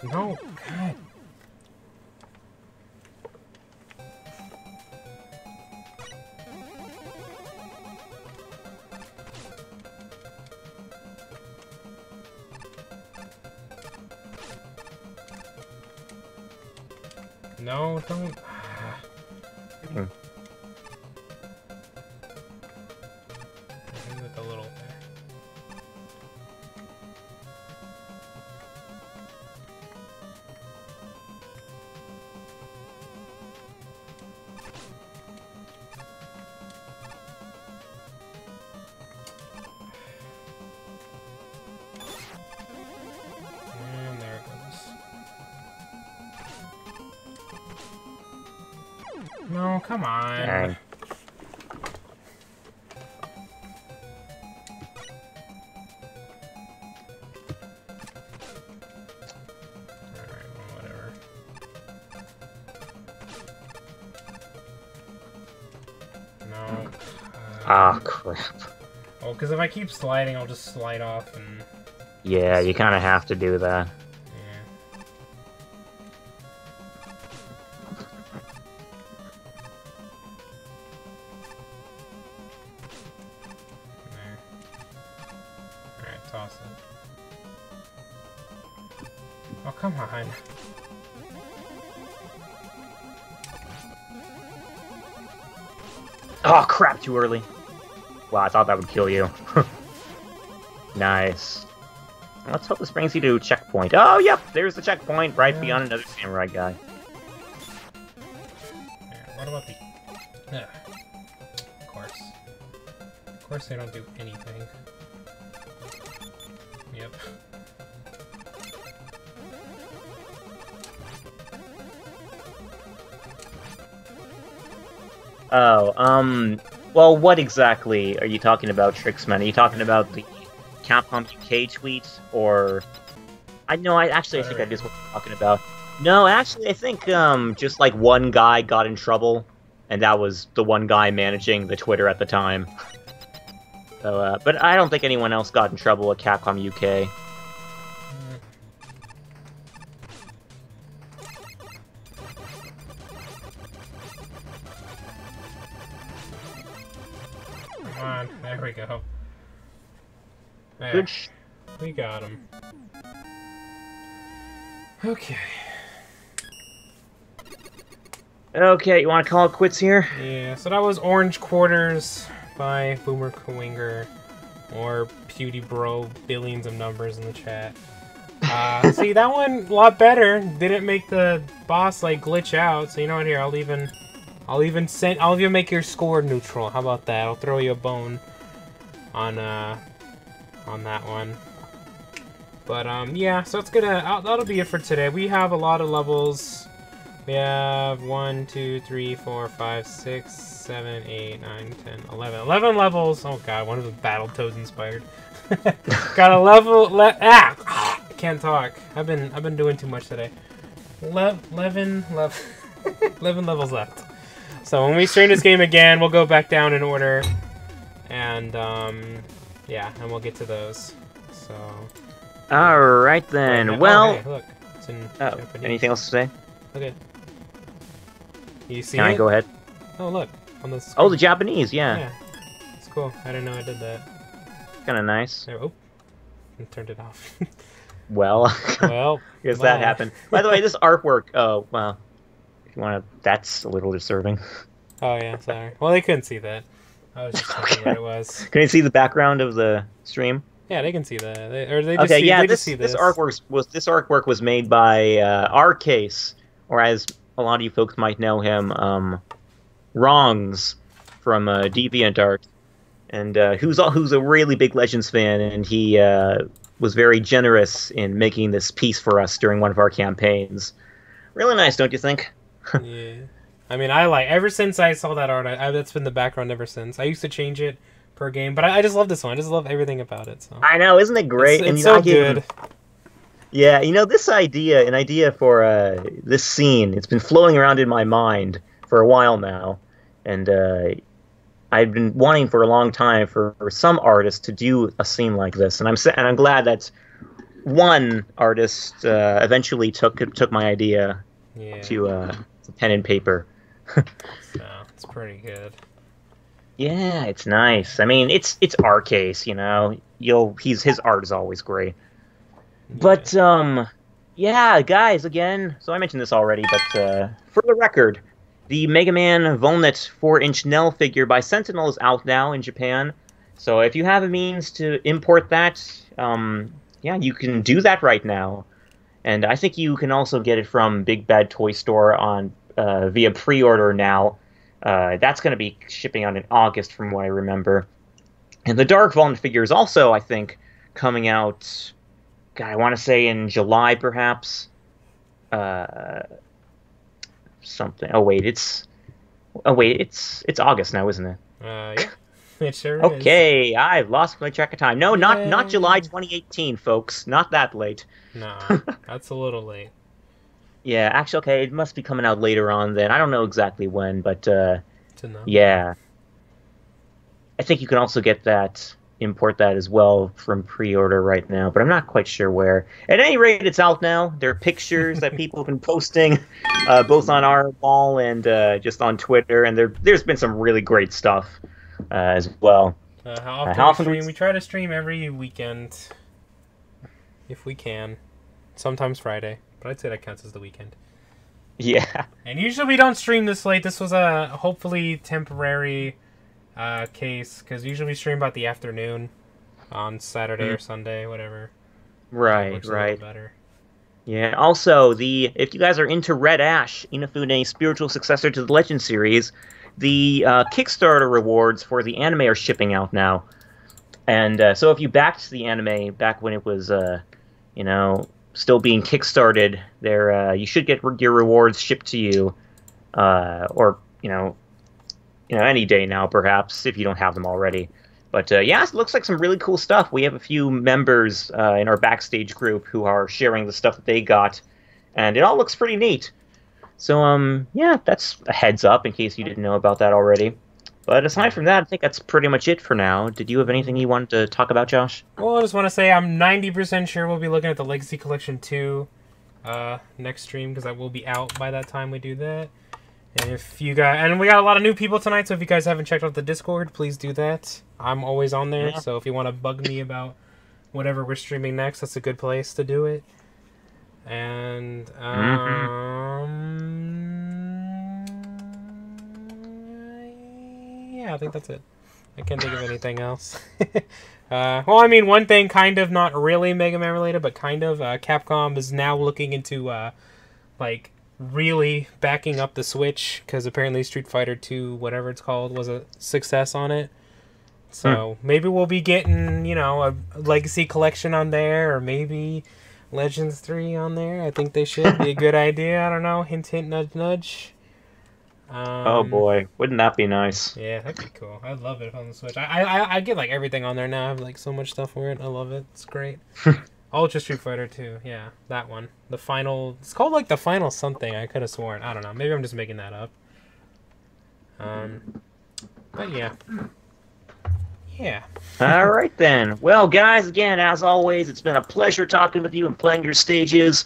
Alright. No, God. No, don't. With the little. No, come on. Dang. No. Ah, crap. Well, because if I keep sliding, I'll just slide off and... Yeah, you kind of have to do that. Yeah. There. Alright, toss it. Oh, come on. Oh, crap, too early. Wow, I thought that would kill you. Nice. Let's hope this brings you to a checkpoint. Oh, yep, there's the checkpoint right beyond another samurai guy. What about the... Ugh. Of course. Of course they don't do anything. Yep. Oh, well, what exactly are you talking about, Trixman? Are you talking about the Capcom UK tweet, or... I think that is what you're talking about. No, actually, I think, just, like, one guy got in trouble, and that was the one guy managing the Twitter at the time. So, but I don't think anyone else got in trouble at Capcom UK. Come on, there we go. There. Good We got him. Okay. Okay, you want to call it quits here? Yeah, so that was Orange Quarters by Boomer Kwinger, or Pewdie Bro, billions of numbers in the chat. See, that one a lot better. Didn't make the boss like glitch out. So you know what? Here, I'll even make your score neutral. How about that? I'll throw you a bone on that one. But yeah, so it's gonna that'll be it for today. We have a lot of levels. We have 1, 2, 3, 4, 5, 6, 7, 8, 9, 10, 11. 11 levels. Oh god, one of them Battletoads inspired. Got a level. I can't talk. I've been doing too much today. 11 levels left. So when we stream this game again, we'll go back down in order, and yeah, and we'll get to those. So. All right then. Wait, well. Oh, hey, look, it's in Japanese. Anything else to say? Okay. You see Can I go ahead? Oh, look. On the screen. Oh, the Japanese, yeah. Yeah. It's cool. I didn't know I did that. Kind of nice. There, oh. I turned it off. Well. Well. I guess that happened. By the way, this artwork, oh, well. If you want to, that's a little disturbing. Oh, yeah, sorry. Well, they couldn't see that. I was just checking where it was. Can you see the background of the stream? Yeah, they can see that. They just okay, see, yeah, they this artwork was made by R-Case, or as a lot of you folks might know him, Wrongs from DeviantArt, and who's a really big Legends fan, and he was very generous in making this piece for us during one of our campaigns. Really nice, don't you think? Yeah. I mean, ever since I saw that art, that's been the background ever since. I used to change it per game, but I just love this one. I just love everything about it. So. I know, isn't it great? It's so good. Yeah, you know, an idea for this scene, it's been floating around in my mind for a while now, and I've been wanting for a long time for some artist to do a scene like this, and I'm glad that one artist eventually took my idea to pen and paper. So, it's pretty good. Yeah, it's nice. I mean, it's R-Case, you know. His art is always great. But, yeah, guys, again, so I mentioned this already, but for the record, the Mega Man Volnut 4-inch Nell figure by Sentinel is out now in Japan. So if you have a means to import that, yeah, you can do that right now. And I think you can also get it from Big Bad Toy Store on via pre-order now. That's going to be shipping out in August, from what I remember. And the Dark Volnut figure is also, I think, coming out... God, I want to say in July, perhaps. Something. Oh, wait, it's... Oh wait, it's August now, isn't it? Yeah, it sure is. Okay, I've lost my track of time. No, not July Yay. 2018, folks. Not that late. Nah, that's a little late. Yeah, actually, okay, it must be coming out later on then. I don't know exactly when, but To know. yeah. I think you can also import that as well from pre-order right now, but I'm not quite sure where. At any rate, it's out now. There are pictures that people have been posting, both on our wall and just on Twitter, and there's been some really great stuff as well. How often we stream? We try to stream every weekend, if we can. Sometimes Friday, but I'd say that counts as the weekend. Yeah. And usually we don't stream this late. This was a hopefully temporary case, because usually we stream about the afternoon on Saturday or Sunday, whatever. Right, right. Better. Yeah. Also, if you guys are into Red Ash, Inafune, spiritual successor to the Legend series, the Kickstarter rewards for the anime are shipping out now, and so if you backed the anime back when it was, still being kickstarted, you should get your rewards shipped to you, or any day now, perhaps, if you don't have them already. But yeah, it looks like some really cool stuff. We have a few members in our backstage group who are sharing the stuff that they got, and it all looks pretty neat. So, yeah, that's a heads up in case you didn't know about that already. But aside from that, I think that's pretty much it for now. Did you have anything you wanted to talk about, Josh? Well, I just want to say I'm 90% sure we'll be looking at the Legacy Collection 2 next stream, because that will be out by that time we do that. And if you guys, and we got a lot of new people tonight, so if you guys haven't checked out the Discord, please do that. I'm always on there, so if you want to bug me about whatever we're streaming next, that's a good place to do it. And yeah, I think that's it. I can't think of anything else. Well, I mean, one thing, kind of not really Mega Man related, but kind of, Capcom is now looking into like really backing up the Switch, because apparently Street Fighter 2, whatever it's called, was a success on it. So maybe we'll be getting, a Legacy Collection on there, or maybe Legends 3 on there. I think they should be a good idea. I don't know. Hint, hint, nudge, nudge. Oh boy, wouldn't that be nice? Yeah, that'd be cool. I'd love it on the Switch. I get like everything on there now. I have like so much stuff for it. I love it. It's great. Ultra Street Fighter 2. Yeah, that one. The final. It's called like the final something. I could have sworn. I don't know. Maybe I'm just making that up. But yeah. Yeah. All right then. Well, guys, again, as always, it's been a pleasure talking with you and playing your stages.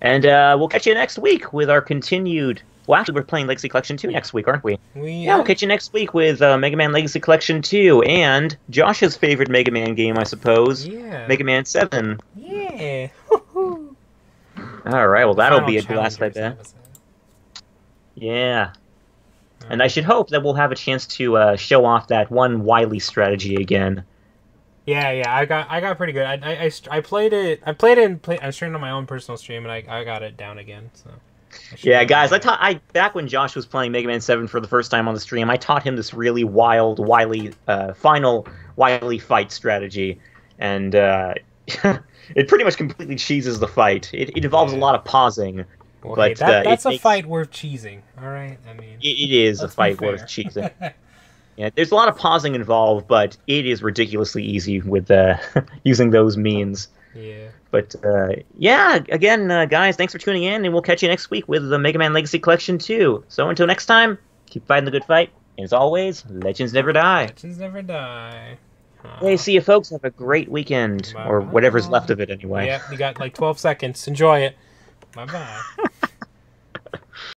And we'll catch you next week with our continued... Well, actually, we're playing Legacy Collection 2 next week, aren't we? Yeah, we'll catch you next week with Mega Man Legacy Collection 2 and Josh's favorite Mega Man game, I suppose. Yeah. Mega Man 7. Yeah. All right, well, that'll be a blast, I bet. Yeah. And I should hope that we'll have a chance to show off that one Wily strategy again. Yeah, I got pretty good. I played it. I streamed on my own personal stream, and I got it down again. So. Yeah, guys, back when Josh was playing Mega Man 7 for the first time on the stream, I taught him this really wild, wily, final Wily fight strategy, and it pretty much completely cheeses the fight. It involves a lot of pausing. Well, but hey, that's a fight worth cheesing, all right? I mean, it is a fight worth cheesing. Yeah, there's a lot of pausing involved, but it is ridiculously easy with using those means. Yeah. But yeah, again, guys, thanks for tuning in, and we'll catch you next week with the Mega Man Legacy Collection 2. So until next time, keep fighting the good fight, and as always, legends never die. Legends never die. Hey, see you folks. Have a great weekend, or whatever's left of it anyway. Yeah, you got like 12 seconds. Enjoy it. Bye-bye.